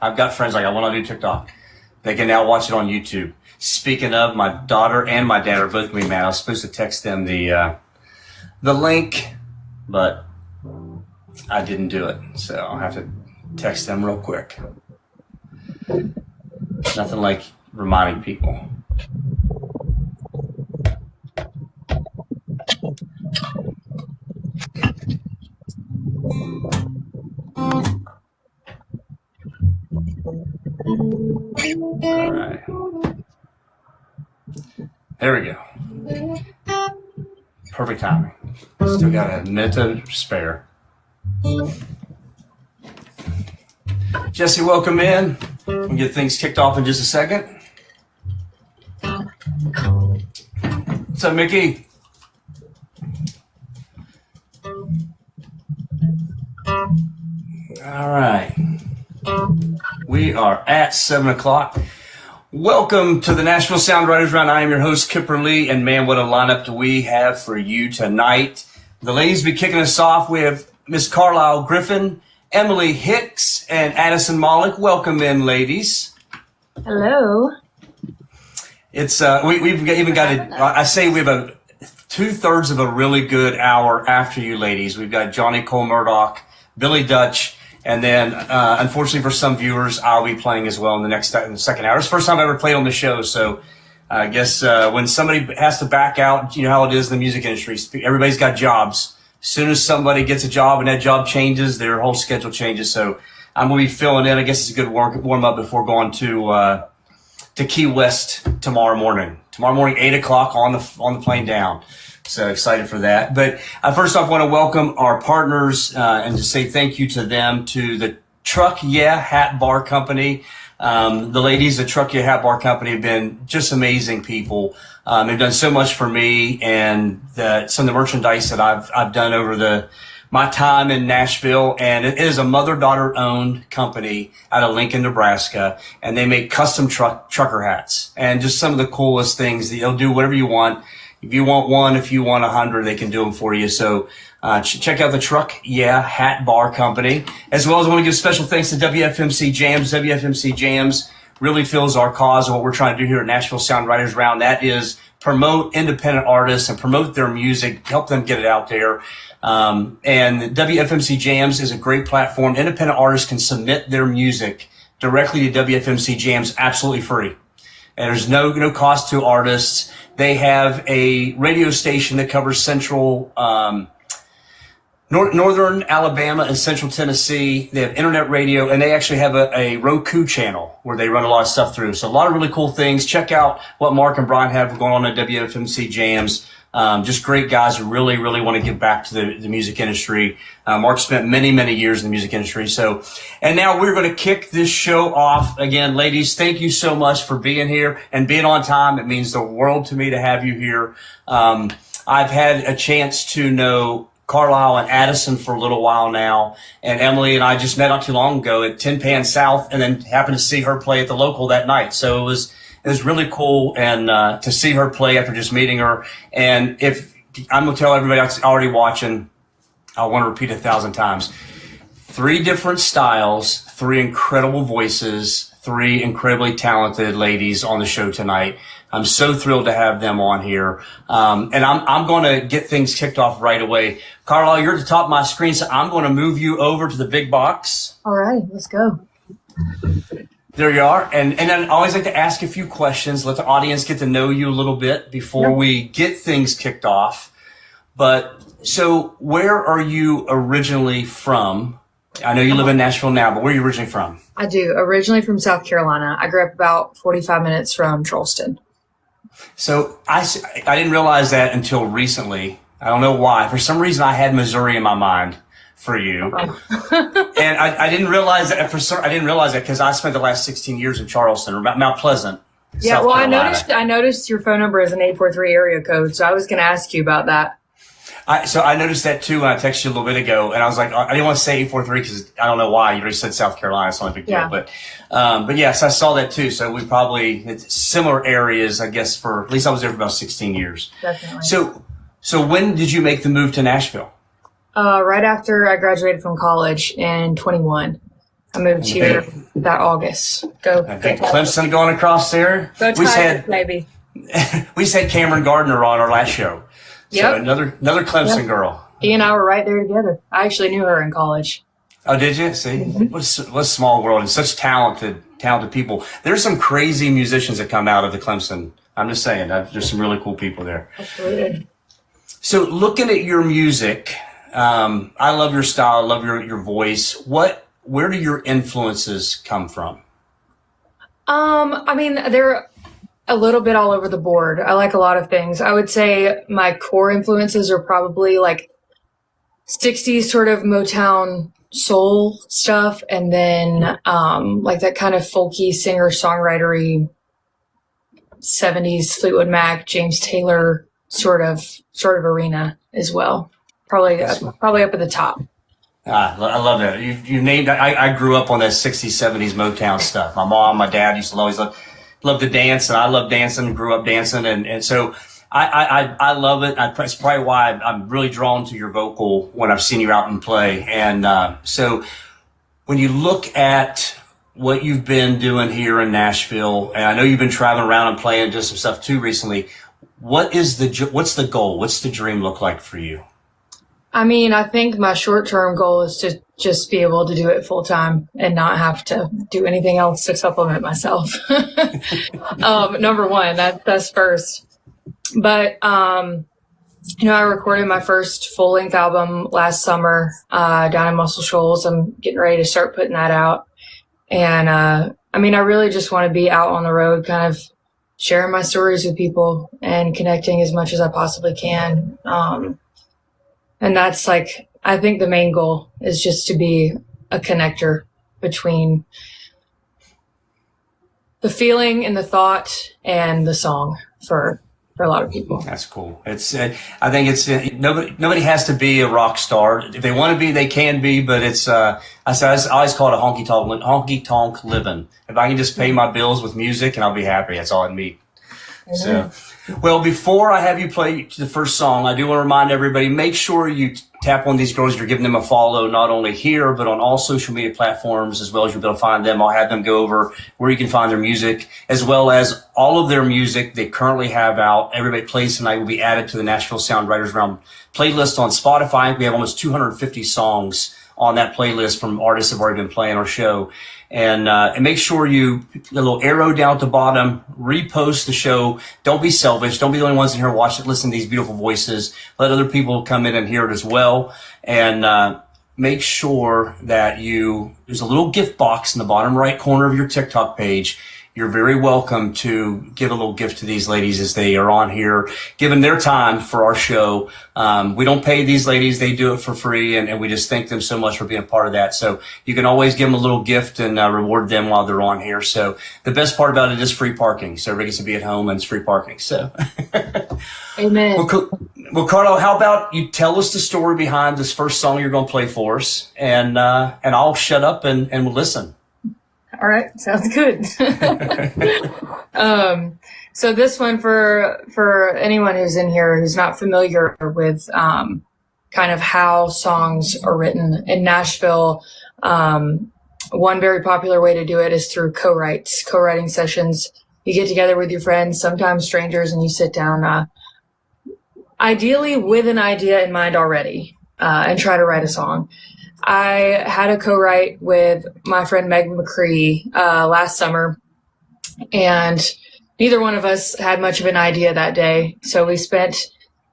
I've got friends like I want to do TikTok. They can now watch it on YouTube. Speaking of, my daughter and my dad are both me mad. I was supposed to text them the link, but I didn't do it. So I'll have to text them real quick. Nothing like reminding people. All right. There we go. Perfect timing. Still got a minute to spare. Jesse, welcome in. We'll get things kicked off in just a second. What's up, Mickey? All right. We are at 7 o'clock. Welcome to the Nashville Sound Writers Round. I am your host, Kipper Lee, and man, what a lineup do we have for you tonight. The ladies will be kicking us off. We have Miss Carlisle Griffin, Emily Hicks, and Addison Mollick. Welcome in, ladies. Hello. It's we've even got I say we have a 2/3 of a really good hour after you ladies. We've got Johnny Cole Murdoch, Billy Dutch, and then unfortunately for some viewers, I'll be playing as well in the second hour. It's the first time I ever played on the show, so I guess when somebody has to back out, you know how it is in the music industry. Everybody's got jobs. As soon as somebody gets a job and that job changes, their whole schedule changes. So I'm going to be filling in. I guess it's a good warm up before going to Key West tomorrow morning. Tomorrow morning, 8 o'clock on the plane down. So excited for that. But I first off want to welcome our partners and to say thank you to them, to the Truck Yeah Hat Bar Company. The ladies at Truck Yeah Hat Bar Company have been just amazing people. They've done so much for me, and some of the merchandise that I've done over my time in Nashville. And it is a mother-daughter owned company out of Lincoln, Nebraska, and they make custom trucker hats and just some of the coolest things. They'll do whatever you want. If you want one, if you want 100, they can do them for you. So check out the Truck Yeah Hat Bar Company. As well as I want to give special thanks to WFMC Jams. WFMC Jams really fills our cause of what we're trying to do here at Nashville Sound Writers Round. That is promote independent artists and promote their music, help them get it out there. And WFMC Jams is a great platform. Independent artists can submit their music directly to WFMC Jams absolutely free. And there's no cost to artists. They have a radio station that covers central, northern Alabama and central Tennessee. They have internet radio, and they actually have a Roku channel where they run a lot of stuff through. So a lot of really cool things. Check out what Mark and Brian have going on at WFMC Jams. Just great guys who really, really want to give back to the music industry. Mark spent many, many years in the music industry. So, and now we're going to kick this show off. Again, ladies, thank you so much for being here and being on time. It means the world to me to have you here. I've had a chance to know Carlisle and Addison for a little while now, and Emily and I just met not too long ago at Tin Pan South, and then happened to see her play at the local that night. So it was really cool, and to see her play after just meeting her. And if I'm gonna tell everybody that's already watching, I want to repeat 1,000 times: 3 different styles, 3 incredible voices, 3 incredibly talented ladies on the show tonight. I'm so thrilled to have them on here. And I'm going to get things kicked off right away. Carlisle, you're at the top of my screen, so I'm going to move you over to the big box. All right, let's go. There you are. And then I always like to ask a few questions, let the audience get to know you a little bit before we get things kicked off. But so where are you originally from? I know you live in Nashville now, but where are you originally from? I do. Originally from South Carolina. I grew up about 45 minutes from Charleston. So I didn't realize that until recently. I don't know why. For some reason, I had Missouri in my mind for you. Oh. And I didn't realize that I didn't realize that because I spent the last 16 years in Charleston, or Mount Pleasant. Yeah, South well, Carolina. I noticed your phone number is an 843 area code, so I was going to ask you about that. So I noticed that too when I texted you a little bit ago, and I was like, I didn't want to say 843 because I don't know why. You already said South Carolina, it's not a big deal. But yes, I saw that too. So it's similar areas, I guess. At least I was there for about 16 years. Definitely. So when did you make the move to Nashville? Right after I graduated from college in 21. I moved here that August. Go Clemson going across there. Go Tigers, baby. We just had Cameron Gardner on our last show. So yep. another Clemson girl. He and I were right there together. I actually knew her in college. Oh, did you? See, what a small world and such talented people. There's some crazy musicians that come out of the Clemson. I'm just saying, there's some really cool people there. Absolutely. So looking at your music, I love your style. I love your voice. Where do your influences come from? I mean, they're a little bit all over the board. I like a lot of things. I would say my core influences are probably like 60s sort of Motown soul stuff, and then like that kind of folky singer-songwritery 70s Fleetwood Mac, James Taylor sort of arena as well. Probably up at the top. I love that. You named. I grew up on that 60s, 70s Motown stuff. My mom, my dad used to always love to dance, and I love dancing. Grew up dancing, and so I love it. It's probably why I'm really drawn to your vocal when I've seen you out and play. And so when you look at what you've been doing here in Nashville, and I know you've been traveling around and playing just some stuff too recently. What's the goal? What's the dream look like for you? I mean, I think my short-term goal is to just be able to do it full-time and not have to do anything else to supplement myself. Number one, that's first. But, I recorded my first full-length album last summer down in Muscle Shoals. I'm getting ready to start putting that out. And, I really just want to be out on the road, kind of sharing my stories with people and connecting as much as I possibly can. And that's like, I think the main goal is just to be a connector between the feeling and the thought and the song for a lot of people. That's cool. It's, I think it's, nobody has to be a rock star. If they want to be, they can be, but it's, I always call it a honky tonk living. If I can just pay my bills with music and I'll be happy, that's all I need. So, well, before I have you play the first song, I do want to remind everybody, make sure you tap on these girls. You're giving them a follow, not only here, but on all social media platforms, as well as you'll be able to find them. I'll have them go over where you can find their music, as well as all of their music they currently have out. Everybody Plays Tonight will be added to the Nashville Sound Writers Round playlist on Spotify. We have almost 250 songs on that playlist from artists that have already been playing our show. And make sure you, a little arrow down at the bottom, repost the show. Don't be selfish. Don't be the only ones in here watch it, listen to these beautiful voices. Let other people come in and hear it as well. And make sure that there's a little gift box in the bottom right corner of your TikTok page. You're very welcome to give a little gift to these ladies as they are on here, giving their time for our show. We don't pay these ladies. They do it for free, and we just thank them so much for being a part of that. So you can always give them a little gift and reward them while they're on here. So the best part about it is free parking. So everybody gets to be at home and it's free parking. So Amen. Well, Carlo, how about you tell us the story behind this first song you're going to play for us, and I'll shut up and we'll listen. All right. Sounds good. So this one for anyone who's in here who's not familiar with, kind of how songs are written in Nashville. One very popular way to do it is through co-writing sessions. You get together with your friends, sometimes strangers, and you sit down, ideally with an idea in mind already, and try to write a song. I had a co-write with my friend Meg McCree last summer, and neither one of us had much of an idea that day. So we spent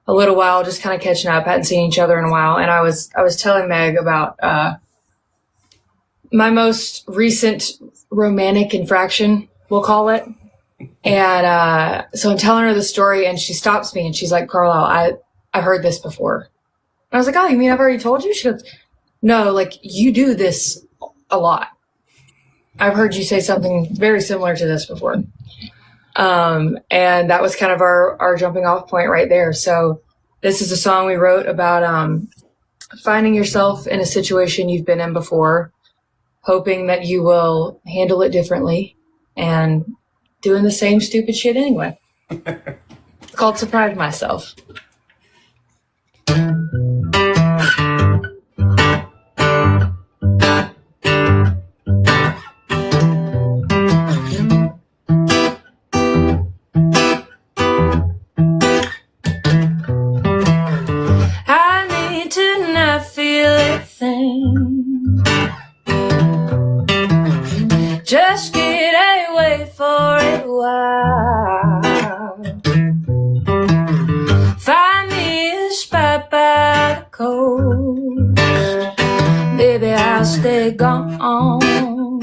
a little while just kind of catching up, hadn't seen each other in a while. And I was telling Meg about my most recent romantic infraction, we'll call it. And so I'm telling her the story, and she stops me and she's like, "Carlisle, I've heard this before." And I was like, "Oh, you mean I've already told you?" She goes, "No, like you do this a lot. I've heard you say something very similar to this before." And that was kind of our jumping off point right there. So this is a song we wrote about finding yourself in a situation you've been in before, hoping that you will handle it differently, and doing the same stupid shit anyway. It's called Surprise Myself. just get away for a while. Find me a spot by the coast. Baby, I'll stay gone.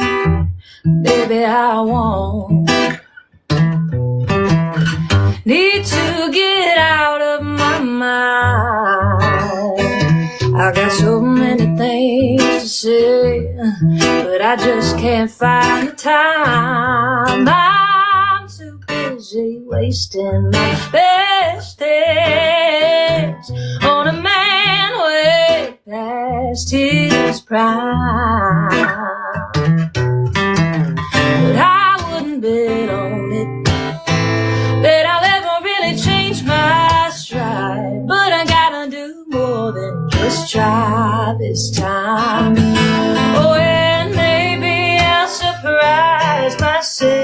Baby, I won't. Need to get out of my mind. I got so many things to say, but I just can't find the time. I'm too busy wasting my best days on a man way past his prime. But I wouldn't bet on it that I'll ever really change my stride. But I gotta do more than just try this time. Oh, and maybe I'll surprise myself.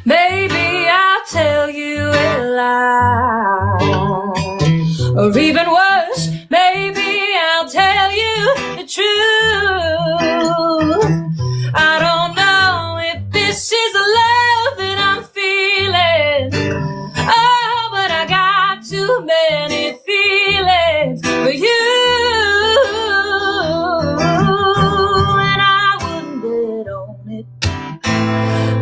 Maybe I'll tell you a lie, or even worse, maybe I'll tell you the truth. I don't know if this is the love that I'm feeling. Oh, but I got too many feelings for you. And I wouldn't bet on it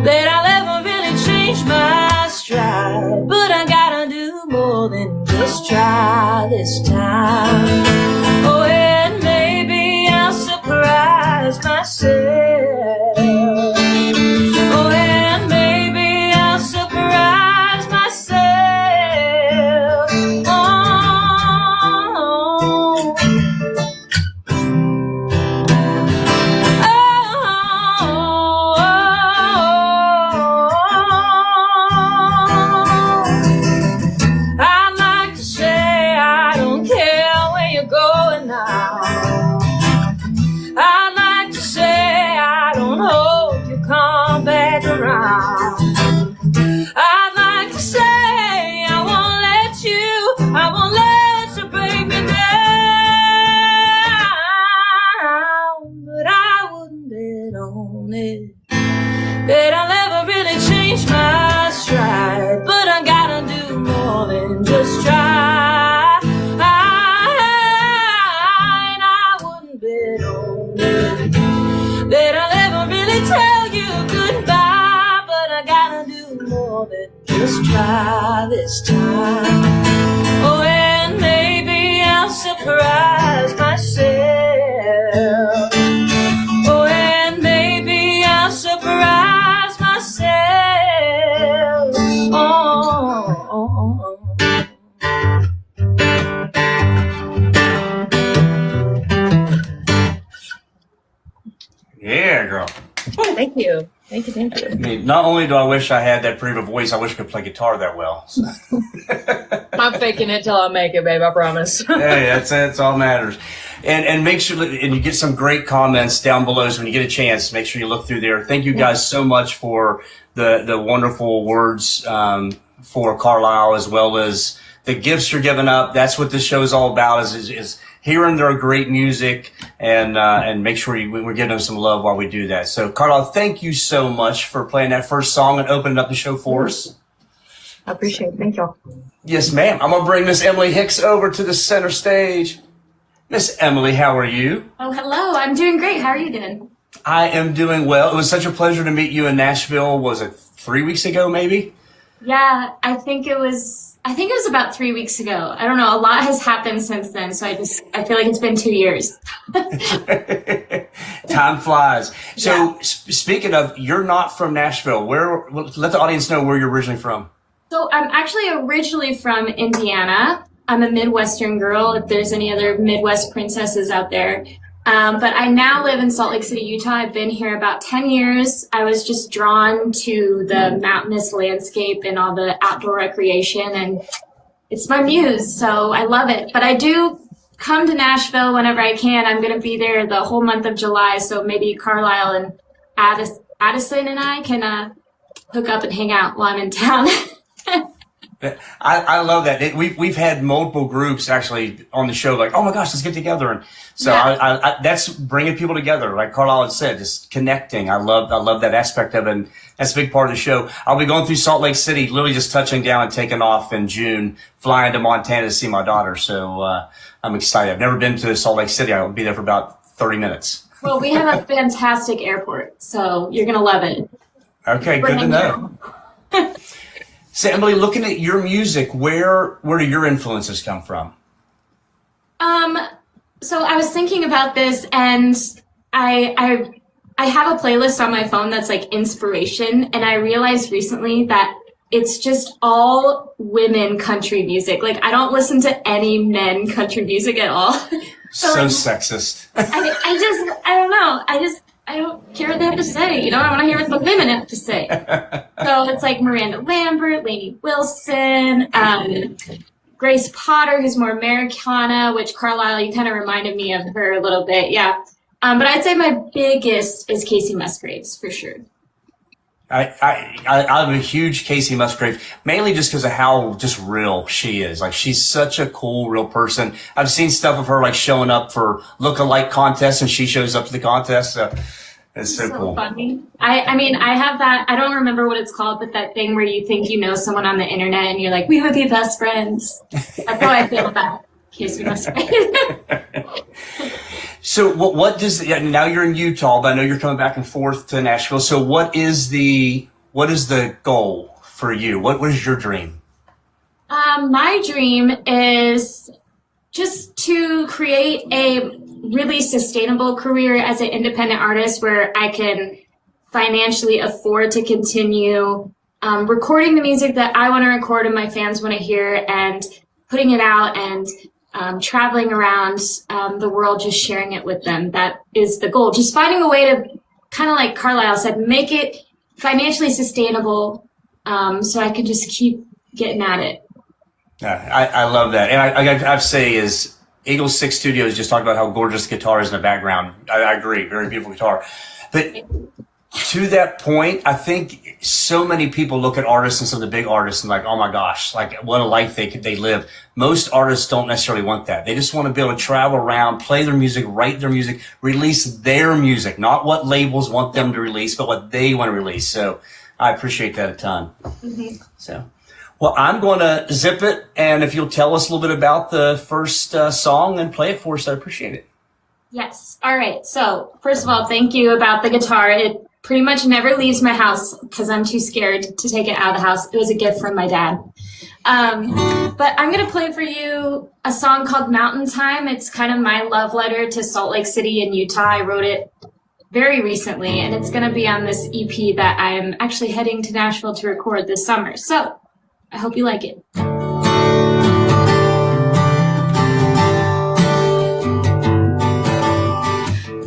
that I'll ever really change my stride. But I gotta do more than just try this time. Oh, and maybe I'll surprise myself. Oh, and maybe I'll surprise myself. I'd like to say I don't care where you're going now. I'd like to say I don't hope you come back around. I'd like to say I won't let you break me down. But I wouldn't bet on it that I'll ever really change my stride. But I gotta do more than just try. And I wouldn't bet on it that I'll ever really tell you goodbye. But I gotta do more than just try this time. Oh, and maybe I'll surprise myself. Oh, and maybe I'll surprise myself. Yeah, girl. Oh, thank you. Thank you. I mean, not only do I wish I had that pretty of a voice, I wish I could play guitar that well. So. I'm faking it till I make it, babe. I promise. Yeah, that's all matters. And make sure, and you get some great comments down below. So when you get a chance, make sure you look through there. Thank you guys so much for the wonderful words for Carlisle, as well as the gifts you're giving up. That's what this show is all about, is hearing their great music and make sure we're giving them some love while we do that. So Carlisle, thank you so much for playing that first song and opening up the show for us. I appreciate it. Thank y'all. Yes, ma'am. I'm going to bring Miss Emily Hicks over to the center stage. Miss Emily, how are you? Oh, hello. I'm doing great. How are you doing? I am doing well. It was such a pleasure to meet you in Nashville. Was it 3 weeks ago, maybe? Yeah, I think it was about 3 weeks ago. I don't know. A lot has happened since then, so I feel like it's been 2 years. Time flies. So speaking of, you're not from Nashville. Let the audience know where you're originally from. So I'm actually originally from Indiana. I'm a Midwestern girl, if there's any other Midwest princesses out there. But I now live in Salt Lake City, Utah. I've been here about 10 years. I was just drawn to the mountainous landscape and all the outdoor recreation, and it's my muse, so I love it. But I do come to Nashville whenever I can. I'm going to be there the whole month of July, so maybe Carlisle and Addison and I can hook up and hang out while I'm in town. I love that. We've had multiple groups actually on the show, like, oh my gosh, let's get together. And so that's bringing people together. Like Carlisle had said, just connecting. I love that aspect of it. And that's a big part of the show. I'll be going through Salt Lake City, literally just touching down and taking off in June, flying to Montana to see my daughter. So, I'm excited. I've never been to Salt Lake City. I'll be there for about 30 minutes. Well, we have a fantastic airport, so you're going to love it. Okay, good to know. So, Emily, looking at your music, where do your influences come from? So I was thinking about this, and I have a playlist on my phone that's like inspiration, and I realized recently that it's just all women country music. Like, I don't listen to any men country music at all. So like, sexist. I don't know. I don't care what they have to say. You know, I want to hear what the women have to say. So it's like Miranda Lambert, Lainey Wilson, Grace Potter, who's more Americana, which Carlisle, you kind of reminded me of her a little bit. Yeah. But I'd say my biggest is Casey Musgraves for sure. I'm a huge Casey Musgrave, mainly just because of how just real she is. Like, she's such a cool, real person. I've seen stuff of her like showing up for look-alike contests, and she shows up to the contest. So it's so cool. Funny. I mean, I have that. I don't remember what it's called, but that thing where you think you know someone on the internet, and you're like, we would be best friends. That's how I feel about Casey Musgrave. So what does, now you're in Utah, but I know you're coming back and forth to Nashville. So what is the goal for you? What is your dream? My dream is just to create a really sustainable career as an independent artist where I can financially afford to continue recording the music that I want to record and my fans want to hear, and putting it out and traveling around the world, just sharing it with them. That is the goal. Just finding a way to, kind of like Carlisle said, make it financially sustainable, so I can just keep getting at it. Yeah, I love that. And I have to say is Eagle 6 Studios just talked about how gorgeous guitar is in the background. I agree. Very beautiful guitar. But to that point, I think so many people look at artists and some of the big artists and like, oh my gosh, like what a life they live. Most artists don't necessarily want that. They just want to be able to travel around, play their music, write their music, release their music, not what labels want them to release, but what they want to release. So I appreciate that a ton. Mm-hmm. So, well, I'm going to zip it. And if you'll tell us a little bit about the first song and play it for us, I'd appreciate it. Yes. All right. So first of all, thank you about the guitar. It pretty much never leaves my house because I'm too scared to take it out of the house. It was a gift from my dad. But I'm going to play for you a song called Mountain Time. It's kind of my love letter to Salt Lake City in Utah. I wrote it very recently, and it's going to be on this EP that I'm actually heading to Nashville to record this summer. So I hope you like it.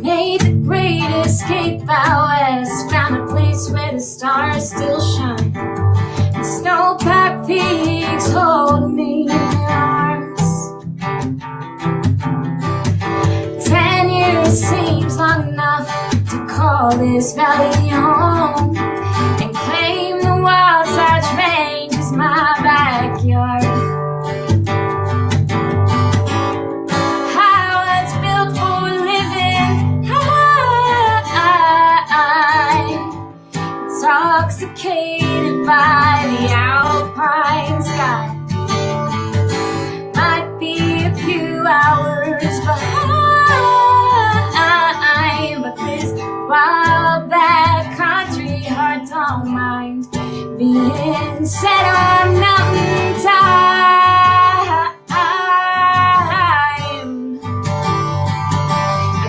Made the great escape out west, found a place where the stars still shine, and snow-capped peaks hold me in their arms. 10 years seems long enough to call this valley home, and claim the Wasatch Range as my backyard. Intoxicated by the alpine sky, might be a few hours behind, but this wild back country heart don't mind being set on mountain time. I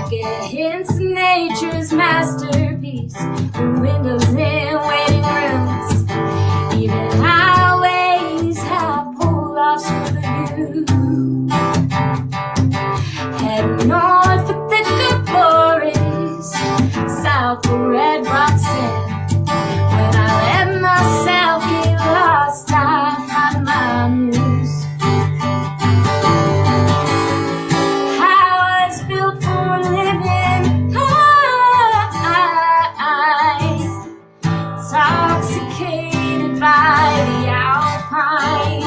get hints of nature's masterpiece, the windows in waiting rooms, even highways have pull-offs for the view. Head north for thicker forests, south for red rock sand. When I let myself get lost, I find my muse. I was built for living high, intoxicated by the alpine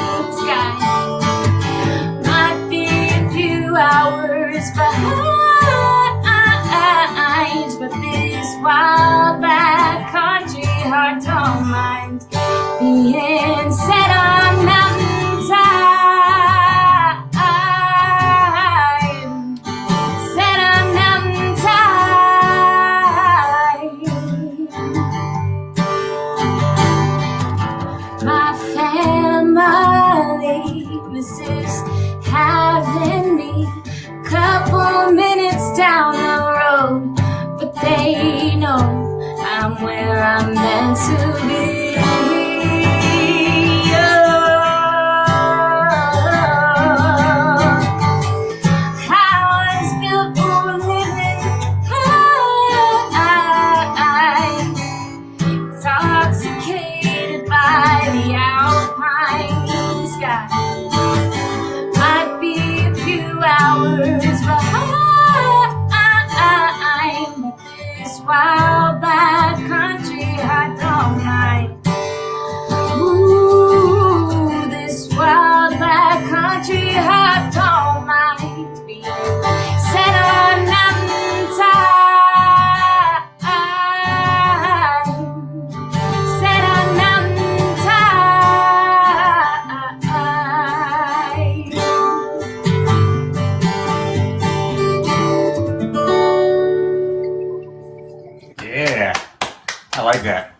is having me couple minutes down the road, but they know I'm where I'm meant to be. Wild bad country, I don't mind. Ooh, this wild bad country, I don't mind being set on mountain time, set on mountain Yeah, I like that.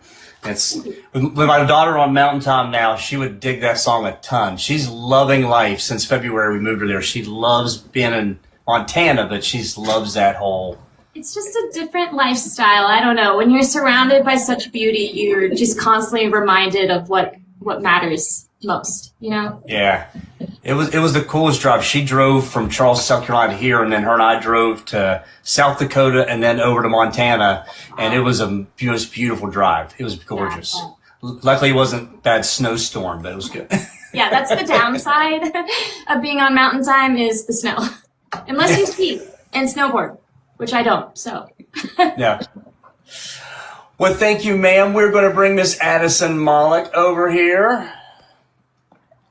It's with my daughter on Mountain Time now. She would dig that song a ton. She's loving life since February. We moved her there. She loves being in Montana, but she loves that whole. It's just a different lifestyle. I don't know. When you're surrounded by such beauty, you're just constantly reminded of what matters most, you know? Yeah. It was the coolest drive. She drove from Charleston, South Carolina to here, and then her and I drove to South Dakota and then over to Montana, and it was a most beautiful drive. It was gorgeous. Yeah. Luckily, it wasn't a bad snowstorm, but it was good. Yeah, that's the downside of being on mountain time is the snow. Unless you ski and snowboard, which I don't, so. Yeah. Well, thank you, ma'am. We're going to bring Miss Addison Mollick over here.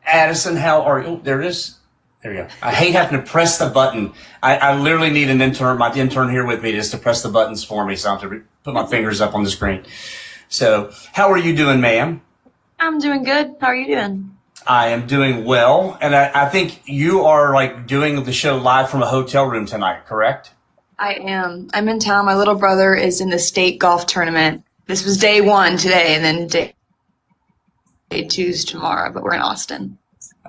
Addison, how are you? Oh, there it is. There you go. I hate having to press the button. I literally need my intern here with me just to press the buttons for me, so I have to put my fingers up on the screen. So, how are you doing, ma'am? I'm doing good. How are you doing? I am doing well, and I think you are like doing the show live from a hotel room tonight, correct? I am. I'm in town. My little brother is in the state golf tournament. This was day 1 today, and then day 2's tomorrow, but we're in Austin.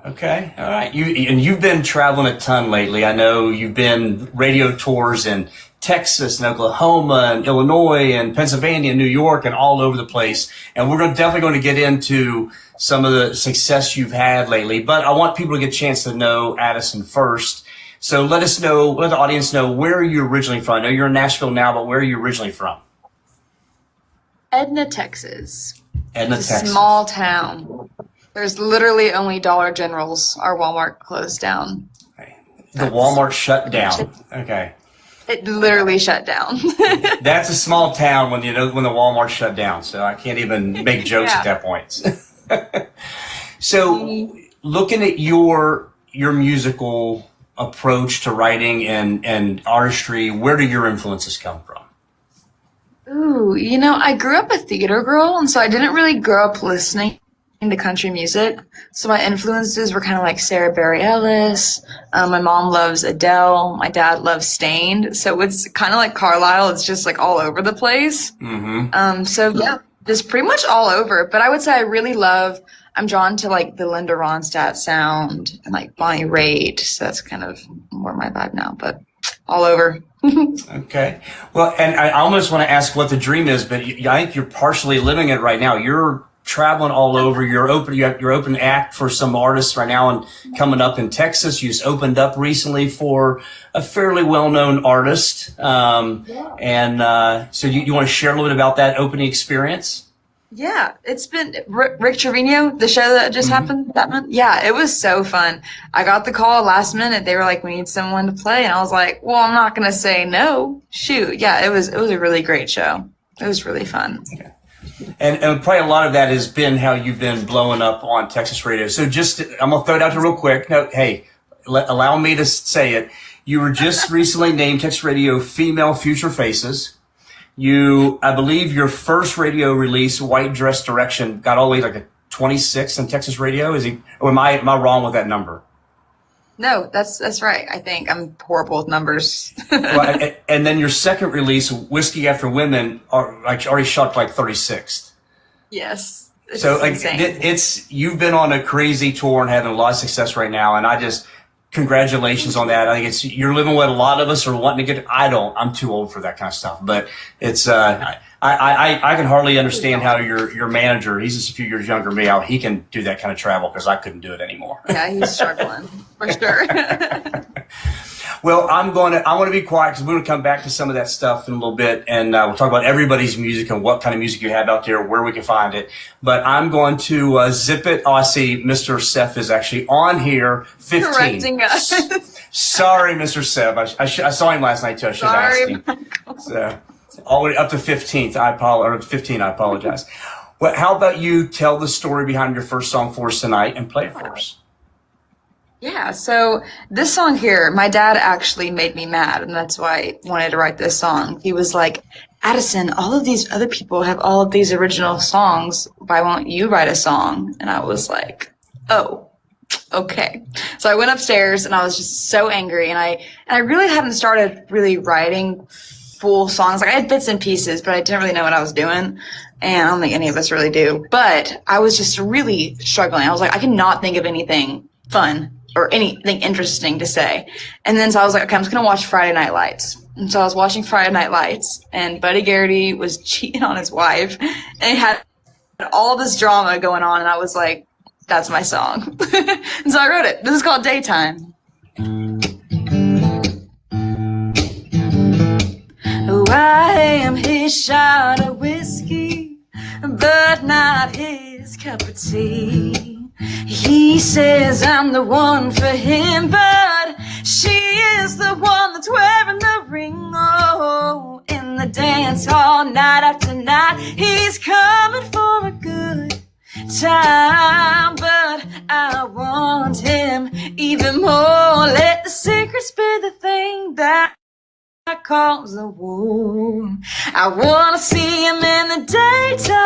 Okay, all right. You've been traveling a ton lately. I know you've been radio tours in Texas and Oklahoma and Illinois and Pennsylvania and New York and all over the place. And we're definitely going to get into some of the success you've had lately. But I want people to get a chance to know Addison first. So let the audience know, where are you originally from? I know you're in Nashville now, but where are you originally from? Edna, Texas. Edna, it's Texas. A small town. There's literally only Dollar Generals. Our Walmart closed down. Okay. The Walmart shut down. Okay. It literally shut down. That's a small town when the Walmart shut down. So I can't even make jokes at that point. So looking at your musical approach to writing and artistry, where do your influences come from? Ooh, I grew up a theater girl, and so I didn't really grow up listening to country music. So my influences were kind of like Sarah Bareilles Ellis. My mom loves Adele. My dad loves Stained. So it's kind of like Carlisle. It's just like all over the place. Mm-hmm. So yeah, just pretty much all over. But I would say I'm drawn to like the Linda Ronstadt sound and like Bonnie Raitt. So that's kind of more my vibe now, but all over. Okay. Well, and I almost want to ask what the dream is, but I think you're partially living it right now. You're traveling all over. You're open act for some artists right now and coming up in Texas. You just opened up recently for a fairly well-known artist. So you want to share a little bit about that opening experience? Yeah, it's been Rick Trevino, the show that just happened that month. Yeah, it was so fun. I got the call last minute. They were like, "We need someone to play," and I was like, "Well, I'm not gonna say no." Shoot, yeah, it was a really great show. It was really fun. Okay. And probably a lot of that has been how you've been blowing up on Texas radio. So I'm gonna throw it out there real quick. No, hey, allow me to say it. You were just recently named Texas Radio Female Future Faces. I believe your first radio release, White Dress Direction, got all the way like a 26 in Texas radio. Or am I wrong with that number? No, that's right. I think I'm horrible with numbers. Well, and then your second release, Whiskey After Women, already shot like 36th. Yes. So like, insane. you've been on a crazy tour and having a lot of success right now, and I just congratulations on that. I think you're living what a lot of us are wanting to get. I'm too old for that kind of stuff, but it's I can hardly understand how your manager, he's just a few years younger than me, how he can do that kind of travel, because I couldn't do it anymore. Yeah, he's struggling for sure. Well, I want to be quiet because we're going to come back to some of that stuff in a little bit, and we'll talk about everybody's music and what kind of music you have out there, where we can find it. But I'm going to zip it. Oh, I see Mr. Seth is actually on here. 15. Correcting us. Sorry, Mr. Seth. I saw him last night too. I should have asked him. So, all the way up to 15th. I apologize. Well, how about you tell the story behind your first song for us tonight and play it for us? Yeah, so this song here, my dad actually made me mad, and that's why I wanted to write this song. He was like, Addison, all of these other people have all of these original songs. Why won't you write a song? And I was like, oh, okay. So I went upstairs, and I was just so angry, and I really hadn't started really writing full songs. Like, I had bits and pieces, but I didn't really know what I was doing, and I don't think any of us really do. But I was just really struggling. I was like, I cannot think of anything fun or anything interesting to say. And then so I was like, okay, I'm just going to watch Friday Night Lights. And so I was watching Friday Night Lights, and Buddy Garrity was cheating on his wife, and it had all this drama going on, and I was like, that's my song. And so I wrote it. This is called Daytime. Oh, I am his shot of whiskey, but not his cup of tea. He says I'm the one for him, but she is the one that's wearing the ring. Oh, in the dance hall night after night, he's coming for a good time, but I want him even more. Let the secrets be the thing that cause the wound. I wanna see him in the daytime,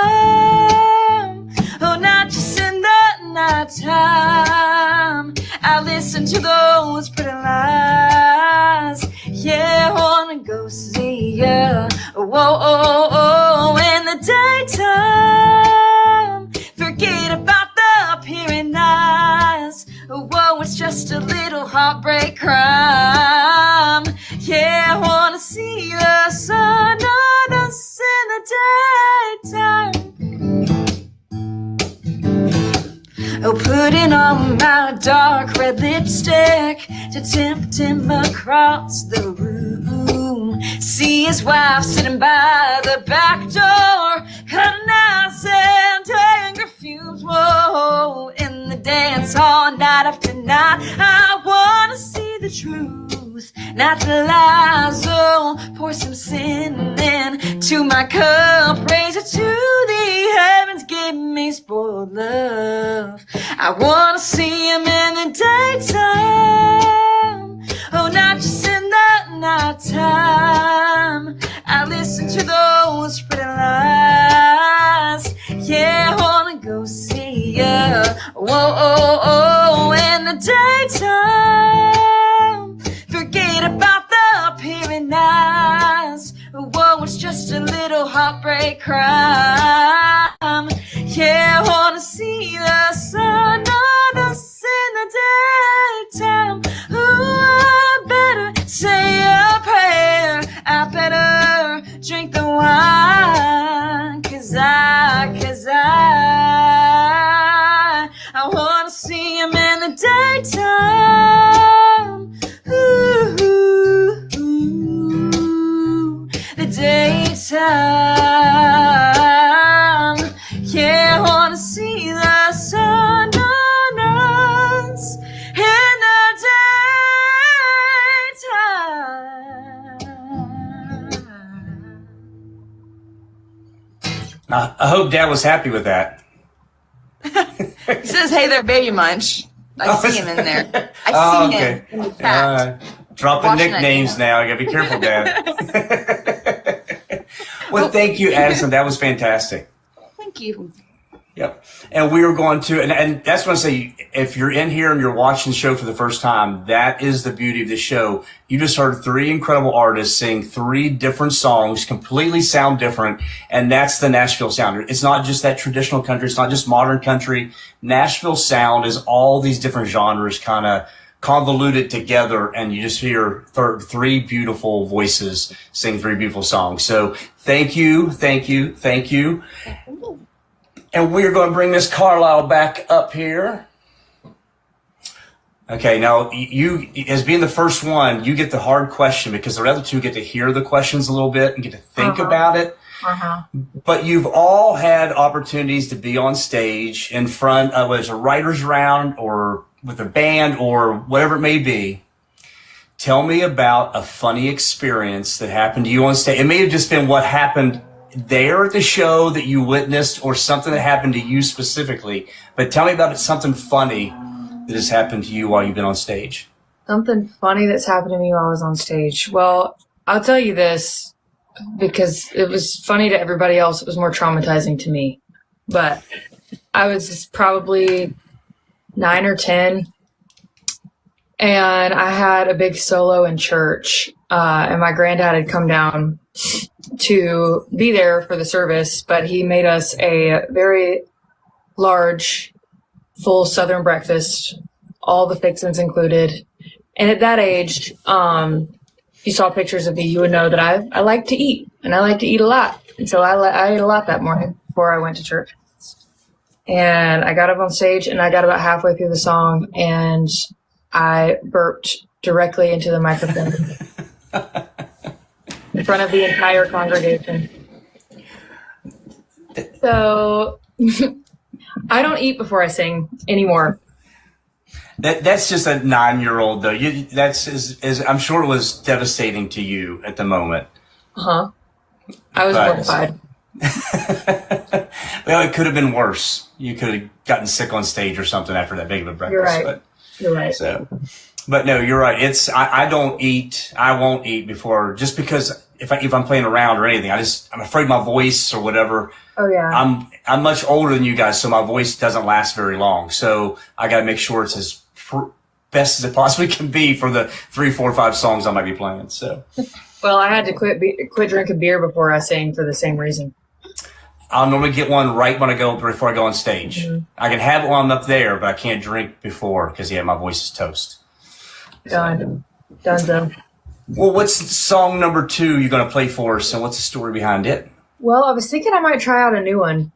oh, not just in the nighttime. I listen to those pretty lies. Yeah, I wanna go see ya. Whoa, oh, oh, in the daytime. Forget about the peering eyes. Whoa, it's just a little heartbreak crime. Yeah, I wanna see the sun on us in the daytime. Oh, putting on my dark red lipstick to tempt him across the room. See his wife sitting by the back door, cutting ice and anger fumes. Whoa, in the dance hall night after night, I wanna see the truth, not the lies. Oh, pour some sin into my cup, raise it to the heavens, give me spoiled love. I wanna see him in the daytime, oh, not just in the nighttime. I listen to those pretty lies. Yeah, I wanna go see ya. Whoa, oh, oh, in the daytime. Forget about the peering eyes. Whoa, it's just a little heartbreak crime. Yeah, I wanna see the sun on us in the daytime. Ooh, I better say a prayer. I better drink the wine. Cause I wanna see him in the daytime. Ooh, the daytime. Yeah, I wanna see the sun on us in the daytime. I hope Dad was happy with that. He says, hey there, baby munch. I see him in there. I see him in the chat. Dropping nicknames now. You gotta be careful, Dad. Well, thank you, Addison. That was fantastic. Thank you. Yep. And we are going to, and that's what I say, if you're in here and you're watching the show for the first time, that is the beauty of the show. You just heard three incredible artists sing three different songs, completely sound different, and that's the Nashville sound. It's not just that traditional country. It's not just modern country. Nashville sound is all these different genres kind of convoluted together, and you just hear three beautiful voices sing three beautiful songs. So thank you, thank you, thank you. And we're going to bring Miss Carlisle back up here. Okay, now you, as being the first one, you get the hard question because the other two get to hear the questions a little bit and get to think about it. But you've all had opportunities to be on stage in front of a writer's round or with a band or whatever it may be. Tell me about a funny experience that happened to you on stage. It may have just been what happened there at the show that you witnessed or something that happened to you specifically, but tell me about something funny that has happened to you while you've been on stage. Something funny that's happened to me while I was on stage. Well, I'll tell you this because it was funny to everybody else. It was more traumatizing to me, but I was probably 9 or 10 and I had a big solo in church, and my granddad had come down to be there for the service, but he made us a very large, full Southern breakfast, all the fixings included. And at that age, if you saw pictures of me, you would know that I like to eat, and I like to eat a lot. And so I ate a lot that morning before I went to church. And I got up on stage, and I got about halfway through the song, and I burped directly into the microphone in front of the entire congregation. So I don't eat before I sing anymore. That's just a 9-year-old though. That's I'm sure it was devastating to you at the moment. I was mortified. Well, it could have been worse. You could have gotten sick on stage or something after that big of a breakfast. You're right. You're right. So, but no, you're right. I don't eat. I won't eat before, just because if I'm playing around or anything, I'm afraid my voice or whatever. Oh yeah. I'm much older than you guys, so my voice doesn't last very long. So I got to make sure it's as best as it possibly can be for the 3, 4, 5 songs I might be playing. So. Well, I had to quit drinking beer before I sang for the same reason. I'll normally get one right before I go on stage. Mm-hmm. I can have it while I'm up there, but I can't drink before because my voice is toast. Done. Well, what's song number 2 you're going to play for us, and what's the story behind it? Well, I was thinking I might try out a new one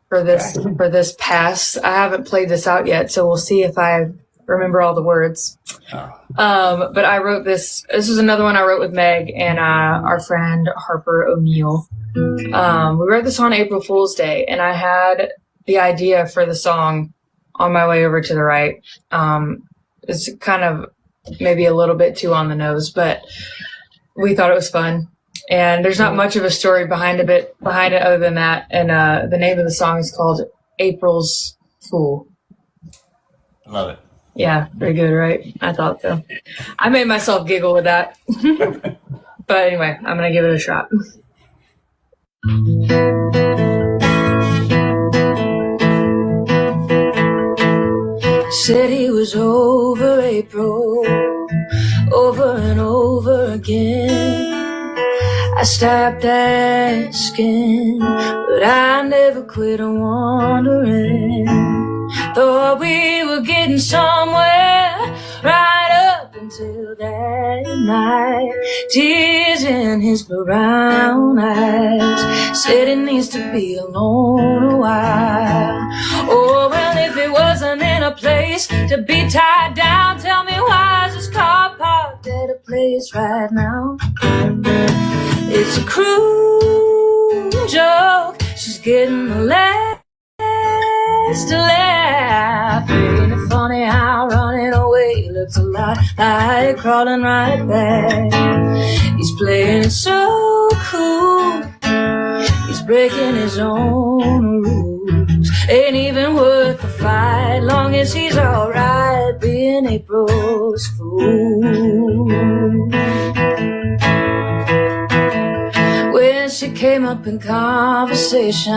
for this pass. I haven't played this out yet, so we'll see if I remember all the words. Oh. But I wrote this. This is another one I wrote with Meg and our friend Harper O'Neill. We wrote this on April Fool's Day, and I had the idea for the song on my way over to the right. It's kind of maybe a little bit too on the nose, but we thought it was fun. And there's not much of a story behind it other than that. And the name of the song is called April's Fool. Love it. Yeah, very good, right? I thought so. I made myself giggle with that. But anyway, I'm going to give it a shot. Said he was over April, over and over again. I stopped asking, but I never quit wondering. Thought we were getting somewhere right up until that night. Tears in his brown eyes, said he needs to be alone a while. Oh, well, if he wasn't in a place to be tied down, tell me why is his car parked at a place right now? It's a cruel joke, she's getting the last to laugh. Ain't it funny how running away looks a lot like crawling right back? He's playing it so cool, he's breaking his own rules. Ain't even worth the fight, long as he's alright being April's fool. When she came came up in conversation.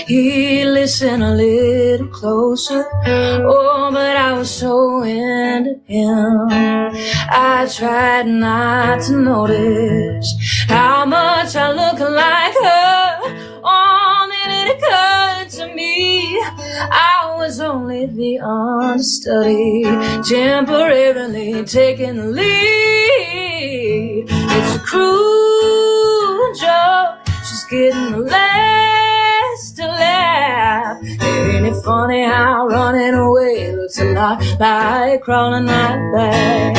He listened a little closer. Oh, but I was so into him. I tried not to notice how much I look like her. Oh, then it occurred to me I was only the understudy, temporarily taking the lead. It's a cruel joke, she's getting the last to laugh. Ain't it funny how running away looks a lot like crawling right back?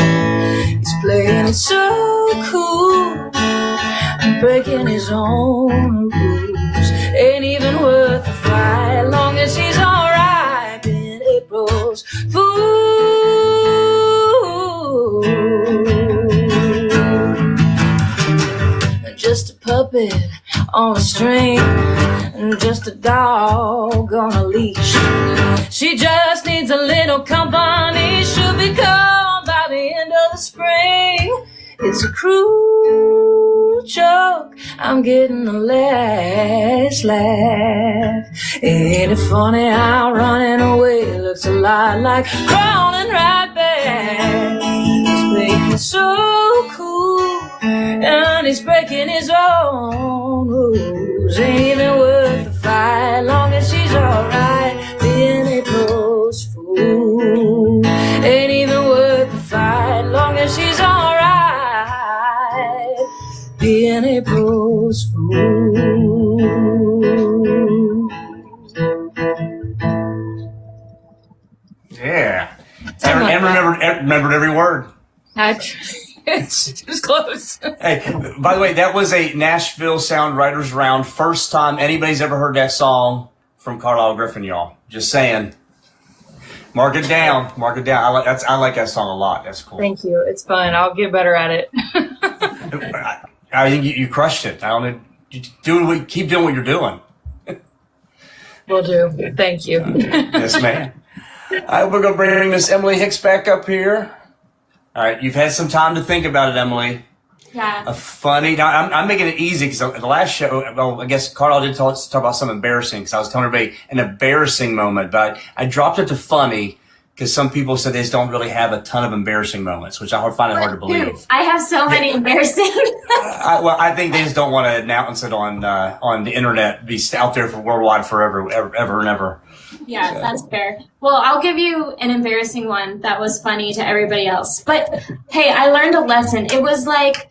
He's playing it so cool, breaking his own rules. Ain't even worth a fight, long as he's alright, being April's fool. Just a puppet on a string, just a dog on a leash. She just needs a little company. She'll be gone by the end of the spring. It's a cruel joke, I'm getting the last laugh. Ain't it funny how running away looks a lot like crawling right back? He's playing it so cool, and he's breaking his own rules. Ain't even worth the fight, long as she's alright, being April's fool. Ain't even worth the fight, long as she's alright, being April's fool. Yeah. And remembered every word. It was close. Hey, by the way, that was a Nashville Sound Writers Round. First time anybody's ever heard that song from Carlisle Griffin, y'all. Just saying. Mark it down. Mark it down. I like that song a lot. That's cool. Thank you. It's fun. I'll get better at it. I think you crushed it. I don't know. Keep doing what you're doing. Will do. Thank you. Yes, ma'am. All right, we're going to bring Miss Emily Hicks back up here. All right, you've had some time to think about it, Emily. Yeah. Now I'm making it easy because the last show, well, I guess Carl did talk about something embarrassing because I was telling everybody an embarrassing moment, but I dropped it to funny because some people said they just don't really have a ton of embarrassing moments, which I find it hard to believe. I have so many embarrassing. I think they just don't want to announce it on the internet, be out there for worldwide forever, ever and ever. Yeah, so. That's fair. Well, I'll give you an embarrassing one that was funny to everybody else. But hey, I learned a lesson. It was like,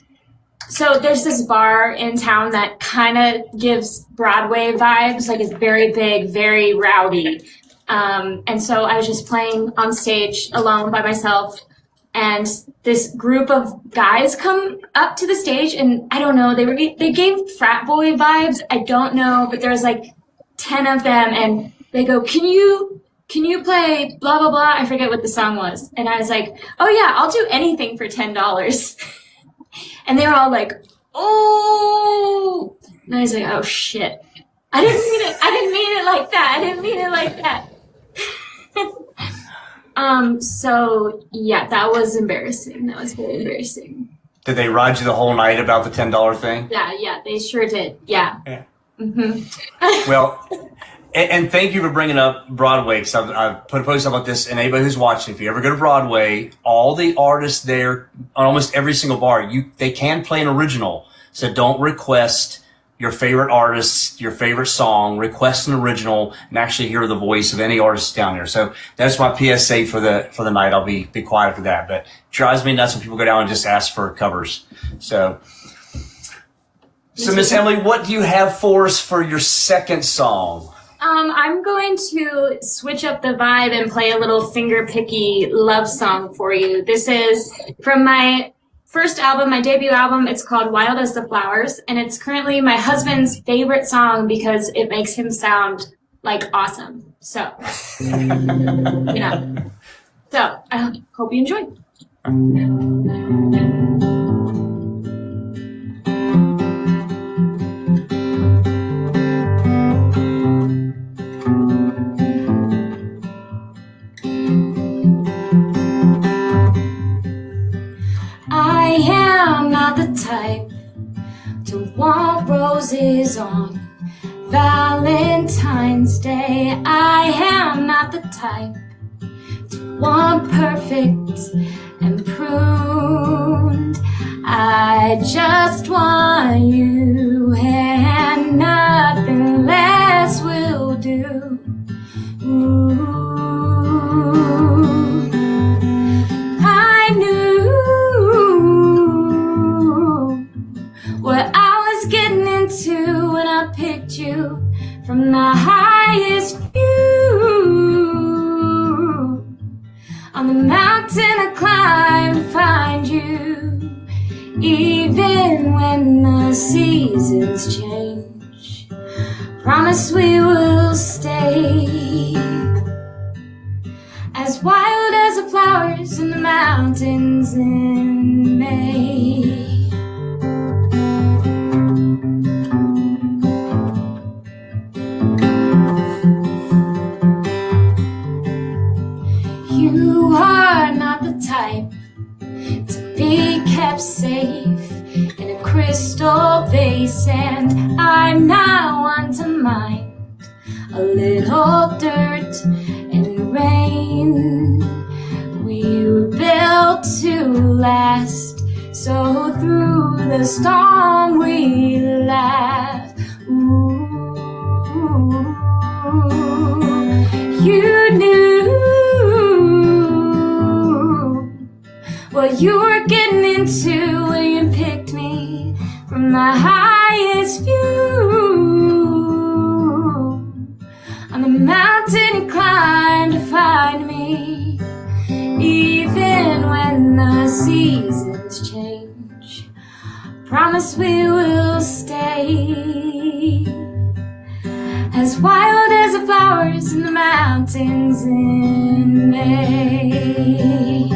so there's this bar in town that kind of gives Broadway vibes, like it's very big, very rowdy. And so I was just playing on stage alone by myself, and this group of guys come up to the stage, and I don't know, they gave frat boy vibes. I don't know, but there was like 10 of them, and they go, can you play blah, blah, blah? I forget what the song was. And I was like, oh yeah, I'll do anything for $10. And they were all like, oh. And I was like, oh shit. I didn't mean it like that. So yeah, that was embarrassing. That was very embarrassing. Did they ride you the whole night about the $10 thing? Yeah, they sure did. Yeah. Mm-hmm. Well, and thank you for bringing up Broadway, because I've put a post about this, and anybody who's watching, if you ever go to Broadway, all the artists there, on almost every single bar, they can play an original. So don't request your favorite artist, your favorite song, request an original, and actually hear the voice of any artist down there. So that's my PSA for the night. I'll be quiet for that. But it drives me nuts when people go down and just ask for covers. So Miss Emily, what do you have for us for your second song? I'm going to switch up the vibe and play a little finger-picky love song for you. This is from my first album, my debut album. It's called Wild as the Flowers, and it's currently my husband's favorite song because it makes him sound like awesome. So, So, I hope you enjoy. I am not the type to want roses on Valentine's Day. I am not the type to want perfect and pruned. I just want you, and nothing less will do. Ooh, I knew what I was getting into when I picked you from the highest view. On the mountain I climbed to find you, even when the seasons change. Promise we will stay as wild as the flowers in the mountains in May. You are not the type to be kept safe in a crystal vase, and I'm not one to mind a little dirt and rain. We were built to last, so through the storm we laugh. Ooh, you knew what you were getting into when you picked me from the highest view. On the mountain you climbed to find me, even when the seasons change. Promise we will stay as wild as the flowers in the mountains in May.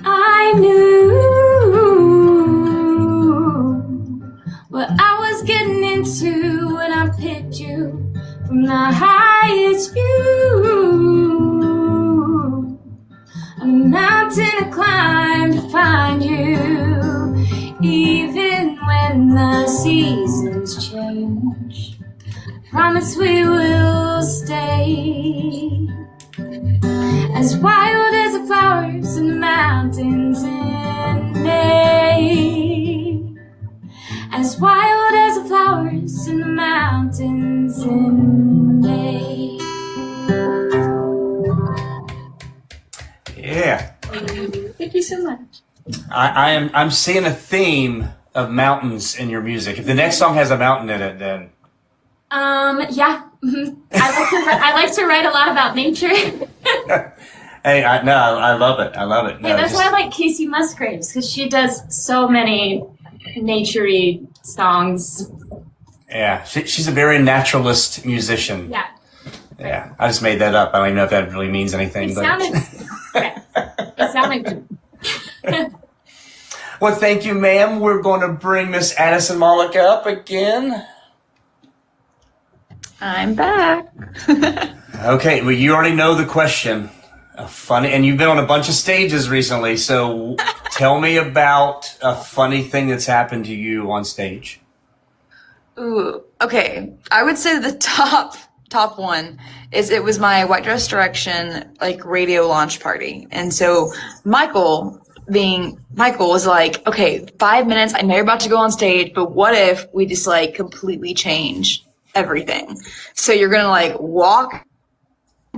I knew what I was getting into when I picked you from the highest view. On the mountain I climbed to find you, even when the seasons change. Promise we will stay as wild as the flowers in the mountains in May. As wild as the flowers in the mountains in May. Yeah. Thank you so much. I'm seeing a theme of mountains in your music. If the next song has a mountain in it, then Yeah. I like to write a lot about nature. hey, I love it. I love it. No, Yeah, that's why I like Casey Musgraves, because she does so many nature-y songs. Yeah, she's a very naturalist musician. Yeah. Yeah, I just made that up. I don't even know if that really means anything. It but sounded good. Well, thank you, ma'am. We're going to bring Miss Addison Malik up again. I'm back. Okay, well, you already know the question. And you've been on a bunch of stages recently, so tell me about a funny thing that's happened to you on stage. Ooh, okay. I would say the top one is it was my White Dress Direction radio launch party. And so Michael was like, okay, 5 minutes, I know you're about to go on stage, but what if we just completely change everything? So you're gonna walk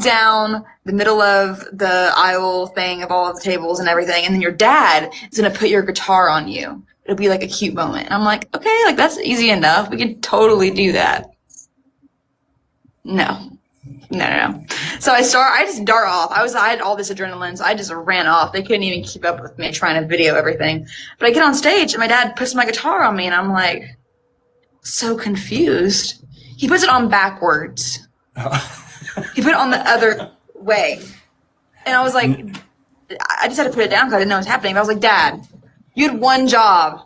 down the middle of the aisle thing of all of the tables and everything, and then your dad is gonna put your guitar on you. It'll be a cute moment. And I'm like, okay, that's easy enough. We can totally do that. No. No. So I just dart off. I had all this adrenaline, so I just ran off. They couldn't even keep up with me trying to video everything. But I get on stage and my dad puts my guitar on me and I'm like so confused. He puts it on backwards. He put it on the other way. And I was like, I just had to put it down because I didn't know what was happening. But I was like, Dad, you had one job.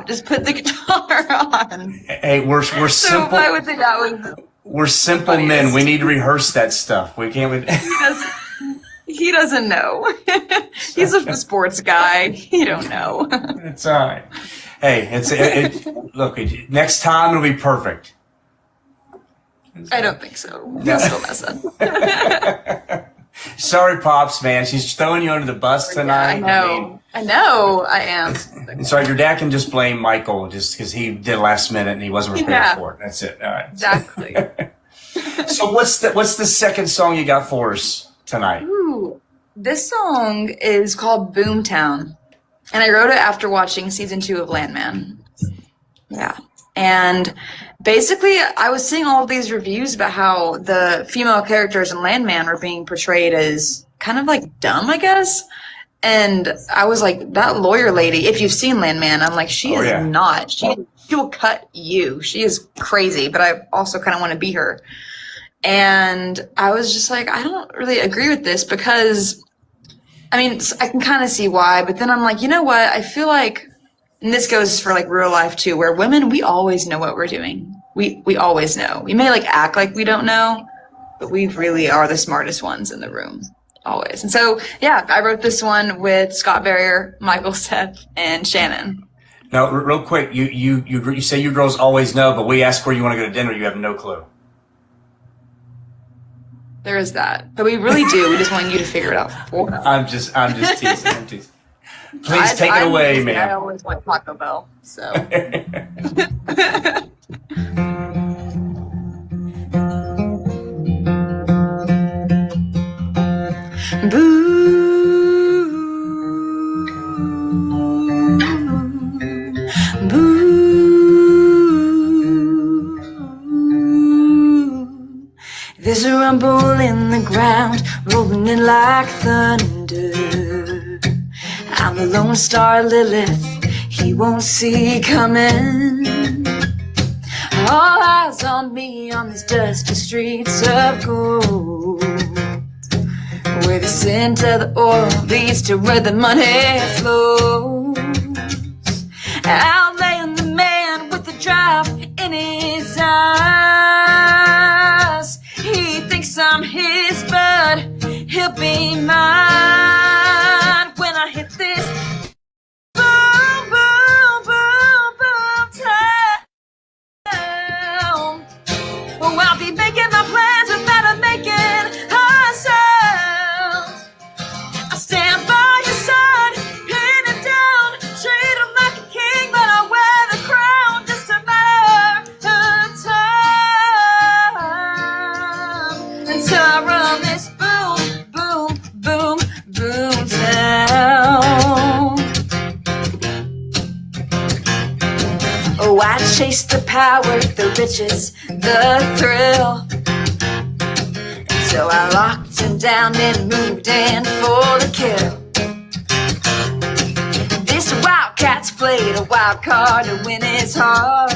Just put the guitar on. Hey, we're So simple. I would think that was We're simple funniest. men. We need to rehearse that stuff. We can't. he doesn't know. He's a sports guy. He don't know. It's all right. Hey, look. Next time it'll be perfect. I don't think so. He'll still mess up. Sorry, Pops, man. She's throwing you under the bus tonight. I know. I am. Sorry, your dad can just blame Michael just because he did last minute and he wasn't prepared Yeah. for it. That's it. All right. Exactly. So what's the second song you got for us tonight? Ooh, this song is called Boomtown, and I wrote it after watching season 2 of Landman. Yeah, and basically, I was seeing all these reviews about how the female characters in Landman were being portrayed as kind of like dumb, I guess. And I was like, that lawyer lady, if you've seen Landman, I'm like, she is not. She will cut you. She is crazy, but I also kind of want to be her. And I was just like, I don't really agree with this because, I mean, I can kind of see why, but then I'm like, you know what? I feel like, and this goes for like real life too, where women, we always know what we're doing. We always know. We may like act like we don't know, but we really are the smartest ones in the room. Always. And so, yeah, I wrote this one with Scott Barrier, Michael Seth, and Shannon. Now, real quick, you say you girls always know, but we ask where you want to go to dinner. You have no clue. There is that. But we really do. We just want you to figure it out for us. I'm just teasing. Please take it away, I ma'am. always want Taco Bell, so. There's a rumble in the ground, rolling in like thunder. I'm the lone star Lilith, he won't see coming. All eyes on me on these dusty streets of gold, where the scent of the oil leads to where the money flows. Outlaying the man with the drive in his eyes. He thinks I'm his, but he'll be mine when I hit this boom, boom, boom, boom town. Oh, I'll be making my plans without making a sound. I stand by your side, pin it down, treat him like a king, but I wear the crown just a matter of time. And so I run this boom, boom, boom, boom town. Oh, I chase the power, the riches, the thrill. So I locked him down and moved in for the kill. This wildcat's played a wild card to win his heart.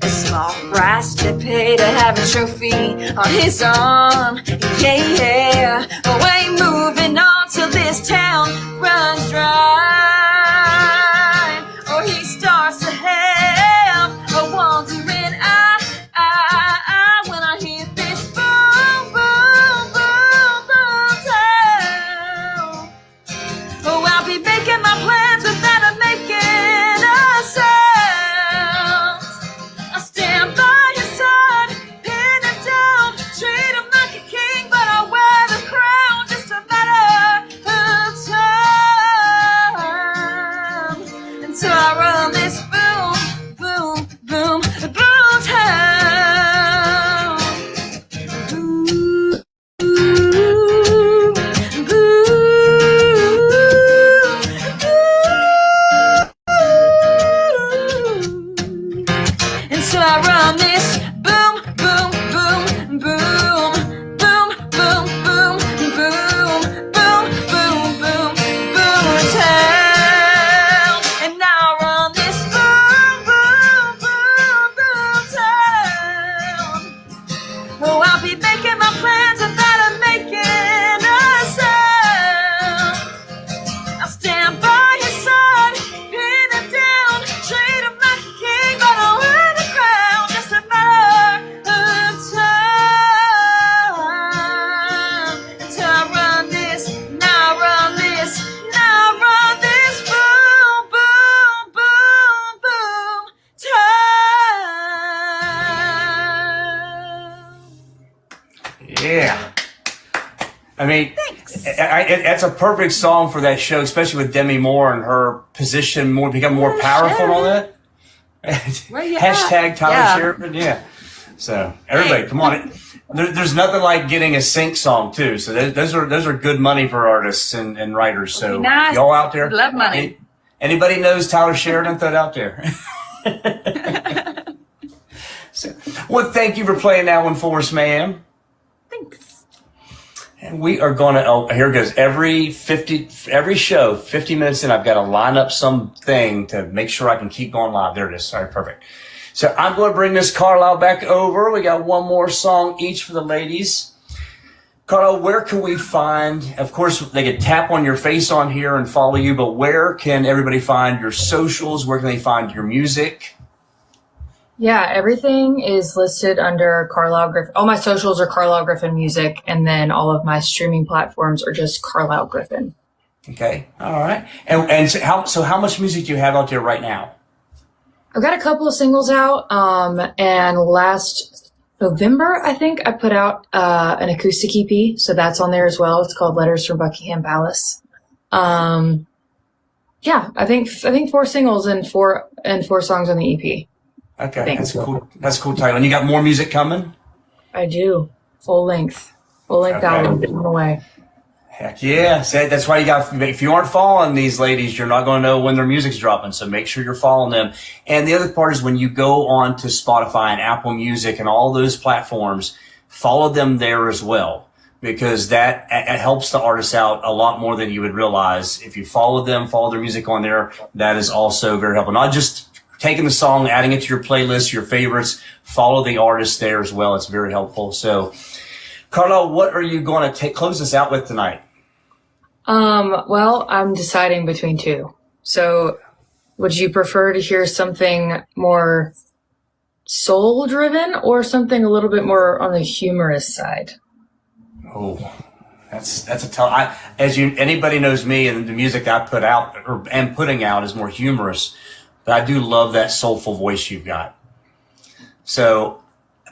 A small price to pay to have a trophy on his arm. Yeah. Oh, ain't moving on till this town runs dry. Or he starts to have a wandering eye when I hear this boom, boom, boom, boom town. Oh, I'll be making my plans without making a sound. I stand by your side, pin it down, treat him like a king, but I wear the crown just a matter Yeah. I mean, that's a perfect song for that show, especially with Demi Moore and her position become more powerful and all that. Hashtag Tyler Sheridan. Yeah. So everybody, come on. There's nothing like getting a sync song too. So those are good money for artists and writers. So nice. Y'all out there, love money. Anybody knows Tyler Sheridan? Throw it out there. So, well, thank you for playing that one for us, ma'am. Thanks. And we are going to, here it goes. Every show, 50 minutes in, I've got to line up something to make sure I can keep going live. There it is. All right, perfect. So I'm going to bring Miss Carlisle back over. We got one more song each for the ladies. Carlisle, where can we find, of course, they can tap on your face on here and follow you, but where can everybody find your socials? Where can they find your music? Yeah, everything is listed under Carlisle Griffin. All my socials are Carlisle Griffin Music, and then all of my streaming platforms are just Carlisle Griffin. Okay, all right. And so how much music do you have out there right now? I've got a couple of singles out, and last November, I think, I put out an acoustic EP, so that's on there as well. It's called Letters from Buckingham Palace. Yeah, I think 4 singles and four songs on the EP. Okay, that's cool. That's a cool title. And you got more music coming? I do. Full length album on the way. Heck yeah. So that's why if you aren't following these ladies, you're not going to know when their music's dropping. So make sure you're following them. And the other part is when you go on to Spotify and Apple Music and all those platforms, follow them there as well, because that it helps the artists out a lot more than you would realize. If you follow their music on there, that is also very helpful. Not just taking the song, adding it to your playlist, your favorites, follow the artist there as well. It's very helpful. So, Carlisle, what are you going to close us out with tonight? Well, I'm deciding between 2. So, would you prefer to hear something more soul-driven or something a little bit more on the humorous side? Oh, that's a tough. Anybody knows me, and the music I put out or am putting out is more humorous. But I do love that soulful voice you've got. So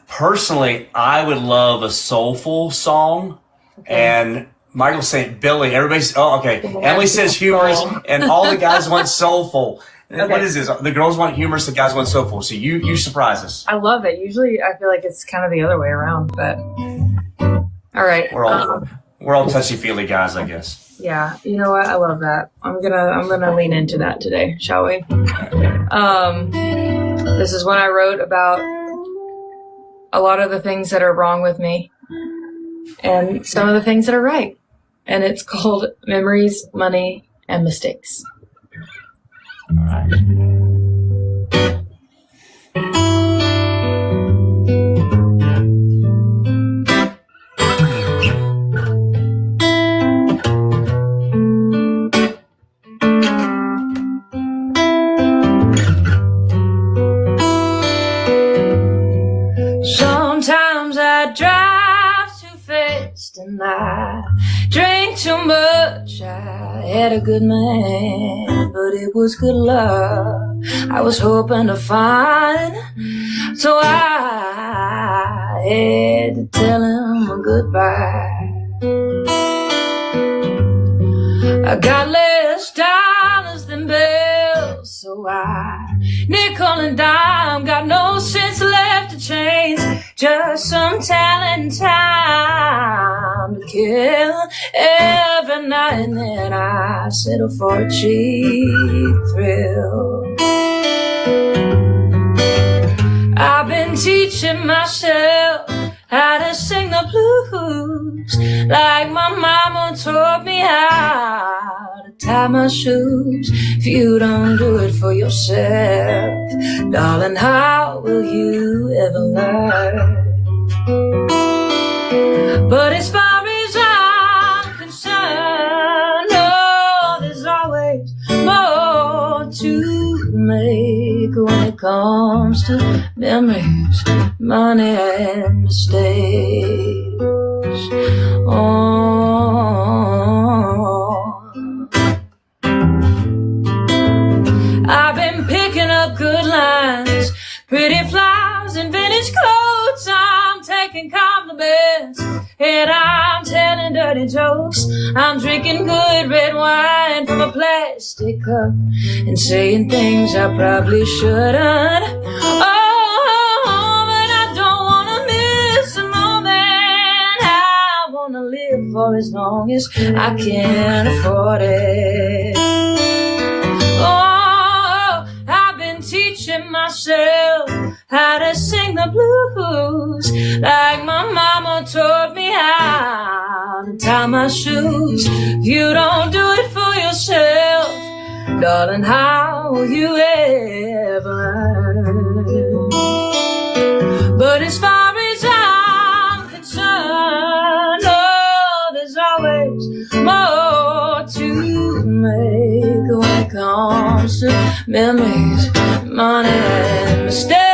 personally, I would love a soulful song. Okay. And Michael's saying Billy. Everybody's, okay. Emily says humorous, and all the guys want soulful. Okay. What is this? The girls want humorous, the guys want soulful. So you surprise us. I love it. Usually I feel like it's kind of the other way around, but all right. We're all touchy-feely guys, I guess. Yeah, you know what? I love that. I'm gonna lean into that today, shall we? This is when I wrote about a lot of the things that are wrong with me and some of the things that are right. And it's called Memories, Money, and Mistakes. All right. And I drank too much. I had a good man, but it was good love I was hoping to find. So I had to tell him goodbye. I got less dollars than bills, so I nickel and dime, got no sense left to change. Just some talent and time to kill. Every night and then I settle for a cheap thrill. I've been teaching myself how to sing the blues, like my mama taught me how to tie my shoes. If you don't do it for yourself, darling, how will you ever learn? But as far as I'm concerned, no, there's always more to make when it comes to memories, money, and mistakes. I've been picking up good lines, pretty flowers and vintage clothes. I'm taking compliments, and I'm telling dirty jokes. I'm drinking good red wine from a plastic cup and saying things I probably shouldn't. Oh, but I don't wanna miss a moment. I wanna live for as long as I can afford it. Oh, I've been teaching myself how to sing the blues like my mama taught me how to tie my shoes. You don't do it for yourself, darling, how will you ever learn? But as far as I'm concerned, oh, there's always more to make when it comes to memories, money, and mistakes.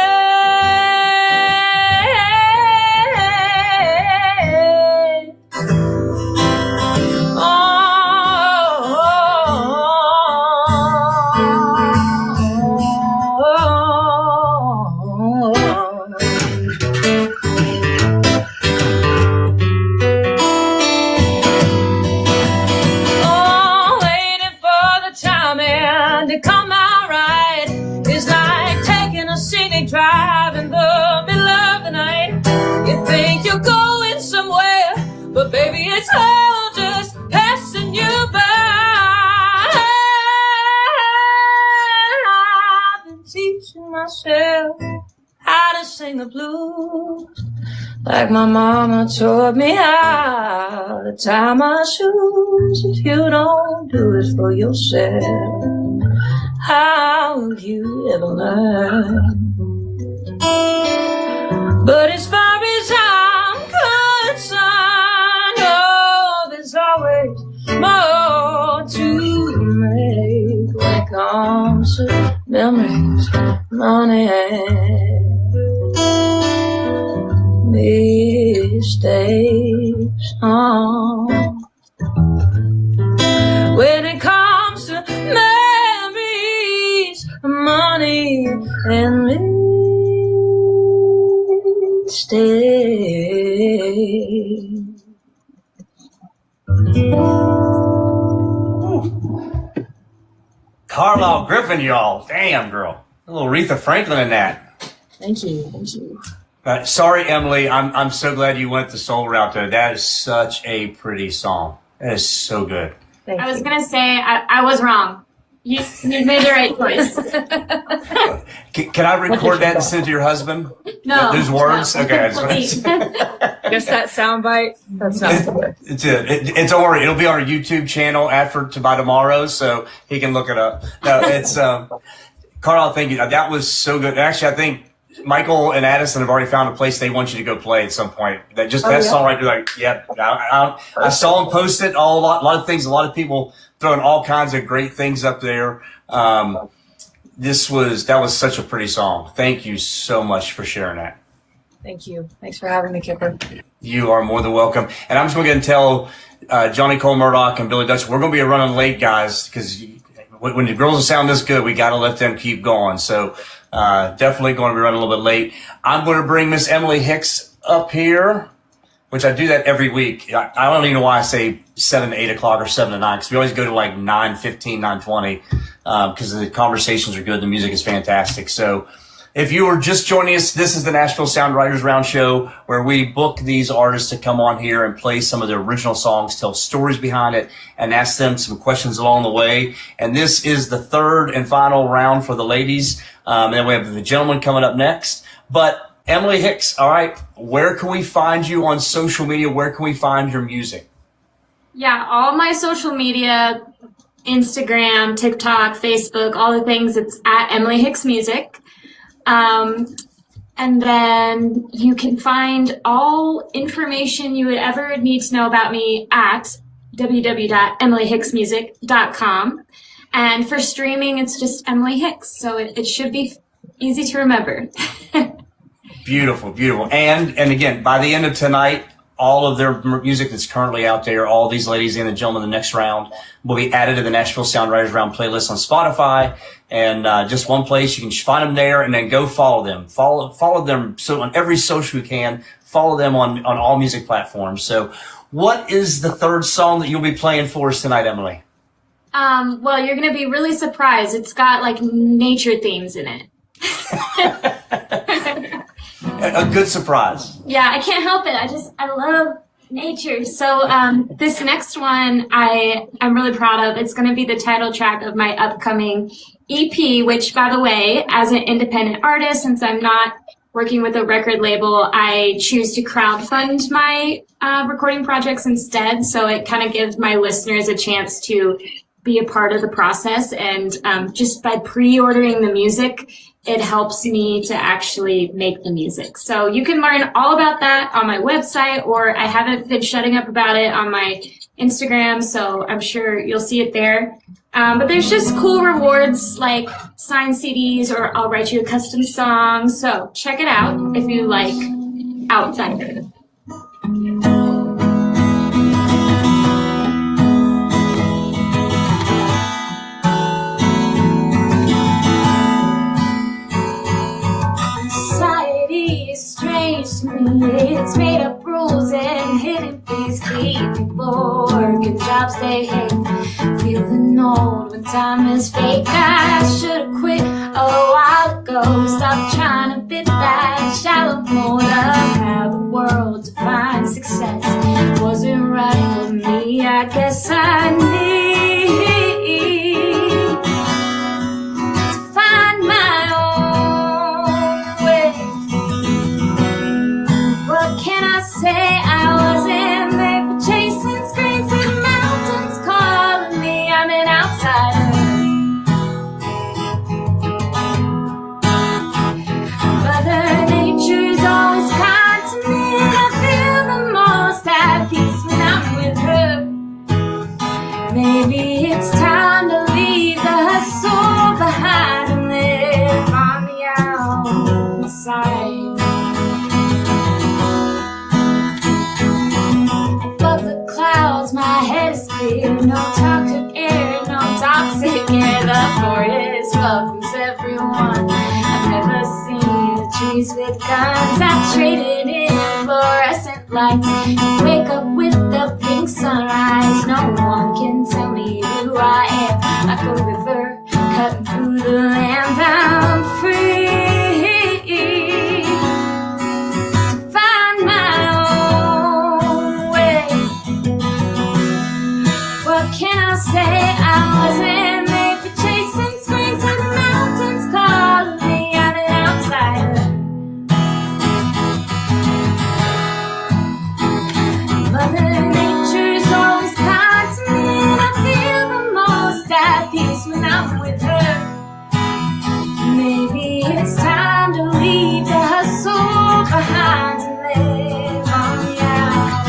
To come out right is like taking a scenic drive in the middle of the night. You think you're going somewhere, but baby, it's all just passing you by. I've been teaching myself how to sing the blues like my mama taught me how to tie my shoes. If you don't do it for yourself, how will you ever learn? But as far as I'm concerned, oh, there's always more to make when it comes to memories, money, and mistakes. Oh. When it comes to memories, money, and mistakes. Carlisle Griffin, y'all. Damn, girl. A little Aretha Franklin in that. Thank you. Thank you. Sorry, Emily. I'm so glad you went the soul route there. That is such a pretty song. That is so good. Thank I was you. going to say, I was wrong. You made the right choice. Can I record that and send it to your husband? No. Those words? No. Okay. I just Just that soundbite. That's not good. It's don't worry. It'll be on our YouTube channel by tomorrow, so he can look it up. No, it's Carl. Thank you. That was so good. Actually, I think Michael and Addison have already found a place they want you to go play at some point. That song right there. Like, yep. I saw him post it. A lot of things. A lot of people throwing all kinds of great things up there. That was such a pretty song. Thank you so much for sharing that. Thank you. Thanks for having me, Kipper. You are more than welcome. And I'm just going to tell Johnny Cole Murdoch and Billy Dutch, we're going to be running late, guys, because when the girls sound this good, we got to let them keep going. So definitely going to be running a little bit late. I'm going to bring Miss Emily Hicks up here, which I do that every week. I don't even know why I say 7 to 8 o'clock or 7 to 9, because we always go to like 9:15, 9:20, because the conversations are good. The music is fantastic. So if you were just joining us, this is the Nashville Sound Writers Round Show, where we book these artists to come on here and play some of their original songs, tell stories behind it, and ask them some questions along the way. And this is the third and final round for the ladies. And then we have the gentleman coming up next. But Emily Hicks, all right, where can we find you on social media? Where can we find your music? Yeah, all my social media, Instagram, TikTok, Facebook, all the things, it's at Emily Hicks Music. And then you can find all information you would ever need to know about me at www.emilyhicksmusic.com. And for streaming, it's just Emily Hicks. So it should be easy to remember. Beautiful, beautiful. And again, by the end of tonight, all of their music that's currently out there, all these ladies and the gentlemen in the next round will be added to the Nashville Sound Writers Round playlist on Spotify. And just one place, you can find them there, and then go follow them. Follow them so on every social you can. Follow them on all music platforms. So What is the third song that you'll be playing for us tonight, Emily? Well, you're going to be really surprised. It's got like nature themes in it. A good surprise. Yeah, I can't help it. I love nature. So this next one I'm really proud of. It's going to be the title track of my upcoming EP, which, by the way, as an independent artist, since I'm not working with a record label, I choose to crowdfund my recording projects instead. So it kind of gives my listeners a chance to be a part of the process. And just by pre-ordering the music, it helps me to actually make the music. So you can learn all about that on my website, or I haven't been shutting up about it on my Instagram, so I'm sure you'll see it there. But there's just cool rewards like signed CDs, or I'll write you a custom song. So check it out if you like Outsider. It's made up rules and hidden fees keep people working jobs they hate. Feeling old when time is fake. I should've quit a while ago. Stop trying to fit that shallow mold of how the world defines success. Wasn't right for me. I guess I need to find my own way. What can I say? I wasn't made for chasing screens and mountains calling me. I'm an outsider. Mother Nature's always kind to me, and I feel the most at peace when I'm with her. Maybe it's time to leave the hustle behind and live on the outside. My head is clear, no toxic air, no toxic air. The forest welcomes everyone. I've never seen the trees with guns. I traded in fluorescent lights. Wake up with the pink sunrise. No one can tell me who I am. Like a river cutting through the land. I'm free to find my own way. What can I say? I wasn't made for chasing screens and the mountains calling me. I'm an outsider. Mother Nature's always kind to me, and I feel the most at peace when I'm with her. Maybe it's time to leave the hustle behind and live on the outside.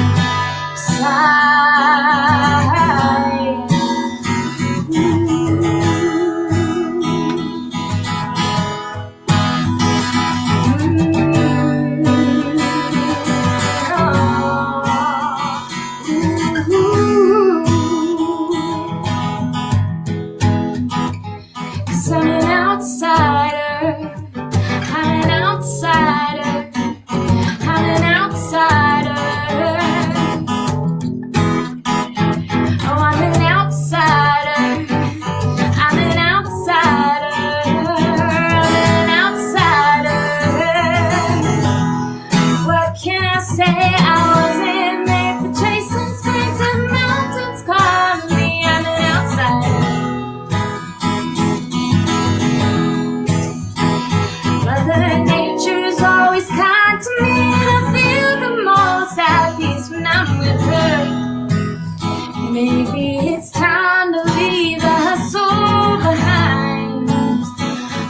Maybe it's time to leave the hustle behind.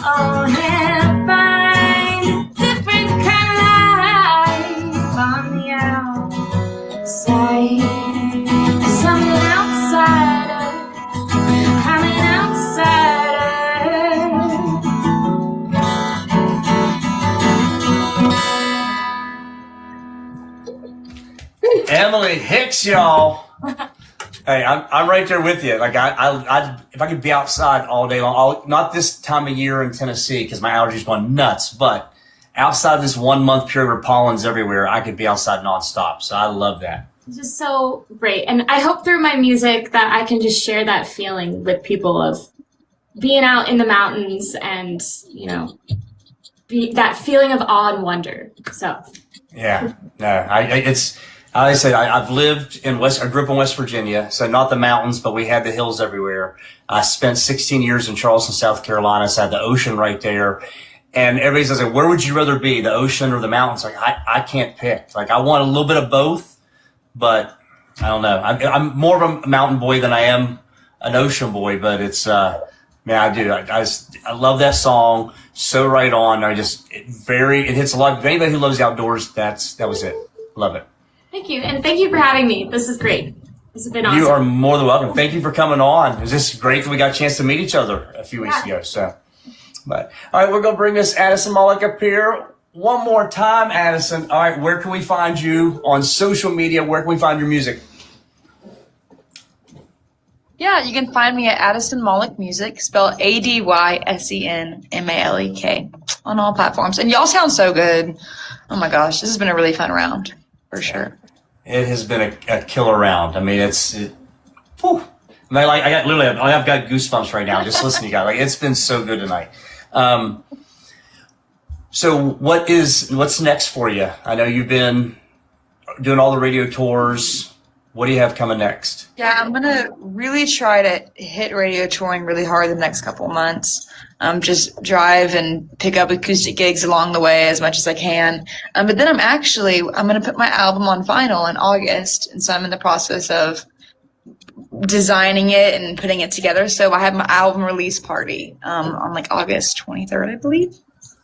Oh, and find a different kind of life on the outside. 'Cause I'm an outsider. I'm an outsider. Emily Hicks, y'all. Hey, I'm right there with you. Like I if I could be outside all day long, not this time of year in Tennessee because my allergies going nuts, but outside this 1 month period where pollen's everywhere, I could be outside nonstop. So I love that. It's just so great. And I hope through my music that I can just share that feeling with people of being out in the mountains and, that feeling of awe and wonder. So. Yeah, no, I say I've lived in I grew up in West Virginia, so not the mountains, but we had the hills everywhere. I spent 16 years in Charleston, South Carolina, so I had the ocean right there. And everybody says, like, where would you rather be, the ocean or the mountains? Like, I can't pick. Like, I want a little bit of both, but I don't know. I'm more of a mountain boy than I am an ocean boy, but it's, man, I do. I love that song. So right on. It hits a lot. Anybody who loves the outdoors, that was it. Love it. Thank you. And thank you for having me. This is great. This has been awesome. You are more than welcome. Thank you for coming on. It was just great that we got a chance to meet each other a few weeks ago. So, but all right, we're going to bring Miss Addison Malik up here one more time. Addison, all right, where can we find you on social media? Where can we find your music? Yeah, you can find me at Addison Malik Music, spelled ADYSENMALEK, on all platforms. And y'all sound so good. Oh my gosh, this has been a really fun round, for sure. It has been a killer round. I mean, whew. I mean, I've got goosebumps right now just listening to you guys. Like, it's been so good tonight. So what's next for you? I know you've been doing all the radio tours. What do you have coming next? Yeah, I'm going to really try to hit radio touring really hard the next couple of months. Just drive and pick up acoustic gigs along the way as much as I can. But then I'm going to put my album on vinyl in August. And so I'm in the process of designing it and putting it together. So I have my album release party on like August 23rd, I believe.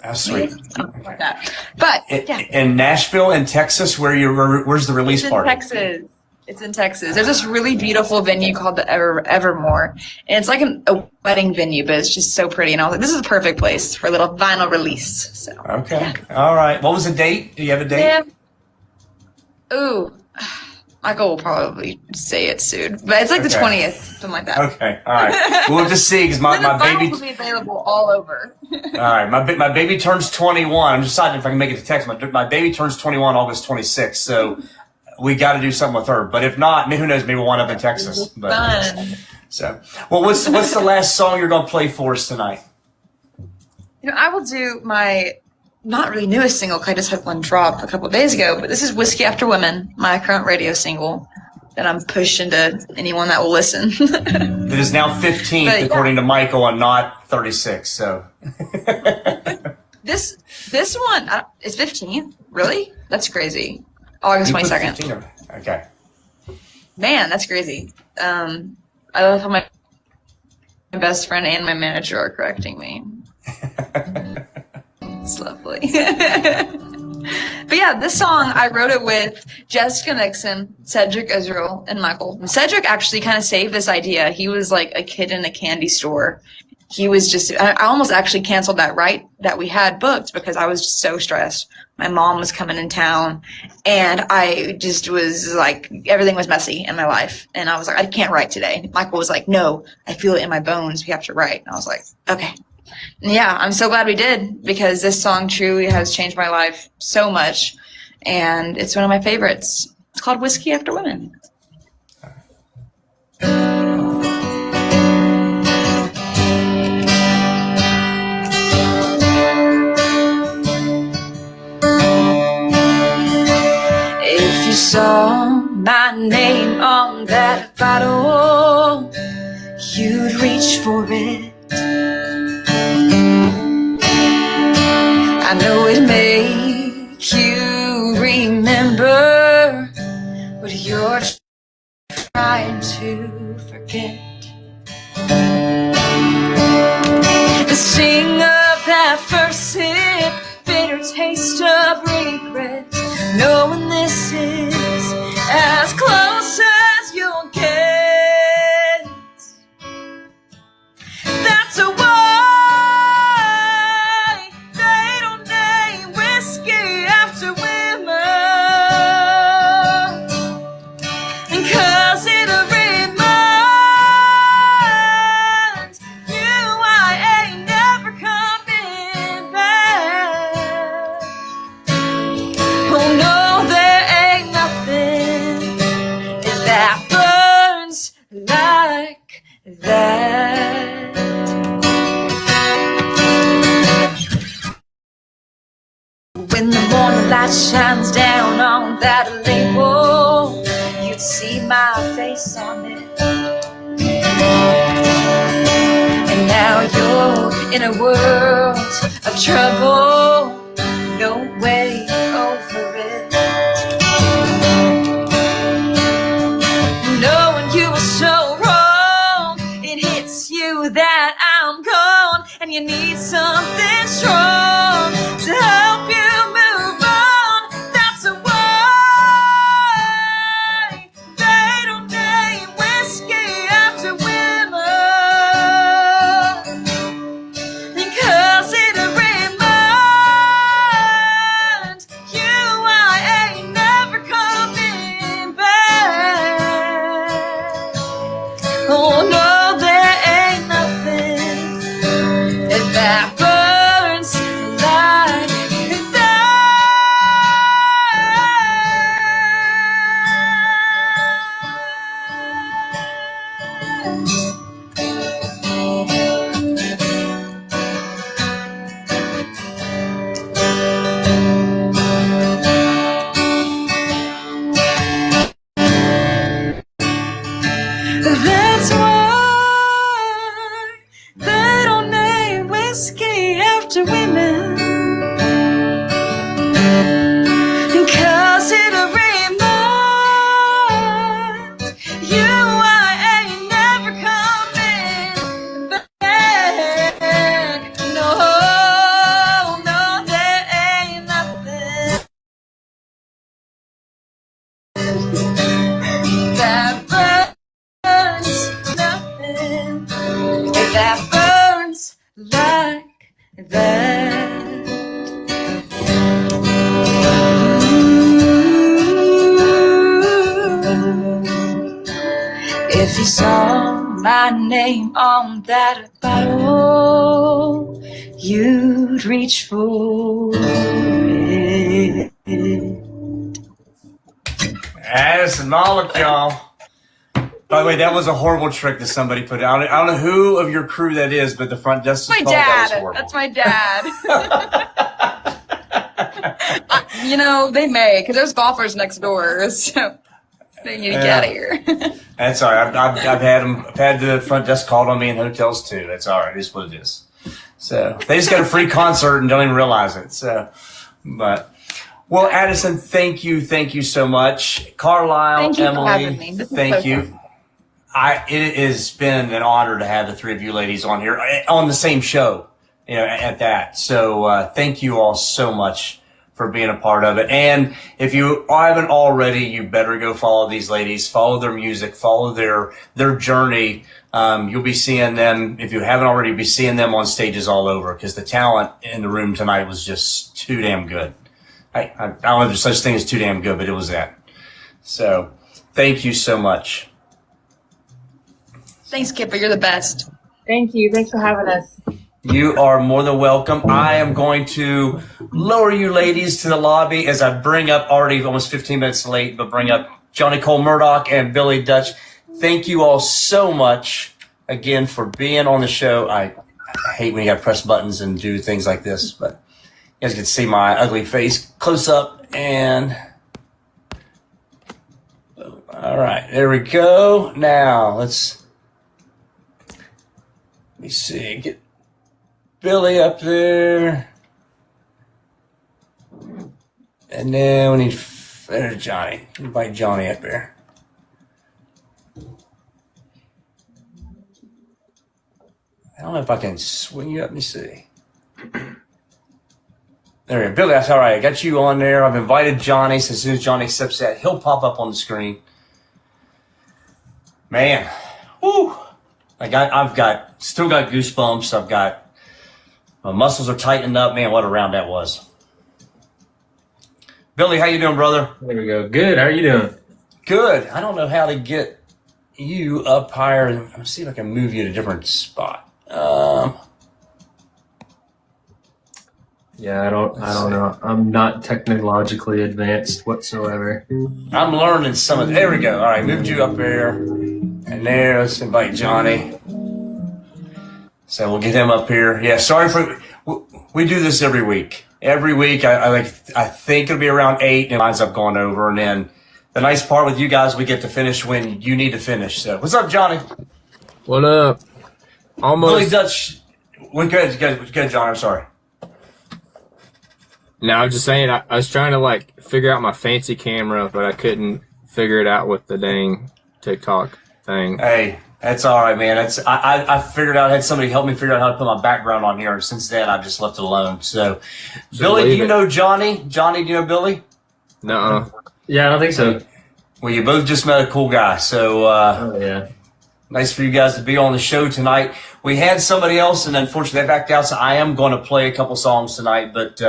That's sweet. Something like that. But yeah. In Nashville and Texas, where's the release party? Texas. It's in Texas. There's this really beautiful venue called the Evermore. And it's like a wedding venue, but it's just so pretty. And I was like, this is the perfect place for a little vinyl release. So okay. Yeah. All right. What was the date? Do you have a date? Yeah. Ooh. Michael will probably say it soon. But it's like the 20th, something like that. Okay. All right. We'll just see because my baby will be available all over. All right. My baby turns 21. I'm just deciding if I can make it to Texas. My baby turns 21 August 26th. So we got to do something with her. But if not, who knows? Maybe we'll wind up in Texas. But, fun. So, well, what's the last song you're going to play for us tonight? I will do my not really newest single, because I just had one drop a couple of days ago, but this is Whiskey After Women, my current radio single that I'm pushing to anyone that will listen. It is now 15th, according to Michael, and not 36, so. This one is 15th? Really? That's crazy. August 22nd. Okay. Man, that's crazy. I love how my best friend and my manager are correcting me. It's lovely. But yeah, this song, I wrote it with Jessica Nixon, Cedric Israel, and Michael. Cedric actually kind of saved this idea. He was like a kid in a candy store. He was just, I almost actually canceled that we had booked because I was just so stressed. My mom was coming in town and I just was like, everything was messy in my life. And I was like, I can't write today. Michael was like, no, I feel it in my bones. We have to write. And I was like, okay. And yeah, I'm so glad we did because this song truly has changed my life so much. And it's one of my favorites. It's called Whiskey After Women. If you saw my name on that bottle, you'd reach for it. I know it make you remember what you're trying to forget. The sting of that first sip, bitter taste of regret, knowing this is as close as you'll get. That's a why they don't name whiskey after women, 'cause it reminds you I ain't never coming back. Oh no, there ain't nothing that burns like that. When the morning light shines down on that label, you'd see my face on it. And now you're in a world of trouble, no way over it. Knowing you were so wrong, it hits you that I'm gone, and you need something strong to help you move on. That's why they don't name whiskey after women, because it reminds you I ain't never coming back. Oh no, there ain't nothing that burns like That's why they don't name whiskey after women, 'cause it reminds you I ain't never coming back. No, no, there ain't nothing that burns, nothing that burns like that. If you saw my name on that bottle, you'd reach for it. Addison Malik, y'all. By the way, that was a horrible trick that somebody put out. I don't know who of your crew that is, but the front desk My called that was dad. horrible. That's my dad. You know, they may, because there's golfers next door, so they need to get out of here. That's all right. I've had the front desk called on me in hotels too. That's all right. It is what it is. So they just got a free concert and don't even realize it. So, but well, Addison, thank you so much. Carlisle, Thank you for Emily, having me. This is thank so you. fun. It has been an honor to have the three of you ladies on here on the same show, you know, at that. So thank you all so much for being a part of it. And if you haven't already, you better go follow these ladies, follow their music, follow their journey. You'll be seeing them, if you haven't already, be seeing them on stages all over, because the talent in the room tonight was just too damn good. I don't know if there's such thing as too damn good, but it was that. So thank you so much. Thanks, Kipper. You're the best. Thank you. Thanks for having us. You are more than welcome. I am going to lower you ladies to the lobby as I bring up, already almost 15 minutes late, but bring up Johnny Cole Murdoch and Billy Dutch. Thank you all so much again for being on the show. I hate when you got to press buttons and do things like this, but you guys can see my ugly face close up. And all right, there we go. Now let me see, get Billy up there. And then we need, there's Johnny. Invite Johnny up there. I don't know if I can swing you up. Let me see. There we go. Billy, that's all right. I got you on there. I've invited Johnny. So as soon as Johnny accepts that, he'll pop up on the screen. Man. Woo. Still got goosebumps. My muscles are tightening up. Man, what a round that was. Billy, how you doing, brother? There we go. Good. How are you doing? Good. I don't know how to get you up higher. Let's see if I can move you to a different spot. Yeah, I don't know. I'm not technologically advanced whatsoever. I'm learning some of. There we go. All right, moved you up there, and there. Let's invite Johnny. So we'll get him up here. Yeah, sorry for. We do this every week. Every week, I think it'll be around 8, and it winds up going over. And then the nice part with you guys, we get to finish when you need to finish. So what's up, Johnny? What up? Almost. Billy Dutch. Good, John. I'm sorry. No, I was just saying, I was trying to like figure out my fancy camera, but I couldn't figure it out with the dang TikTok thing. Hey, that's all right, man. I figured out, I had somebody help me figure out how to put my background on here, and since then I've just left it alone. So, Billy, do you know Johnny? Johnny, do you know Billy? No. Yeah, I don't think so. Well, you both just met a cool guy, so Oh yeah. nice for you guys to be on the show tonight. We had somebody else, and unfortunately they backed out, so I am going to play a couple songs tonight, but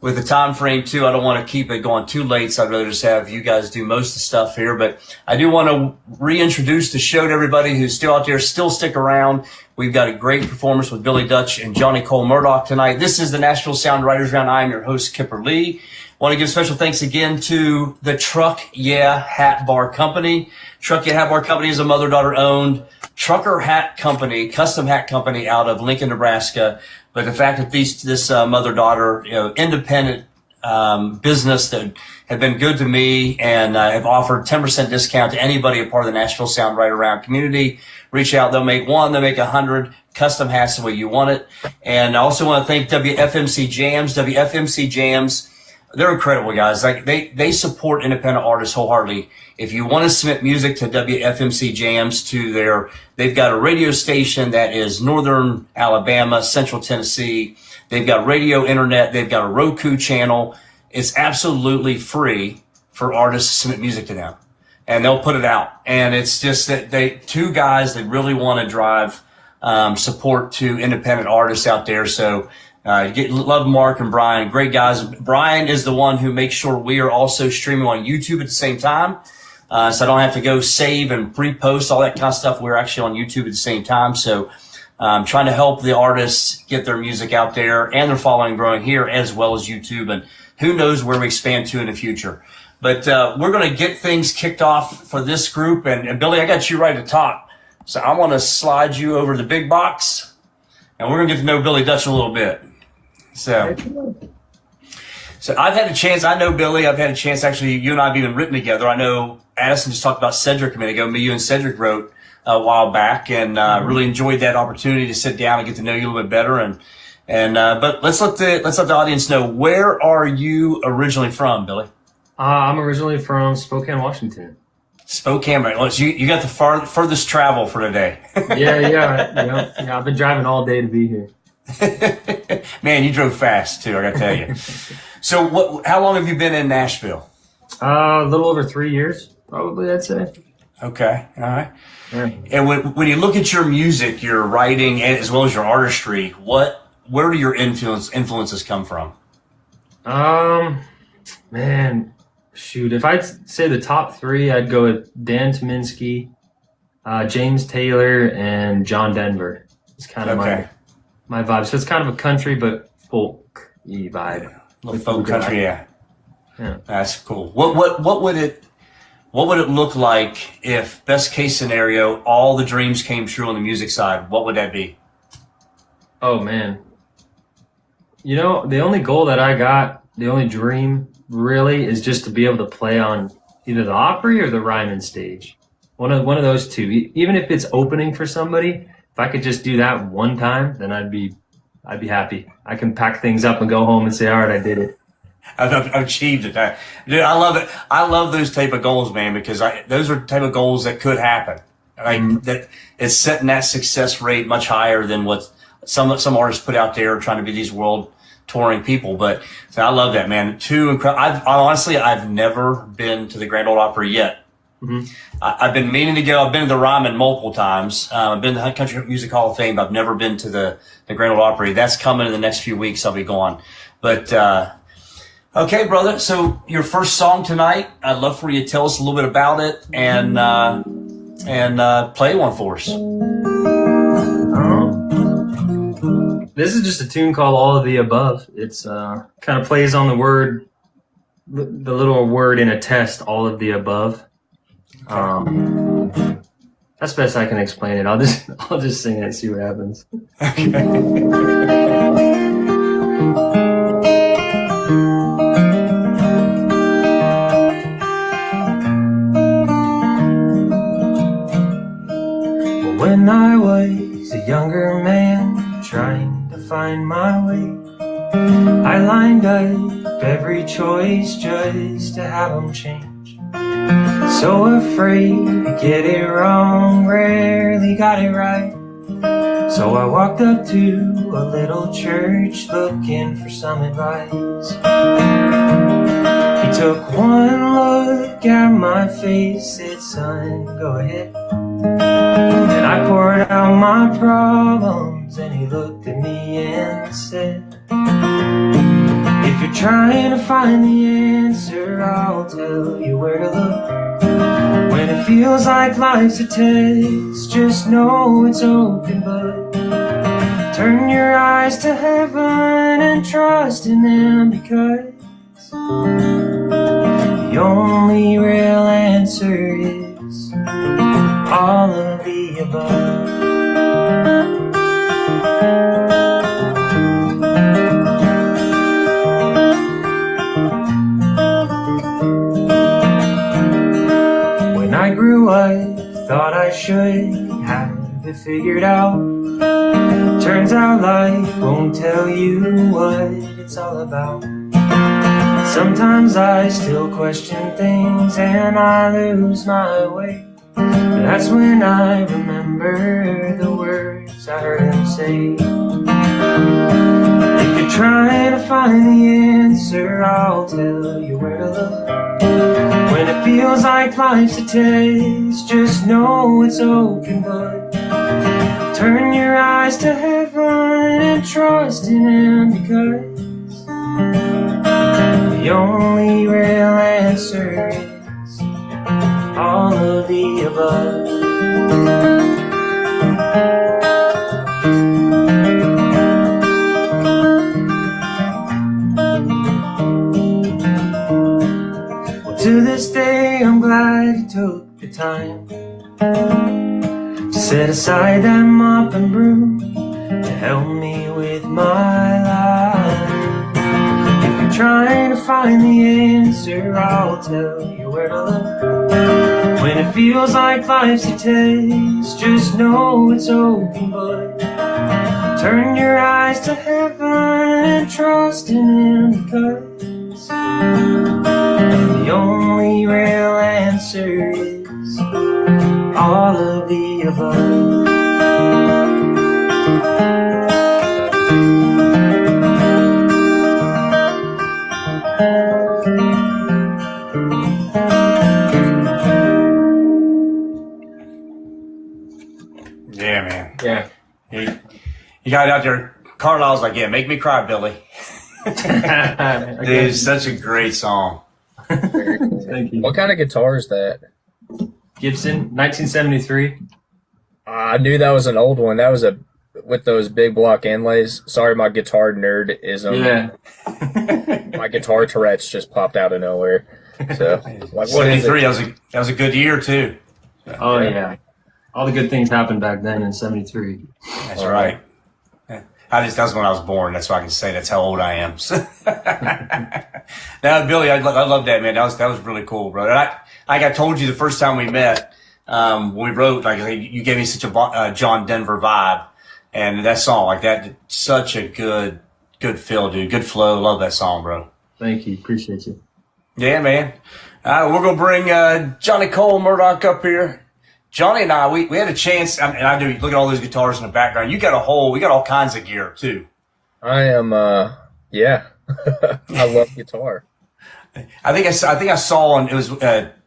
with the time frame too, I don't want to keep it going too late, so I'd rather just have you guys do most of the stuff here. But I do want to reintroduce the show to everybody who's still out there. Still stick around. We've got a great performance with Billy Dutch and Johnny Cole Murdoch tonight. This is the Nashville Sound Writers Round. I am your host, Kipper Lee. Want to give special thanks again to the Truck Yeah Hat Bar Company. Truck Yeah Hat Bar Company is a mother-daughter owned trucker hat company, custom hat company out of Lincoln, Nebraska. But the fact that this mother-daughter, independent business that have been good to me and have offered 10% discount to anybody a part of the Nashville Sound Right Around community. Reach out. They'll make 100 custom hats the way you want it. And I also want to thank WFMC Jams. WFMC Jams, they're incredible guys. Like they support independent artists wholeheartedly. If you want to submit music to WFMC Jams they've got a radio station that is Northern Alabama, Central Tennessee. They've got radio, internet. They've got a Roku channel. It's absolutely free for artists to submit music to them, and they'll put it out. And it's just that two guys that really want to drive support to independent artists out there. So love Mark and Brian, great guys. Brian is the one who makes sure we are also streaming on YouTube at the same time. So I don't have to go save and pre-post all that kind of stuff. We're actually on YouTube at the same time. So trying to help the artists get their music out there and their following growing here as well as YouTube. And who knows where we expand to in the future. But we're going to get things kicked off for this group. And Billy, I got you right at the top. So I want to slide you over to the big box. And we're going to get to know Billy Dutch a little bit. So I've had a chance. I know Billy. I've had a chance. Actually, you and I have even written together. I know Addison just talked about Cedric a minute ago. You and Cedric wrote a while back, and really enjoyed that opportunity to sit down and get to know you a little bit better. But let's let the audience know, where are you originally from, Billy? I'm originally from Spokane, Washington. Spokane, right? Well, you got the furthest travel for today. Yeah. I've been driving all day to be here. Man, you drove fast too, I gotta tell you. So how long have you been in Nashville? A little over 3 years, probably, I'd say. Okay, all right. Yeah. And when you look at your music, your writing, as well as your artistry, where do your influences come from? Man, shoot. If I'd say the top 3, I'd go with Dan Tominski, James Taylor, and John Denver. It's kind of my vibe. So it's kind of a country but folk-y vibe. Little folk country, yeah. That's cool. What would it look like if, best case scenario, all the dreams came true on the music side? What would that be? Oh man. The only goal that I got, the only dream really, is just to be able to play on either the Opry or the Ryman stage. One of those two. Even if it's opening for somebody, if I could just do that one time, then I'd be happy. I can pack things up and go home and say, all right, I did it. I've achieved it. Dude, I love it. I love those type of goals, man, because those are the type of goals that could happen. That it's setting that success rate much higher than what some artists put out there trying to be these world touring people. But so I love that, man. I've never been to the Grand Ole Opry yet. Mm-hmm. I've been meaning to go. I've been to the Ryman multiple times. I've been to the Country Music Hall of Fame, but I've never been to the Grand Ole Opry. That's coming in the next few weeks. I'll be going. But okay, brother. So your first song tonight, I'd love for you to tell us a little bit about it and play one for us. This is just a tune called All of the Above. It's kind of plays on the word, the little word in a test, all of the above. That's best I can explain it. I'll just sing it and see what happens. When I was a younger man trying to find my way, I lined up every choice just to have them change. So afraid to get it wrong, rarely got it right. So I walked up to a little church looking for some advice. He took one look at my face, said, "Son, go ahead." And I poured out my problems, and he looked at me and said, "If you're trying to find the answer, I'll tell you where to look. When it feels like life's a test, just know it's open book. Turn your eyes to heaven and trust in them, because the only real answer is all of the above." When I grew up, thought I should have it figured out. Turns out life won't tell you what it's all about. Sometimes I still question things and I lose my way. That's when I remember the words I heard him say. If you're trying to find the answer, I'll tell you where to look. When it feels like life's a test, just know it's open book. Turn your eyes to heaven and trust in him, because the only real answer is all of the above. Well, to this day, I'm glad you took the time to set aside that mop and broom to help me with my life. If you're trying to find the answer, I'll tell you where to look. When it feels like life's a test, just know it's open book. Turn your eyes to heaven and trust in him, because the only real answer is all of the above. Yeah, man. Yeah. You got it out there. Carlisle's like, yeah, make me cry, Billy. Dude, it's such a great song. Thank you. What kind of guitar is that? Gibson, 1973. I knew that was an old one. That was with those big block inlays. Sorry, my guitar nerdism. Yeah. My guitar Tourette's just popped out of nowhere. So, like, what is 73, it? that was a good year, too. Oh, yeah. All the good things happened back then in 73. That's right. That's when I was born. That's why I can say that's how old I am. Now, Billy, I love that, man. That was really cool, bro. And I told you the first time we met, when we wrote, like, you gave me such a John Denver vibe, and that song, like that, such a good feel, dude. Good flow. Love that song, bro. Thank you. Appreciate you. Yeah, man. We're gonna bring Johnny Cole Murdoch up here. Johnny and I, we had a chance, and I do, look at all those guitars in the background. We got all kinds of gear, too. I am, yeah. I love guitar. I think I saw on, it was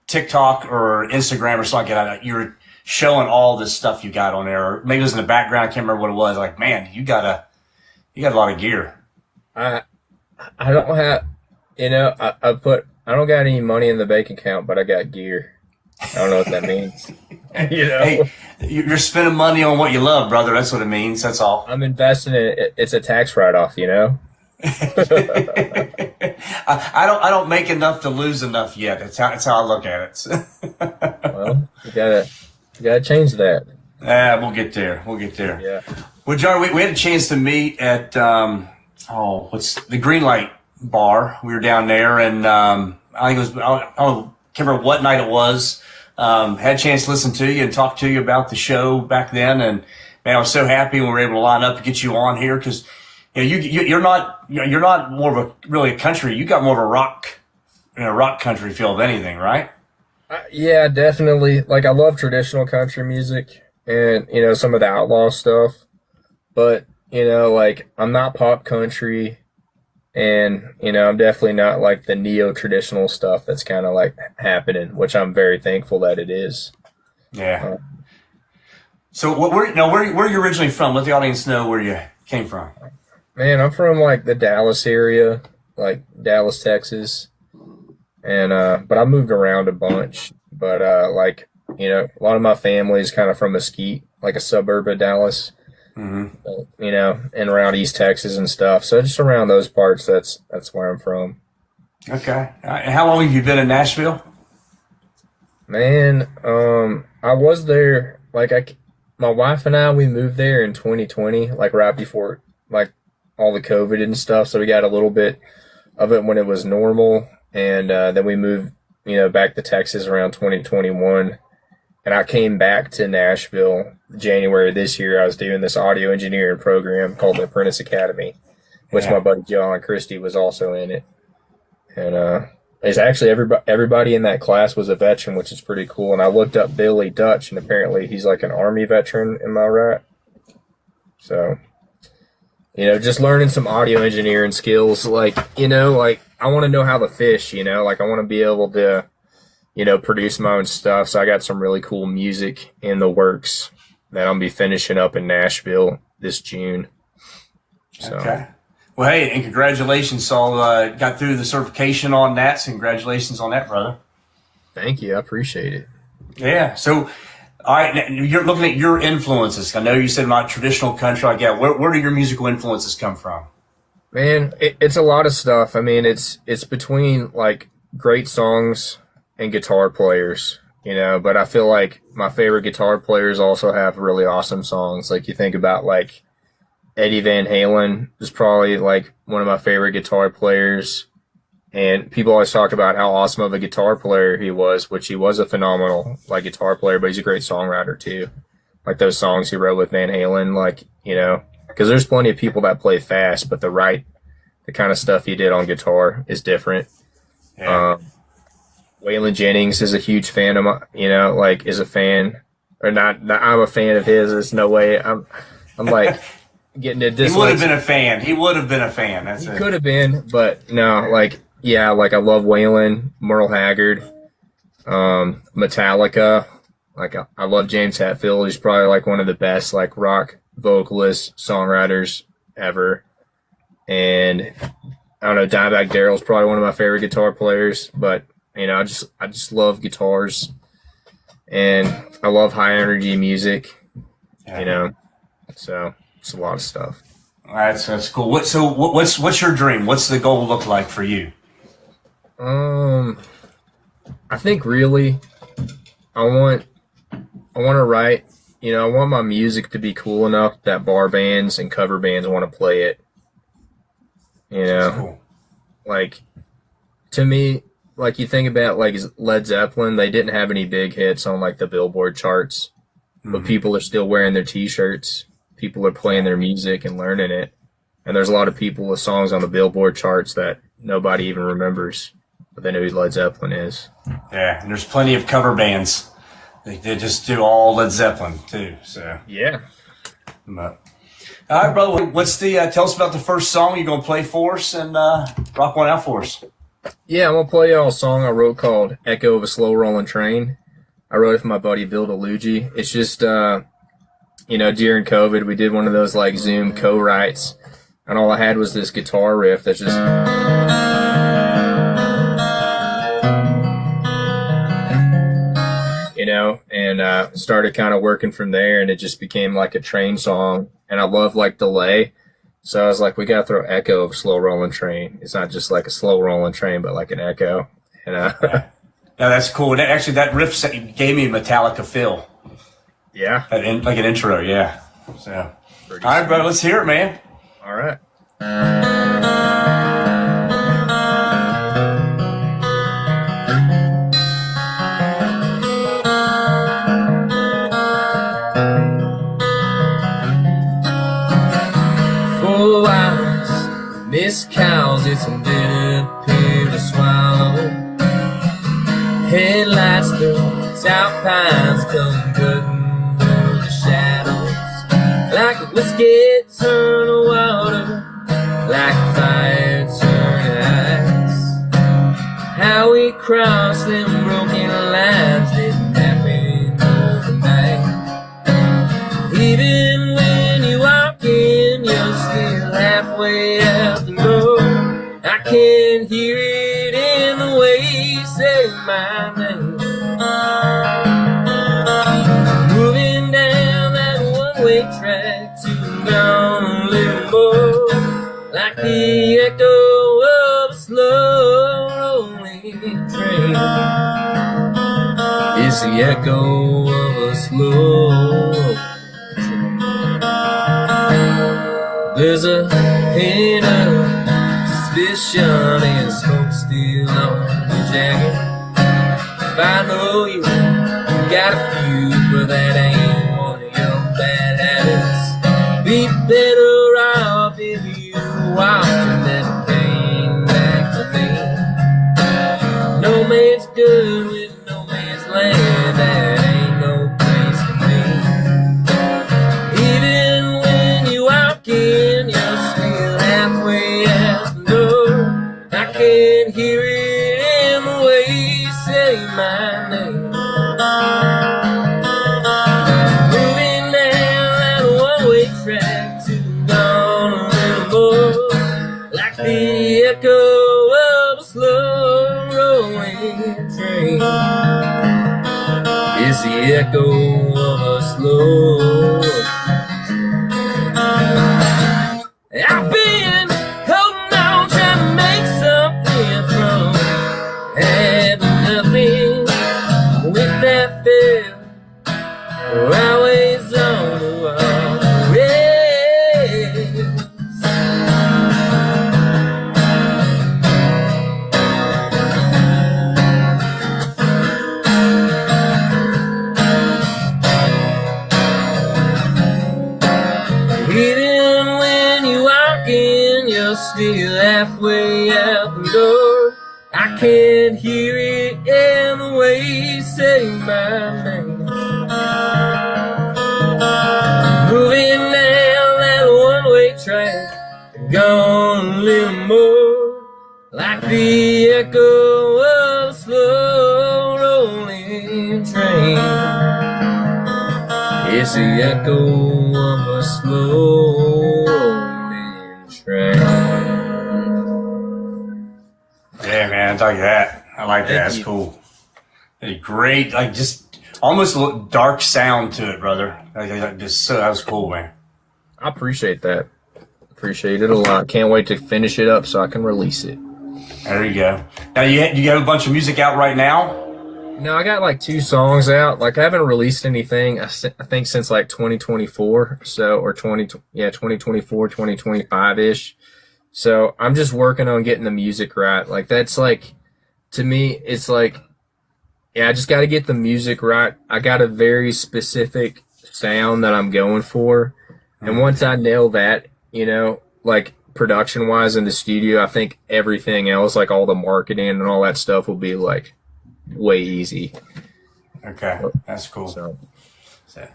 TikTok or Instagram or something like that. You were showing all this stuff you got on there. Or maybe it was in the background. I can't remember what it was. Like, man, you got a lot of gear. I don't have, I don't got any money in the bank account, but I got gear. I don't know what that means. You know, Hey, you're spending money on what you love, brother. That's what it means. That's all. I'm investing in it. It's a tax write-off, you know. I don't make enough to lose enough yet. That's how I look at it. Well, you gotta change that. We'll get there. We'll get there. Yeah. Well, John, we had a chance to meet at what's the Green Light Bar. We were down there, and I think it was I can't remember what night it was. Had a chance to listen to you and talk to you about the show back then, and man, I was so happy when we were able to line up to get you on here because you're not more of a really a country. You got more of a rock country feel of anything, right? Yeah, definitely. Like, I love traditional country music and, some of the outlaw stuff. But, like, I'm not pop country and, I'm definitely not like the neo-traditional stuff that's kind of like happening, which I'm very thankful that it is. Yeah. So where are you originally from? Let the audience know where you came from. Man, I'm from like the Dallas area, like Dallas, Texas. And, but I moved around a bunch, but, a lot of my family is kind of from Mesquite, like a suburb of Dallas, and around East Texas and stuff. So just around those parts, that's where I'm from. Okay. And how long have you been in Nashville? Man, I was there, my wife and I, we moved there in 2020, like right before, like all the COVID and stuff. So we got a little bit of it when it was normal. And then we moved, back to Texas around 2021. And I came back to Nashville January this year. I was doing this audio engineering program called the Apprentice Academy, which my buddy John Christie was also in it. And it's actually everybody in that class was a veteran, which is pretty cool. And I looked up Billy Dutch, and apparently he's like an Army veteran. Am I right? So, just learning some audio engineering skills, like I want to know how to fish, I want to be able to, produce my own stuff. So I got some really cool music in the works that I'll be finishing up in Nashville this June. So. Okay. Well, hey, and congratulations. Saul got through the certification on that. So congratulations on that, brother. Thank you. I appreciate it. Yeah. So, all right, you're looking at your influences. I know you said not traditional country. I get where do your musical influences come from? Man, it's a lot of stuff. I mean, it's between like great songs and guitar players, but I feel like my favorite guitar players also have really awesome songs. Like you think about like Eddie Van Halen is probably like one of my favorite guitar players. And people always talk about how awesome of a guitar player he was, which he was a phenomenal like guitar player, but he's a great songwriter too. Like those songs he wrote with Van Halen, like, because there's plenty of people that play fast, but the kind of stuff he did on guitar is different. Yeah. Waylon Jennings is a huge fan of my, is a fan, or not. I'm a fan of his. There's no way I'm like getting a dislike. He would have been a fan. He would have been a fan. That's he it. Could have been, but no, I love Waylon, Merle Haggard, Metallica. Like I love James Hetfield. He's probably like one of the best like rock vocalists, songwriters ever. And I don't know, Dimebag Darrell's probably one of my favorite guitar players. But I just love guitars, and I love high energy music. So it's a lot of stuff. All right, that's cool. What's your dream? What's the goal look like for you? I think really, I want to write. I want my music to be cool enough that bar bands and cover bands want to play it. Cool. Like to me, like you think about like Led Zeppelin, they didn't have any big hits on like the Billboard charts, but people are still wearing their T-shirts. People are playing their music and learning it. And there's a lot of people with songs on the Billboard charts that nobody even remembers, but they know who Led Zeppelin is. Yeah, and there's plenty of cover bands. They just do all Led Zeppelin too. So yeah. But, all right, brother. What's the? Tell us about the first song you're gonna play for us and rock one out for us. Yeah, I'm gonna play y'all a song I wrote called "Echo of a Slow Rolling Train." I wrote it for my buddy Bill DeLuigi. It's just during COVID, we did one of those like Zoom co-writes, and all I had was this guitar riff that's just. and started kind of working from there, and it just became like a train song. And I love like delay, so I was like, we got to throw echo of slow rolling train. It's not just like a slow rolling train, but like an echo. And yeah. No, that's cool. Actually, that riff gave me a Metallica feel. Yeah, like an intro. Yeah. So, all right, brother, let's hear it, man. All right. Missed cows, it's a bitter pill to swallow. Headlights through south pines come cutting through the shadows. Like a whiskey turn to water, like fire turn ice. How we cross them broken lines didn't happen overnight. Even when you walk in, you're still halfway out the door. I can hear it in the way you say my name. Moving down that one-way track to gone a little more, like the echo of a slow rolling train. It's the echo of a slow rolling train. There's a hint of suspicion and smoke still on your jacket. If I know you got a few, but that ain't one of your bad habits. Be better off if you walked and never came back to me. No man's good with no man's land, that ain't no place for me. Even when you walk in, you're still halfway out the door. I can hear it in the way you say my name. Moving down that one-way track to gone a little more, like the echo of a slow rolling train. It's the echo of a slow rolling train. I've been holding on, trying to make something from having nothing. With that fear, we're always on the wall. Yes. Even when you walk in, you're still halfway out the door. I can hear it in the way you say my name. Moving down that one-way track, gone a little more, like the echo of a slow rolling train. It's the echo of a slow rolling train. Yeah, man, I like that. I like that. That's cool. It's great, like just almost a little dark sound to it, brother. That was cool, man. I appreciate that. Appreciate it a lot. Can't wait to finish it up so I can release it. There you go. Now you have a bunch of music out right now. No, I got like 2 songs out. Like I haven't released anything. I think since like 2024, or 2024, 2025 ish. So I'm just working on getting the music right. Like that's like, to me, it's like, yeah, I just got to get the music right. I got a very specific sound that I'm going for. And once I nail that, like production wise in the studio, I think everything else, like all the marketing and all that stuff will be like way easy. Okay. That's cool. So. All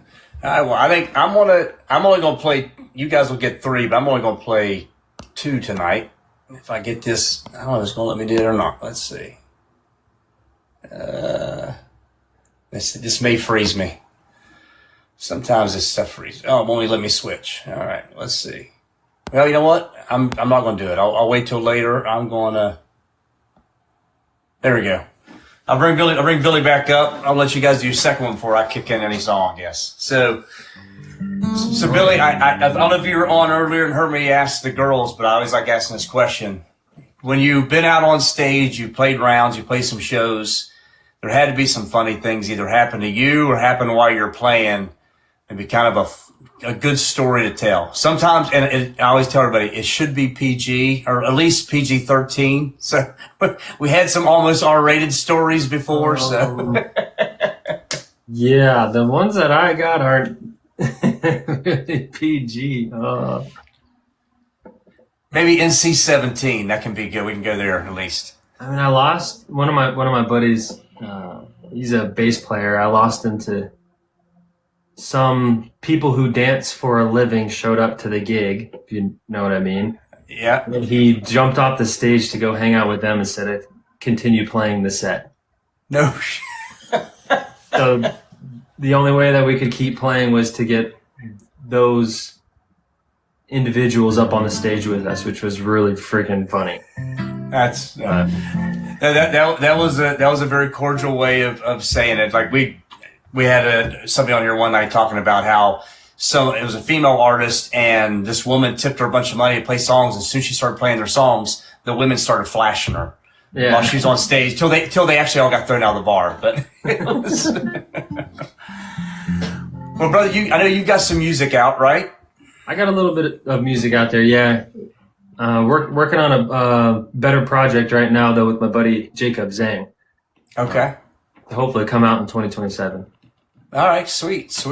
right, well, I think I'm only going to play, you guys will get 3, but I'm only going to play 2 tonight. If I get this, I don't know if it's going to let me do it or not. Let's see. This may freeze me. Sometimes this stuff freezes. Oh, it won't let me switch. All right, let's see. Well, you know what? I'm not going to do it. I'll wait till later. I'm going to. There we go. I'll bring Billy back up. I'll let you guys do your second one before I kick in any song, I guess. So Billy, I don't know if you were on earlier and heard me ask the girls, but I always like asking this question. When you've been out on stage, you played rounds, you played some shows, there had to be some funny things either happen to you or happen while you're playing. Maybe kind of a good story to tell. Sometimes, and I always tell everybody, it should be PG or at least PG-13. So we had some almost R-rated stories before. So yeah, the ones that I got aren't really PG. Maybe NC-17. That can be good. We can go there at least. I mean, I lost one of my buddies. He's a bass player. I lost him to some people who dance for a living showed up to the gig, if you know what I mean. Yeah. And he jumped off the stage to go hang out with them instead of continue playing the set. No. So the only way that we could keep playing was to get those individuals up on the stage with us, which was really freaking funny. That's that was a very cordial way of saying it. Like we had somebody on here one night talking about how it was a female artist and this woman tipped her a bunch of money to play songs. And as soon as she started playing their songs, the women started flashing her while she was on stage till they actually all got thrown out of the bar. But it was well, brother, I know you've got some music out, right? I got a little bit of music out there, yeah. Working on a better project right now, though, with my buddy Jacob Zhang. Okay. Hopefully come out in 2027. All right, sweet.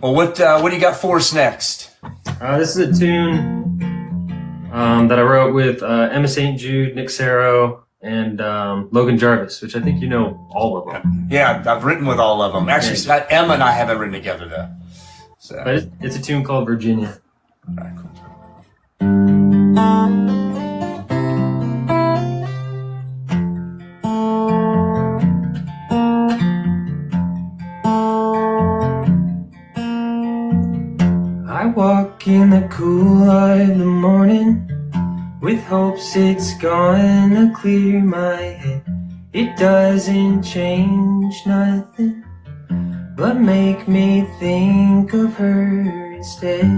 Well, what do you got for us next? This is a tune that I wrote with Emma St. Jude, Nick Serro, and Logan Jarvis, which I think you know all of them. Yeah, I've written with all of them. Actually, Emma and I haven't written together, though. So. But it's a tune called Virginia. All right, cool. I walk in the cool of the morning with hopes it's gonna clear my head. It doesn't change nothing, but make me think of her instead.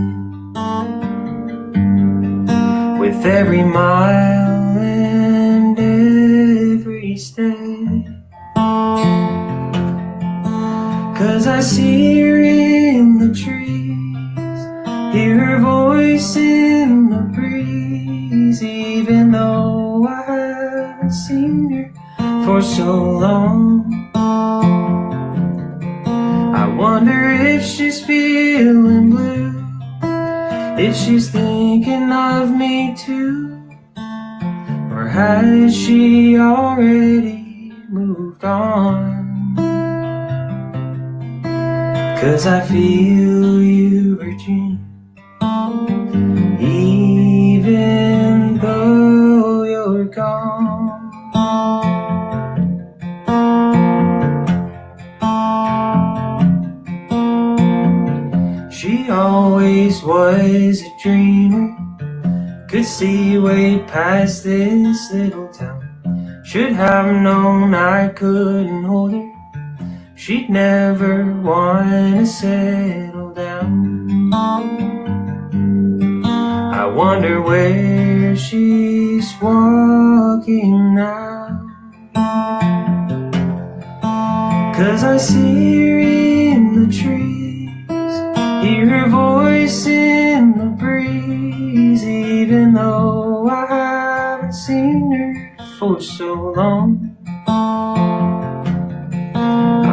With every mile and every step, 'cause I see her in the trees, hear her voice in the breeze, even though I haven't seen her for so long. I wonder if she's feeling blue, if she's thinking of me too, or has she already moved on? 'Cause I feel you, Virginia, even though you're gone. She always was a dreamer, could see way past this little town. Should have known I couldn't hold her, she'd never wanna settle down. I wonder where she's walking now, 'cause I see her in the trees, hear her voice in the breeze, even though I haven't seen her for so long.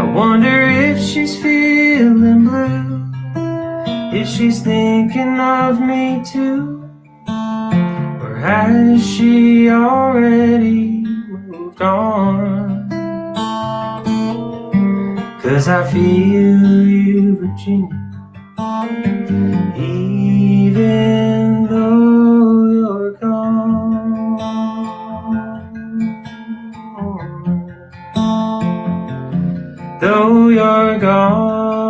I wonder if she's feeling blue, if she's thinking of me too, or has she already moved on? 'Cause I feel you, Virginia, even though you're gone. Though you're gone,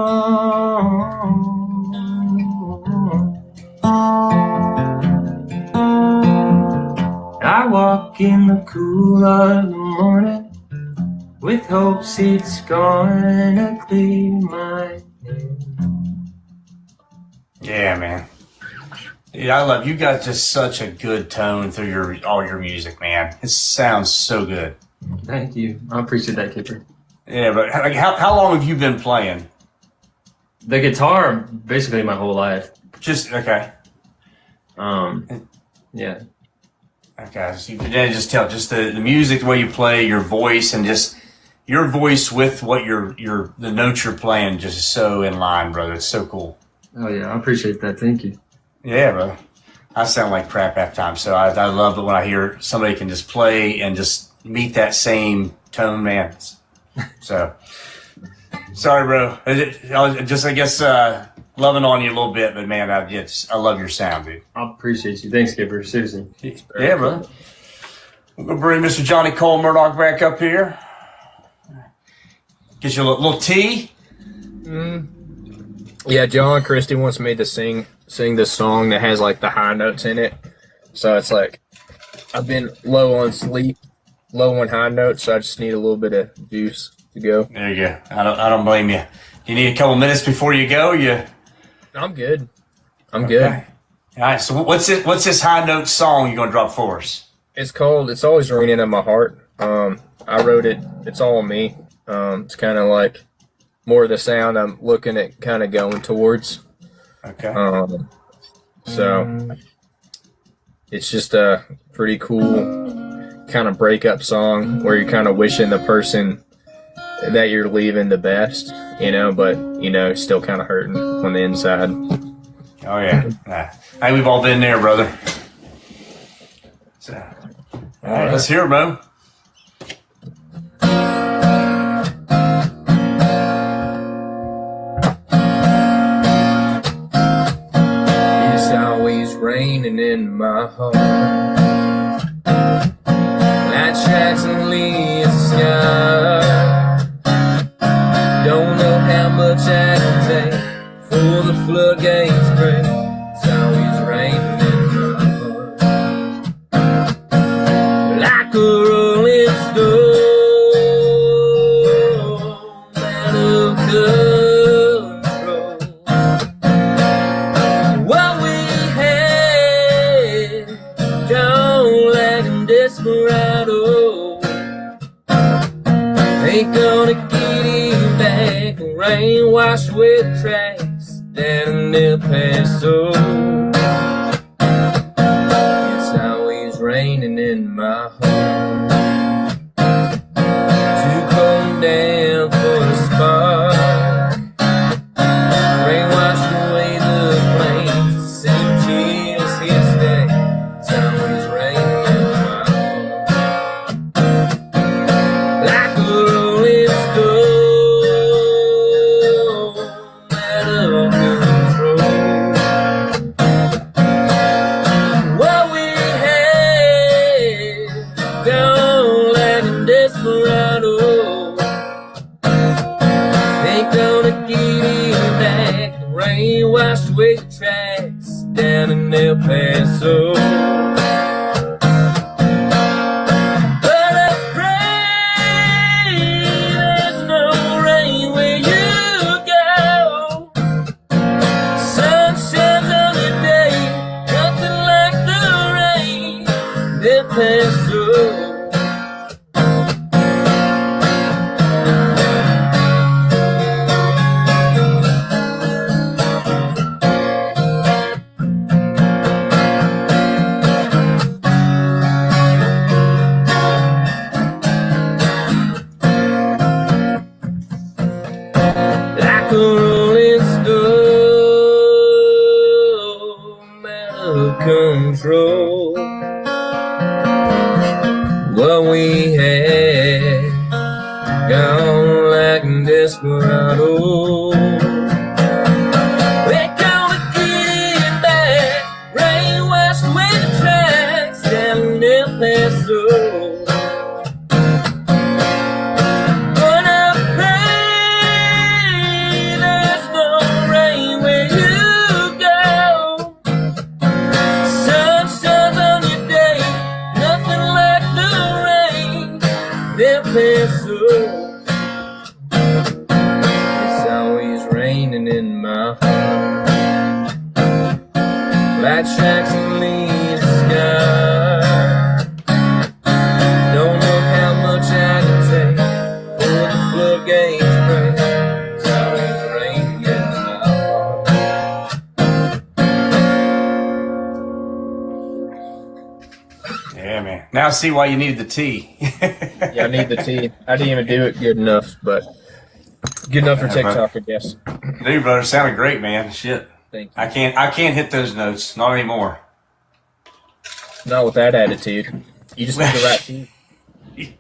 I walk in the cool of the morning with hopes it's gonna clear my name. Yeah, man. Yeah, I love you. Got just such a good tone through all your music, man. It sounds so good. Thank you. I appreciate that, Kipper. Yeah, but like, how long have you been playing? The guitar, basically my whole life. Just okay. Yeah. Okay, so you can just tell just the music, the way you play, your voice, and just your voice with what the notes you're playing just is so in line, brother. It's so cool. Oh yeah, I appreciate that. Thank you. Yeah, bro. I sound like crap half time, so I love it when I hear somebody can just play and just meet that same tone, man. So, sorry, bro. I guess, loving on you a little bit, but man, I love your sound, dude. I appreciate you. Thanks, Kipper. Seriously. Yeah, brother. We're going to bring Mr. Johnny Cole Murdoch back up here. Get you a little tea. Yeah, John Christie wants me to sing this song that has like the high notes in it. So it's like I've been low on sleep, low on high notes, so I just need a little bit of juice to go. There you go. I don't blame you. You need a couple minutes before you go. I'm good. I'm good. All right. So what's this high note song you're gonna drop for us? It's called "It's Always Raining in My Heart." I wrote it. It's all me. It's kind of like more of the sound I'm looking at, kind of going towards. Okay. So it's just a pretty cool kind of breakup song where you're kind of wishing the person that you're leaving the best, but still kind of hurting on the inside. Oh yeah. Hey, we've all been there, brother. So, all right, let's hear it, bro. It's always raining in my heart. Light strikes and leaves the sky. Don't know how much I can take before the floodgates break. It's always raining in my heart. Like a rolling stone, out of control. What we had, gone like a desperado. Ain't gonna get it back. Rain washed away the tracks down in El Paso. It's always raining in my heart. Too cold down for a spark. Rain washed away the flames. The same tears hit stay. It's always raining in my heart. Like a rolling stone, out of control. What we had, gone like a desperado. Ain't gonna get it back. The rain washed away the tracks down in El Paso. But I pray there's no rain where you go. Sun shines on the day, nothing like the rain in El Paso. Like a rolling stone, out of control. What we had, gone like a desperado. We're gonna get it back. Rain washed away the tracks down in El Paso. But I pray there's no rain where you go. Sunshine raining in my heart. Light shacks and leaves the sky. Don't know how much I can take before the floodgates break. It's always raining in my heart. Yeah, man. Now I see why you needed the tea. Yeah, I need the tea. I didn't even do it good enough, but good enough for TikTok, I guess. Dude, brother, sounded great, man. Shit. Thank you. I can't hit those notes. Not anymore. Not with that attitude. You just need the right key.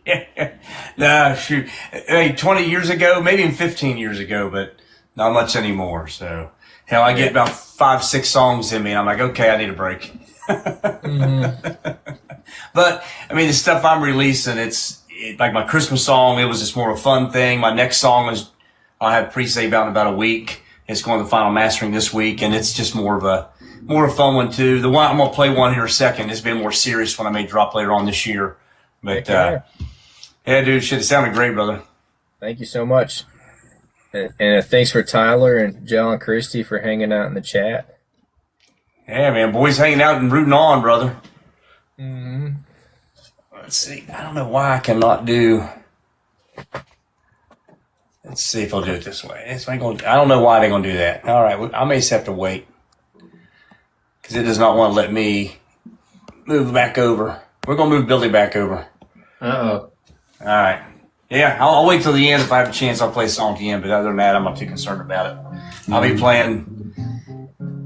Yeah. Nah, shoot. Hey, 20 years ago, maybe even 15 years ago, but not much anymore. So, hell, I get about 5-6 songs in me, and I'm like, okay, I need a break. But, I mean, the stuff I'm releasing, like my Christmas song, it was just more a fun thing. My next song I'll have pre-save out in about a week. It's going to the final mastering this week, and it's just more of a fun one too. The one I'm going to play one here in a second. It's been more serious one I may drop later on this year. But yeah, dude, shit, it sounded great, brother. Thank you so much, and thanks for Tyler and John Christie for hanging out in the chat. Yeah, man, boys hanging out and rooting on, brother. Mm-hmm. Let's see. I don't know why I cannot do. Let's see if I'll do it this way. I don't know why they're going to do that. All right. I may just have to wait because it does not want to let me move back over. We're going to move Billy back over. Uh-oh. All right. Yeah, I'll wait till the end. If I have a chance, I'll play a song at the end. But other than that, I'm not too concerned about it. I'll be playing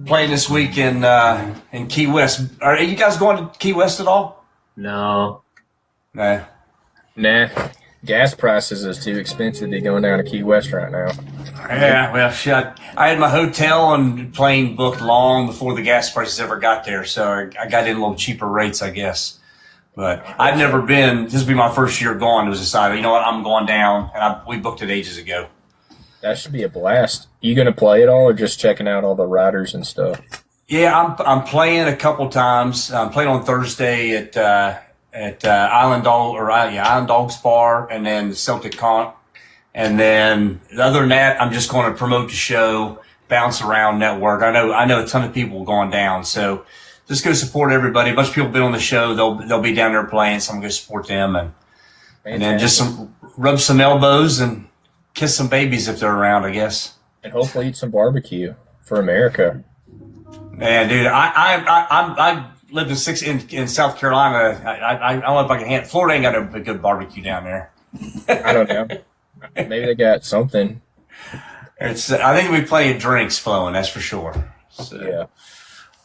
this week in Key West. Are you guys going to Key West at all? No. Nah. Gas prices is too expensive to be going down to Key West right now. Yeah, well, shit. I had my hotel and plane booked long before the gas prices ever got there, so I got in a little cheaper rates, I guess. But I've never been. This will be my first year gone. It was decided, you know what, I'm going down, and we booked it ages ago. That should be a blast. You gonna play it all, or just checking out all the riders and stuff? Yeah, I'm playing a couple times. I'm playing on Thursday at Island Dogs Bar, and then the Celtic Con. And then other than that, I'm just going to promote the show, bounce around, network. I know a ton of people going down, so just go support everybody. A bunch of people have been on the show. They'll be down there playing, so I'm going to support them, and then just rub some elbows and kiss some babies if they're around, I guess. And hopefully eat some barbecue for America. Man, dude, I lived in South Carolina. I don't know if I can handle. Florida ain't got a good barbecue down there. I don't know. Maybe they got something. I think we plenty of drinks flowing. That's for sure. So,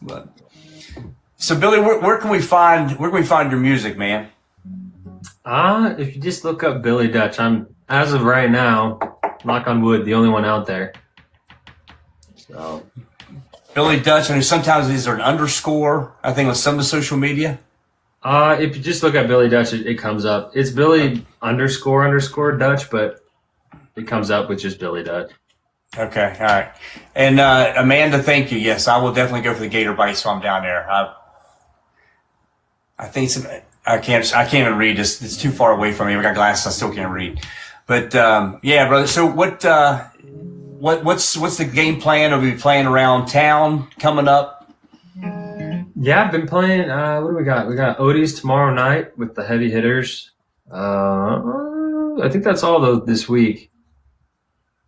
yeah. So Billy, where can we find your music, man? If you just look up Billy Dutch, I'm, as of right now, knock on wood, the only one out there. So Billy Dutch, and sometimes these are an underscore, I think, on some of the social media. If you just look at Billy Dutch, it comes up. It's Billy _ Dutch, but it comes up with just Billy Dutch. Okay, all right. And Amanda, thank you. Yes, I will definitely go for the Gator Bite, so I'm down there. I think I can't even read. It's too far away from me. I got glasses. I still can't read. But yeah, brother. So what's the game plan? Are we playing around town coming up? Yeah, I've been playing. What do we got? We got Odie's tomorrow night with the heavy hitters. I think that's all this week.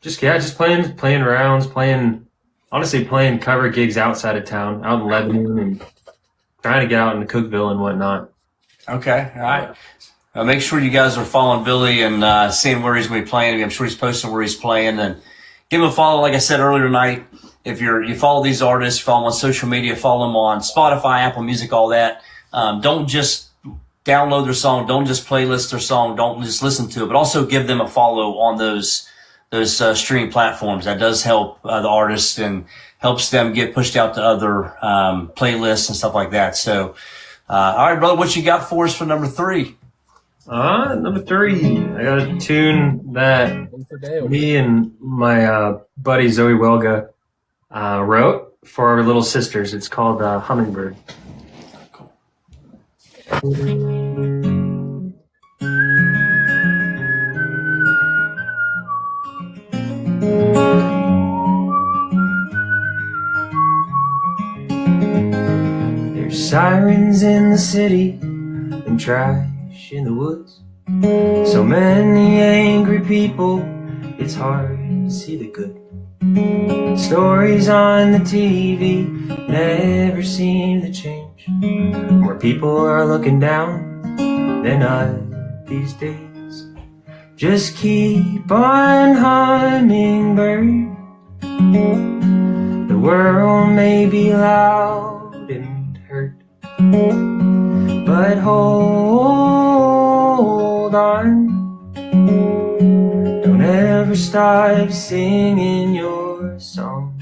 Just playing rounds, playing cover gigs outside of town, out in Lebanon, and trying to get out into Cookville and whatnot. Okay, all right. Make sure you guys are following Billy and seeing where he's going to be playing. I'm sure he's posting where he's playing, and give him a follow. Like I said earlier tonight, if you follow these artists, follow them on social media, follow them on Spotify, Apple Music, all that. Don't just download their song. Don't just playlist their song. Don't just listen to it, but also give them a follow on those streaming platforms. That does help the artists and helps them get pushed out to other playlists and stuff like that. So, all right, brother, what you got for us for number 3? Number 3, I got a tune that me and my buddy Zoe Welga wrote for our little sisters. It's called Hummingbird. Cool. sirens in the city and trash in the woods. So many angry people, it's hard to see the good. Stories on the TV never seem to change. More people are looking down than up these days. Just keep on humming, bird. The world may be loud and hurt, but hold on. Don't ever stop singing your song.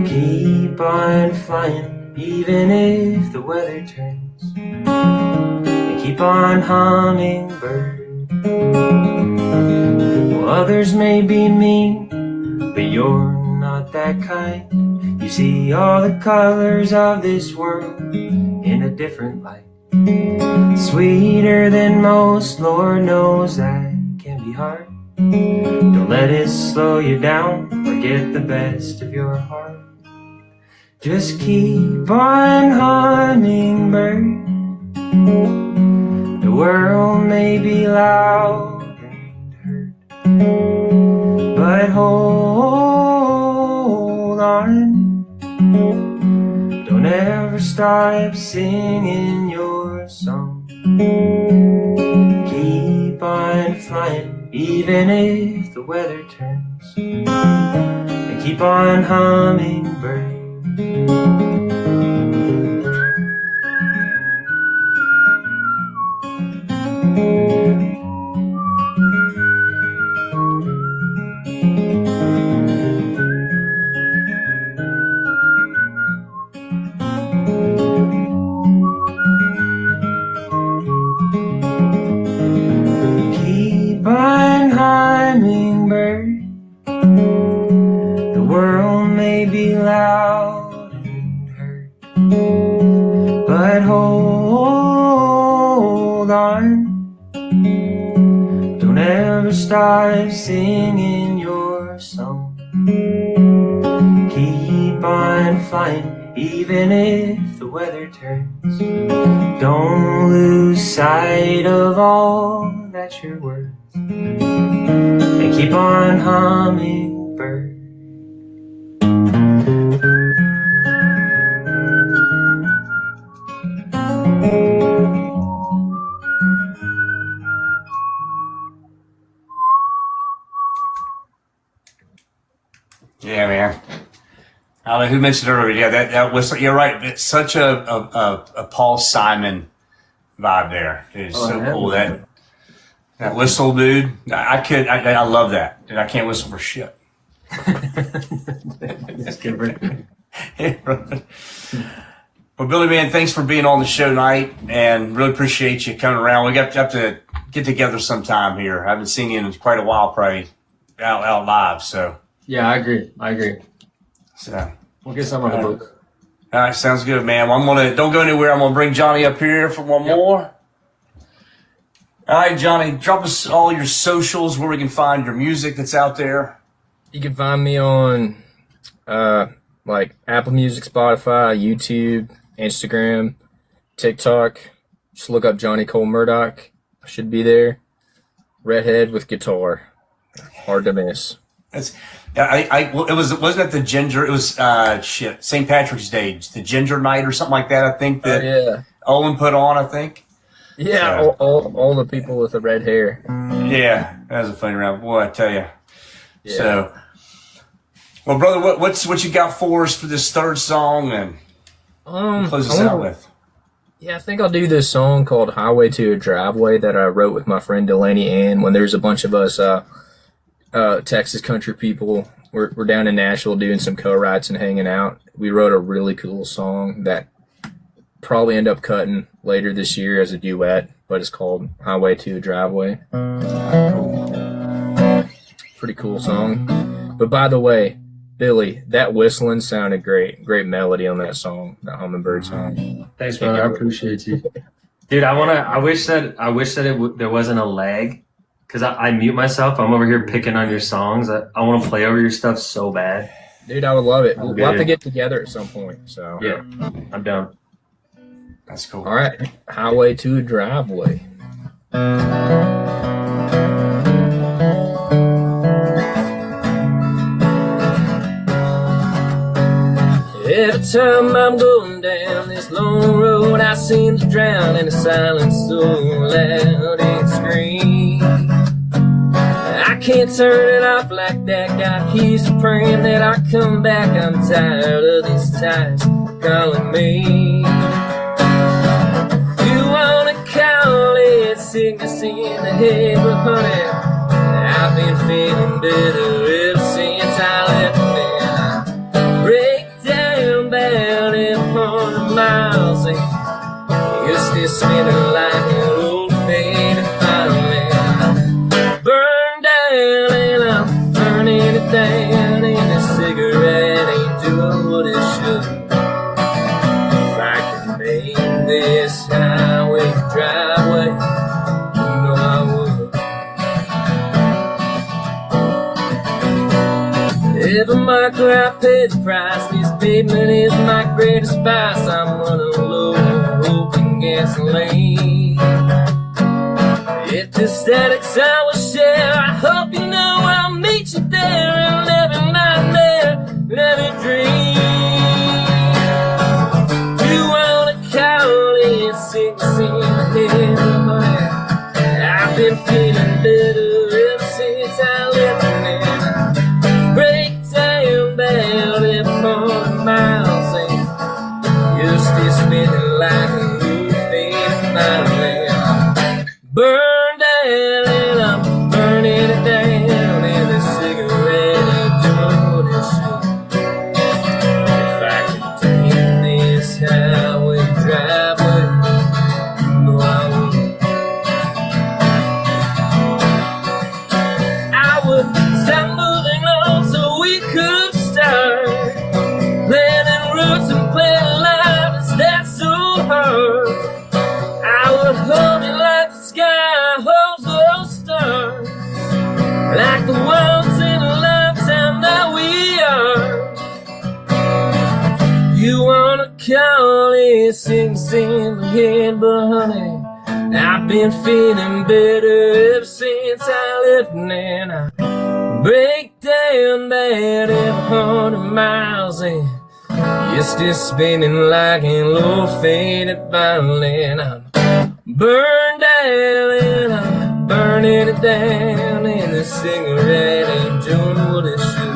Keep on flying, even if the weather turns. And keep on humming, bird. Well, others may be mean, but you're not that kind. You see all the colors of this world in a different light. Sweeter than most, Lord knows that can be hard. Don't let it slow you down or get the best of your heart. Just keep on humming, bird. The world may be loud and hurt, but hold on. Don't ever stop singing your song. Keep on flying, even if the weather turns. And keep on humming, bird. Keep on humming, bird. The world may be loud and hurt, but hold on. Don't ever stop singing your song. Keep on flying, even if the weather turns. Don't lose sight of all that you're worth. And keep on humming, bird. Yeah, man. I don't know who mentioned it earlier. Yeah, that was, you're right. It's such a Paul Simon vibe there. It's so cool. That whistle, dude. I love that. And I can't whistle for shit. That's good, Rick. Well, Billy, man, thanks for being on the show tonight, and really appreciate you coming around. We have to get together sometime here. I haven't seen you in quite a while, probably out live. So Yeah, I agree. so We'll get some on the book. all right, sounds good, man. Well, don't go anywhere. I'm gonna bring Johnny up here for one more. All right, Johnny, drop us all your socials where we can find your music that's out there. You can find me on like Apple Music, Spotify, YouTube, Instagram, TikTok. Just look up Johnny Cole Murdoch. I should be there. Redhead with guitar. Hard to miss. That's wasn't it the ginger? It was St. Patrick's Day, the ginger night or something like that. I think that Yeah. Owen put on. I think. Yeah, all the people with the red hair. Yeah, that was a funny round, boy. I tell you. Yeah. So, well, brother, what you got for us for this third song, and close us out with? Yeah, I think I'll do this song called Highway to a Driveway that I wrote with my friend Delaney Ann when there's a bunch of us Texas country people. We're down in Nashville doing some co-writes and hanging out. We wrote a really cool song that probably end up cutting later this year as a duet, but it's called Highway to a Driveway. Pretty cool song. But by the way, Billy, that whistling sounded great. Great melody on that song, that hummingbird song. Thanks, brother. I appreciate you, dude. I wish that there wasn't a lag, because I mute myself. I'm over here picking on your songs. I want to play over your stuff so bad. Dude, I would love it. We'll have to Good. get together at some point. So Yeah, I'm down. That's cool. All right, highway to a driveway. Every time I'm going down this long road, I seem to drown in a silence so loud it screams. I can't turn it off like that. God keeps praying that I come back. I'm tired of these ties calling me. You wanna call it sickness in the head, but honey, I've been feeling better ever since I left there. Break down about 100 miles and you're still spinning like an old faded violin. Burn down and I'm burning it down, and a cigarette ain't doing what it should. If I could make this highway driveway, you know I would. Every micro I paid the price, this pavement is my greatest vice. I'm running low on hope and gasoline. If the statics I will share, I hope you know I'll meet you there in every nightmare, in every dream. You wanna call it sickness in the head, honey, I've been feeling better ever since I left there. Break down about 100 miles and you're still spinning like a new faded violin. Burn down and I'm burning it down, and the cigarette ain't doing what it should. If I could take this highway driveway, no I would. I would stop moving on so we could start planting roots and planting life. Is that so hard? I would hold it like the sky holds those stars, like the ones in a lifetime that we are. You wanna call it sickness in the head, but honey, I've been feeling better ever since I left, and I break down that 100 miles and you're still spinning like an old faded violin. I'm burned down and I'm burning it down, and the cigarette ain't doing what it should.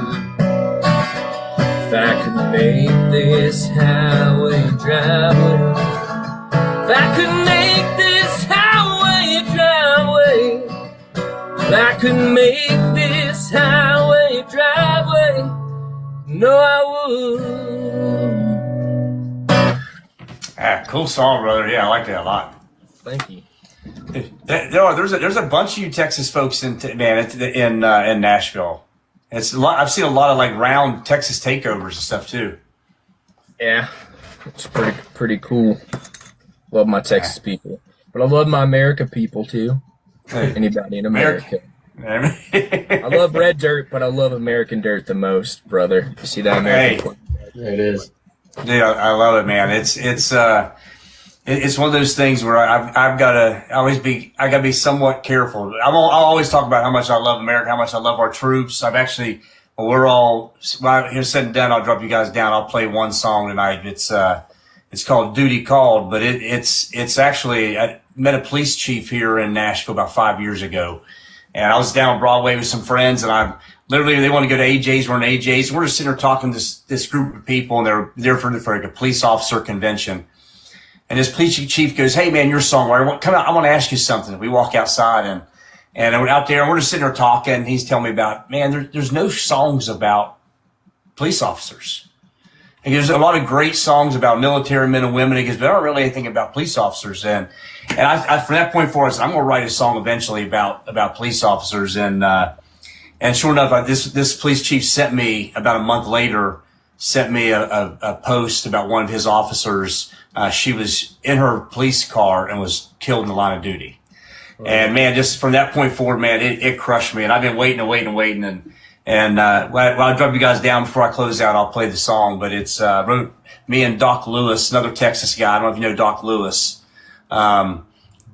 If I could make this highway driveway, if I could make this highway driveway, if I could make this highway driveway, no I would. Ah, cool song, brother. Yeah, I like that a lot. Thank you. There's a bunch of you Texas folks in Nashville. It's a lot. I've seen a lot of like round Texas takeovers and stuff too. Yeah, it's pretty cool. Love my Texas people, but I love my America people too. Anybody in America. I love red dirt, but I love American dirt the most, brother. You see that American? There it is. Dude, I love it, man. It's one of those things where I gotta be somewhat careful. I'll always talk about how much I love America, how much I love our troops. When we're all here said and done, I'll drop you guys down. I'll play one song tonight. It's called Duty Called, but it's actually, I met a police chief here in Nashville about 5 years ago. And I was down Broadway with some friends, and they want to go to AJ's. We're in AJ's. We're just sitting there talking to this group of people, and they're there for like a police officer convention. And this police chief goes, "Hey man, you're a songwriter. Come out. I want to ask you something." We walk outside and we're out there, and we're just sitting there talking. He's telling me about, man, there's no songs about police officers. And there's a lot of great songs about military men and women. He goes, but I don't really anything about police officers. And I from that point forward, I'm going to write a song eventually about police officers. And sure enough, this police chief sent me about a month later, a post about one of his officers. She was in her police car and was killed in the line of duty. Right. And man, just from that point forward, man, it crushed me. And I've been waiting. And well, I'll drop you guys down before I close out. I'll play the song, but it's wrote me and Doc Lewis, another Texas guy. I don't know if you know Doc Lewis.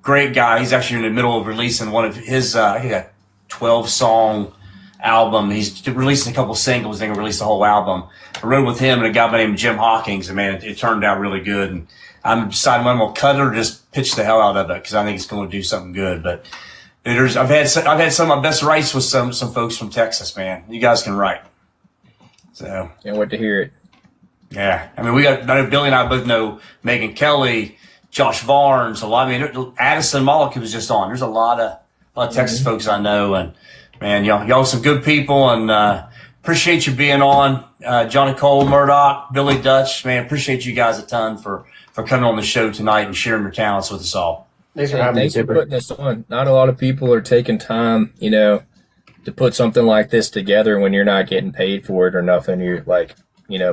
Great guy. He's actually in the middle of releasing one of his, I think a 12-song album. He's releasing a couple singles. They're going to release the whole album. I wrote with him and a guy by the name of Jim Hawkins, and man, it turned out really good. And I'm deciding when I'm going to cut it or just pitch the hell out of it because I think it's going to do something good. But I've had some of my best writes with some folks from Texas, man. You guys can write. So can't wait to hear it. Yeah, I mean, I know Billy and I both know Megan Kelly, Josh Varnes, a lot. I mean, Addison Mollick, who was just on. There's a lot of Texas folks I know, and man, y'all some good people, and appreciate you being on. Johnny Cole, Murdoch, Billy Dutch, man, appreciate you guys a ton for coming on the show tonight and sharing your talents with us all. Thanks for having me, Thanks for Tipper. putting this on. Not a lot of people are taking time, to put something like this together when you're not getting paid for it or nothing. You're like,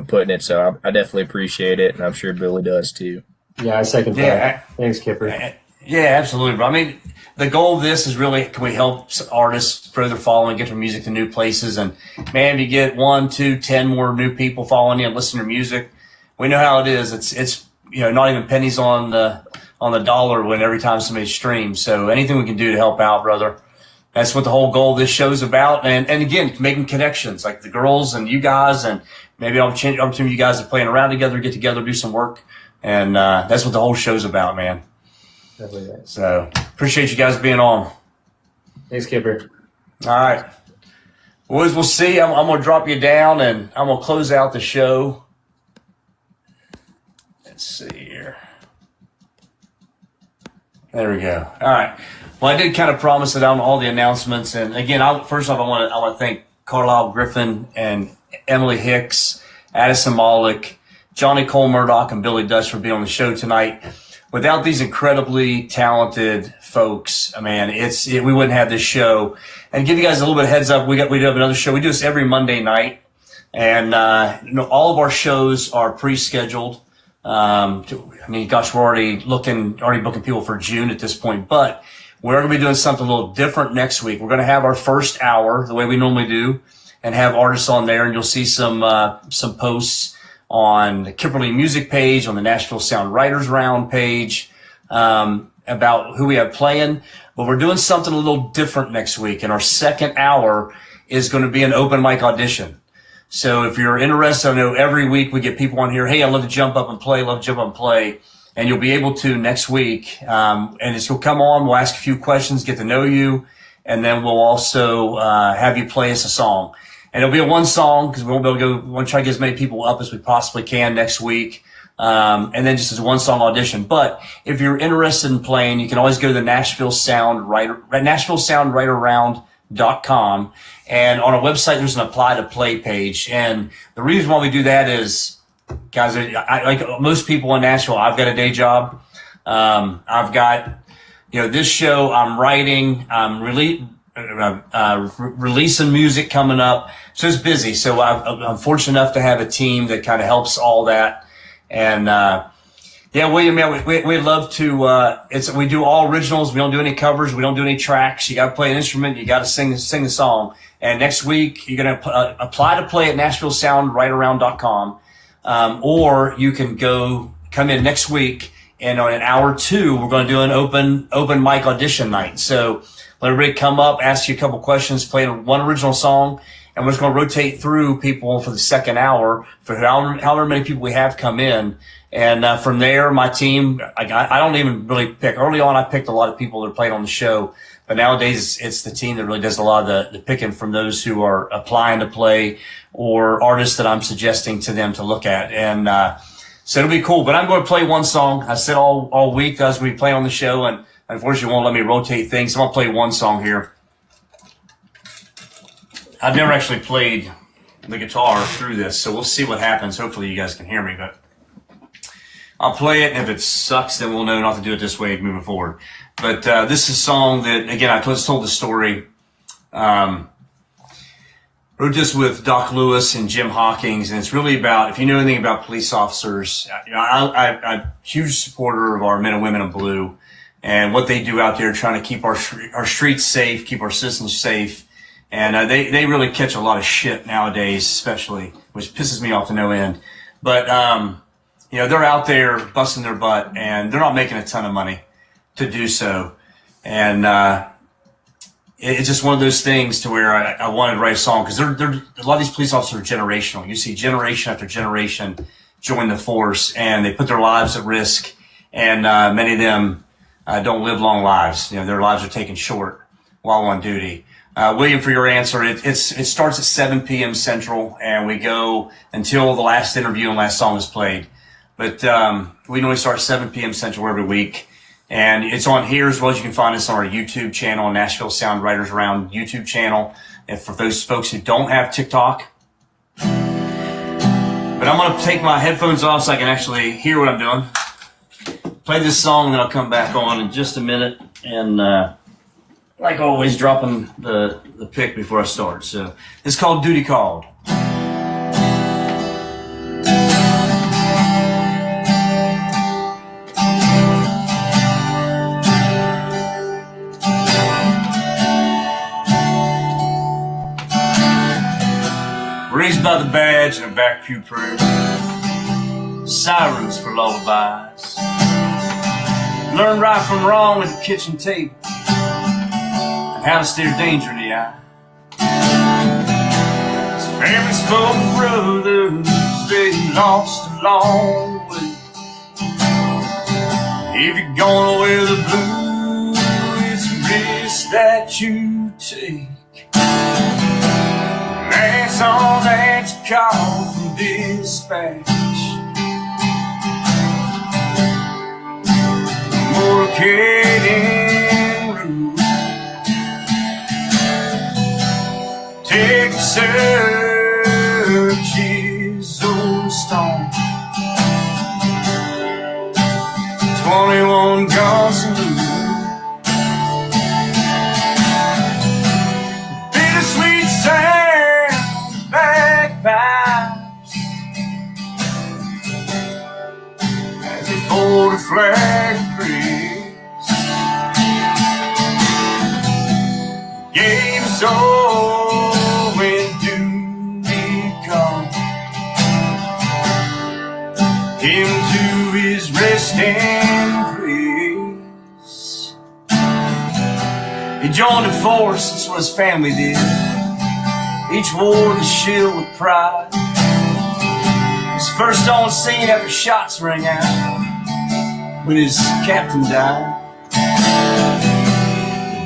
putting it. So I definitely appreciate it, and I'm sure Billy does too. Yeah, I second that. Thanks, Kipper. Yeah, absolutely, bro. I mean, the goal of this is really, can we help artists grow their following, get their music to new places? And man, if you get 1, 2, 10 more new people following you and listening to music, we know how it is. It's not even pennies on the dollar when every time somebody streams. So anything we can do to help out, brother. That's what the whole goal of this show's about. And again, making connections like the girls and you guys, and maybe opportunity you guys are playing around together, get together, do some work. And that's what the whole show's about, man. Definitely. So appreciate you guys being on. Thanks, Kipper. All right. Boys, we'll see. I'm going to drop you down, and I'm going to close out the show. Let's see here. There we go. All right. Well, I did kind of promise it on all the announcements. And again, first off, I want to thank Carlisle Griffin and Emily Hicks, Addison Mollick, Johnny Cole Murdoch, and Billy Dutch for being on the show tonight. Without these incredibly talented folks, man, we wouldn't have this show. And give you guys a little bit of heads up, we do have another show. We do this every Monday night, and all of our shows are pre-scheduled. Gosh, we're already booking people for June at this point, but we're going to be doing something a little different next week. We're going to have our first hour the way we normally do, and have artists on there, and you'll see some posts on the Kimberly Music page, on the Nashville Sound Writers Round page, about who we have playing. But we're doing something a little different next week, and our second hour is going to be an open mic audition. So if you're interested, I know every week we get people on here, hey, I'd love to jump up and play, and you'll be able to next week. And you'll come on, we'll ask a few questions, get to know you, and then we'll also have you play us a song. And it'll be a one song because we won't be able to we want to try to get as many people up as we possibly can next week. And then just as a one song audition. But if you're interested in playing, you can always go to the Nashville Soundwriter.com. And on our website, there's an apply to play page. And the reason why we do that is, guys, like most people in Nashville, I've got a day job. I've got, this show, I'm writing, I'm releasing music coming up. So it's busy. So I'm fortunate enough to have a team that kind of helps all that. And, William, man, we'd love to, we do all originals. We don't do any covers. We don't do any tracks. You got to play an instrument. You got to sing the song. And next week, you're going to apply to play at NashvilleSoundWriteAround.com. Or you can come in next week, and on an hour 2, we're going to do an open mic audition night. So let everybody come up, ask you a couple questions, play one original song, and we're just going to rotate through people for the second hour for however many people we have come in. And from there, my team, I don't even really pick. Early on, I picked a lot of people that are playing on the show, but nowadays it's the team that really does a lot of the picking from those who are applying to play or artists that I'm suggesting to them to look at. And so it'll be cool. But I'm going to play one song. I said all week that I was going to be playing on the show, and unfortunately, won't let me rotate things. So I'm going to play one song here. I've never actually played the guitar through this, so we'll see what happens. Hopefully you guys can hear me, but I'll play it, and if it sucks, then we'll know not to do it this way moving forward. But this is a song that, again, I just told the story. Wrote this with Doc Lewis and Jim Hawkins, and it's really about, if you know anything about police officers, I'm a huge supporter of our men and women in blue and what they do out there trying to keep our streets safe, keep our citizens safe. And they really catch a lot of shit nowadays, especially, which pisses me off to no end. But, you know, they're out there busting their butt, and they're not making a ton of money to do so. And it's just one of those things to where I wanted to write a song, because they're a lot of these police officers are generational. You see generation after generation join the force, and they put their lives at risk, and many of them don't live long lives. You know, their lives are taken short while on duty. William, for your answer, it starts at 7 p.m. Central, and we go until the last interview and last song is played. But we normally start at 7 p.m. Central every week. And it's on here, as well as you can find us on our YouTube channel, Nashville Sound Writers Around YouTube channel. And for those folks who don't have TikTok. But I'm going to take my headphones off so I can actually hear what I'm doing. Play this song, and then I'll come back on in just a minute. And like always, dropping the pick before I start. So it's called Duty Called. Raised by the badge and a back pew prayer, sirens for lullabies. Learned right from wrong at the kitchen table, and how to stare danger in the eye. His family spoke brothers, they lost along the way. If you're going with the blue, it's a risk that you take. That's all that's called from dispatch. Mortificating route. Take the searches on stone. 21 guns and loot. Bittersweet sound, bagpipes, as they pulled the flag breeze. Gave us all when duty called him to his resting place. He joined the force, that's what his family did. Each wore the shield with pride. He was first on scene after shots rang out when his captain died.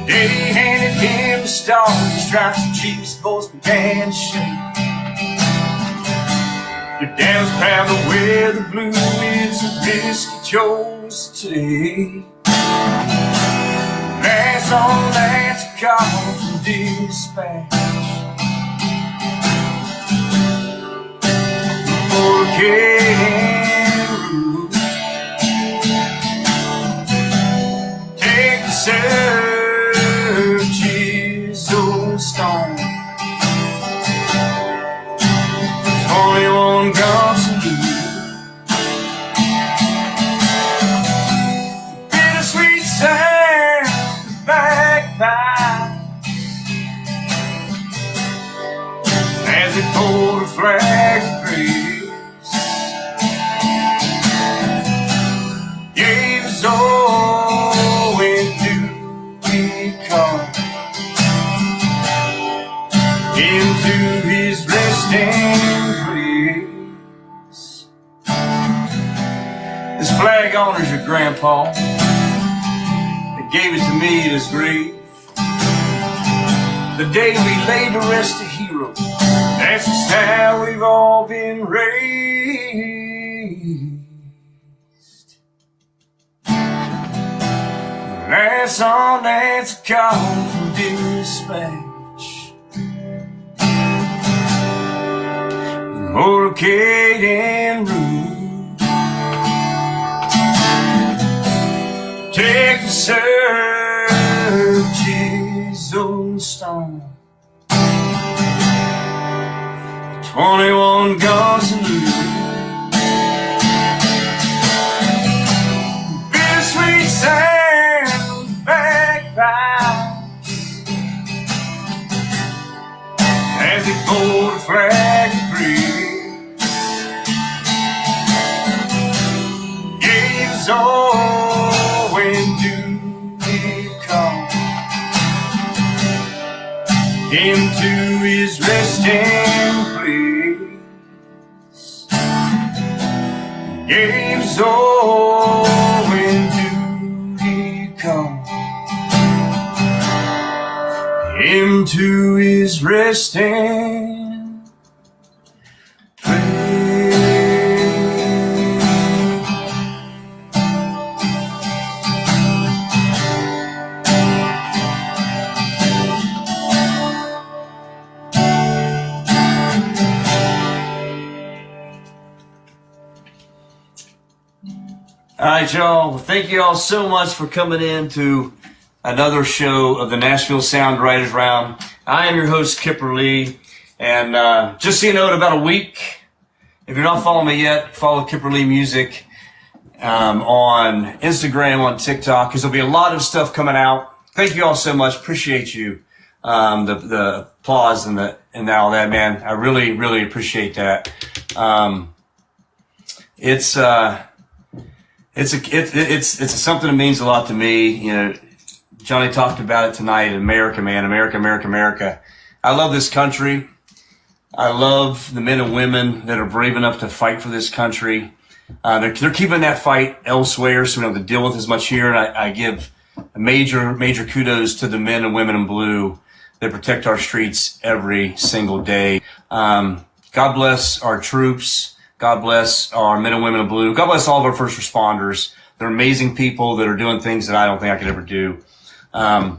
The day he handed him the star, his stripes and cheeks both began to shake. Your dad was proud to wear the blue, is a risk he chose to take. That's all that's a call from dispatch. Mortificating route. Take the searches on stone. 21 guns and loot. Bittersweet sound, bagpipe, as they pull the flag free. Gave us all when duty called into his resting place. This flag honors your grandpa that gave it to me at his grave. The day we laid to rest a hero, that's just how we've all been raised. That's all that's a call from dispatch. Mortificating route. Take the searches on stone. 21 guns and loot. Bittersweet sound, bagpipes, into his resting place. Games all when duty comes, into his resting place. All right, y'all. Well, thank you all so much for coming in to another show of the Nashville Sound Writers Round. I am your host, Kipper Lee. And just so you know, in about a week, if you're not following me yet, follow Kipper Lee Music on Instagram, on TikTok, because there'll be a lot of stuff coming out. Thank you all so much. Appreciate you. The applause and all that, man. I really, really appreciate that. It's something that means a lot to me. You know, Johnny talked about it tonight. America, man, America, America, America. I love this country. I love the men and women that are brave enough to fight for this country. They're keeping that fight elsewhere, so we don't have to deal with as much here. And I give major kudos to the men and women in blue that protect our streets every single day. God bless our troops. God bless our men and women in blue. God bless all of our first responders. They're amazing people that are doing things that I don't think I could ever do. But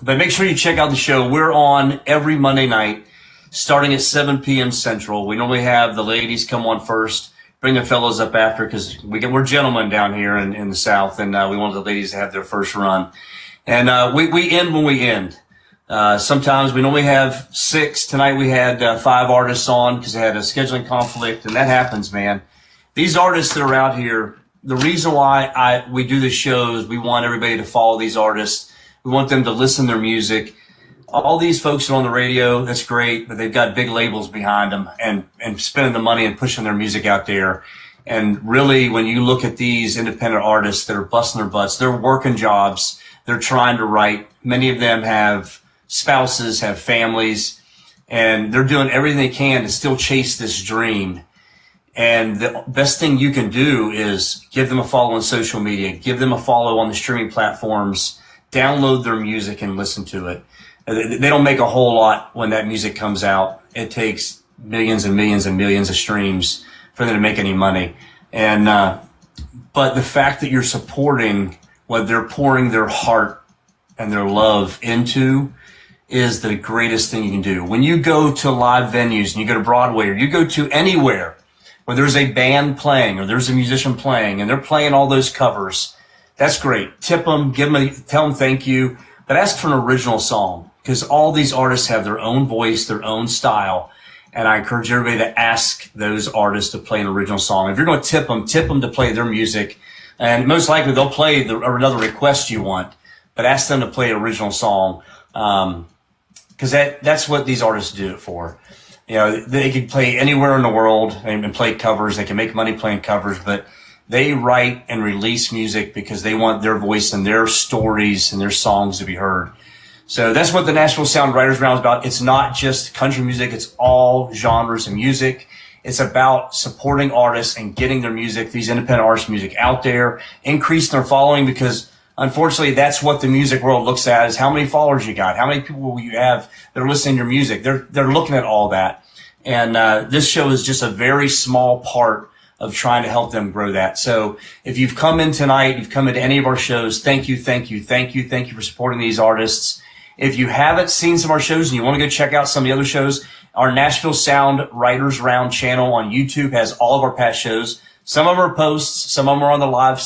make sure you check out the show. We're on every Monday night, starting at 7 p.m. Central. We normally have the ladies come on first, bring the fellows up after, because we're gentlemen down here in the South, and we want the ladies to have their first run. And we end when we end. Sometimes we normally have 6. Tonight we had 5 artists on because they had a scheduling conflict, and that happens, man. These artists that are out here, the reason why we do this show is we want everybody to follow these artists. We want them to listen to their music. All these folks are on the radio. That's great, but they've got big labels behind them and spending the money and pushing their music out there. And really, when you look at these independent artists that are busting their butts, they're working jobs. They're trying to write. Many of them have spouses, have families, and they're doing everything they can to still chase this dream. And the best thing you can do is give them a follow on social media, give them a follow on the streaming platforms, download their music and listen to it. They don't make a whole lot when that music comes out. It takes millions and millions and millions of streams for them to make any money. And but the fact that you're supporting what they're pouring their heart and their love into is the greatest thing you can do. When you go to live venues and you go to Broadway, or you go to anywhere where there's a band playing or there's a musician playing and they're playing all those covers, that's great. Tip them, tell them thank you, but ask for an original song, because all these artists have their own voice, their own style. And I encourage everybody to ask those artists to play an original song. If you're going to tip them to play their music, and most likely they'll play another request you want, but ask them to play an original song. Because that's what these artists do it for. You know, they can play anywhere in the world and play covers. They can make money playing covers, but they write and release music because they want their voice and their stories and their songs to be heard. So that's what the Nashville Sound Writers Round is about. It's not just country music. It's all genres of music. It's about supporting artists and getting their music, these independent artists' music out there, increasing their following, because unfortunately, that's what the music world looks at, is how many followers you got, how many people will you have that are listening to your music. They're looking at all that. And this show is just a very small part of trying to help them grow that. So if you've come in tonight, you've come into any of our shows, thank you for supporting these artists. If you haven't seen some of our shows and you want to go check out some of the other shows, our Nashville Sound Writers Round channel on YouTube has all of our past shows. Some of them are posts, some of them are on the live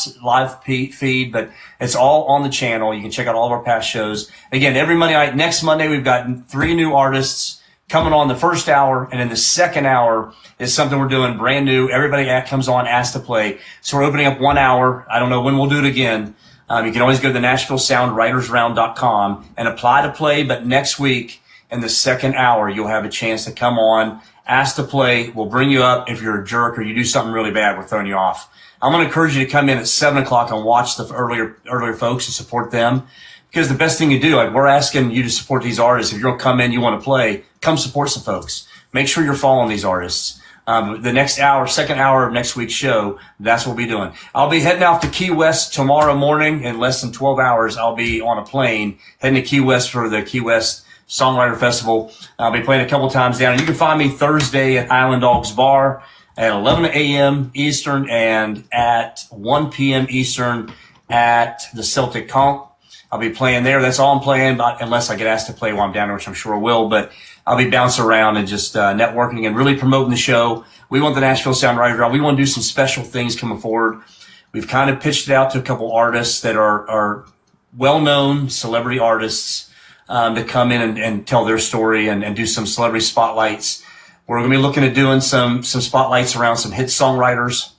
feed, but it's all on the channel. You can check out all of our past shows. Again, every Monday night, next Monday, we've got 3 new artists coming on the first hour, and in the second hour is something we're doing brand new. Everybody comes on, asked to play. So we're opening up 1 hour. I don't know when we'll do it again. You can always go to the NashvilleSoundWritersRound.com and apply to play, but next week in the second hour, you'll have a chance to come on, ask to play. We'll bring you up. If you're a jerk or you do something really bad, we're throwing you off. I'm going to encourage you to come in at 7 o'clock and watch the earlier folks and support them. because the best thing you do, like we're asking you to support these artists. If you're going to come in, you want to play, come support some folks. Make sure you're following these artists. The next hour, second hour of next week's show, that's what we'll be doing. I'll be heading off to Key West tomorrow morning. In less than 12 hours, I'll be on a plane heading to Key West for the Key West Songwriter Festival. I'll be playing a couple times down. And you can find me Thursday at Island Dogs Bar at 11 a.m. Eastern and at 1 p.m. Eastern at the Celtic Conch. I'll be playing there. That's all I'm playing, unless I get asked to play while I'm down there, which I'm sure I will. But I'll be bouncing around and just networking and really promoting the show. We want the Nashville Sound Writer Drive. We want to do some special things coming forward. We've kind of pitched it out to a couple artists that are well-known celebrity artists that come in and tell their story and do some celebrity spotlights. We're going to be looking at doing some spotlights around some hit songwriters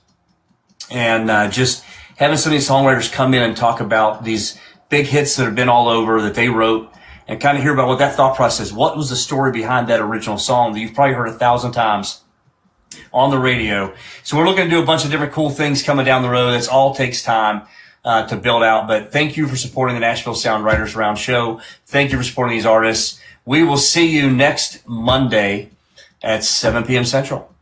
and just having some of these songwriters come in and talk about these big hits that have been all over that they wrote and kind of hear about what that thought process, what was the story behind that original song that you've probably heard 1,000 times on the radio. So we're looking to do a bunch of different cool things coming down the road. That's all takes time to build out. But thank you for supporting the Nashville Sound Writers Round show. Thank you for supporting these artists. We will see you next Monday at 7 p.m. Central.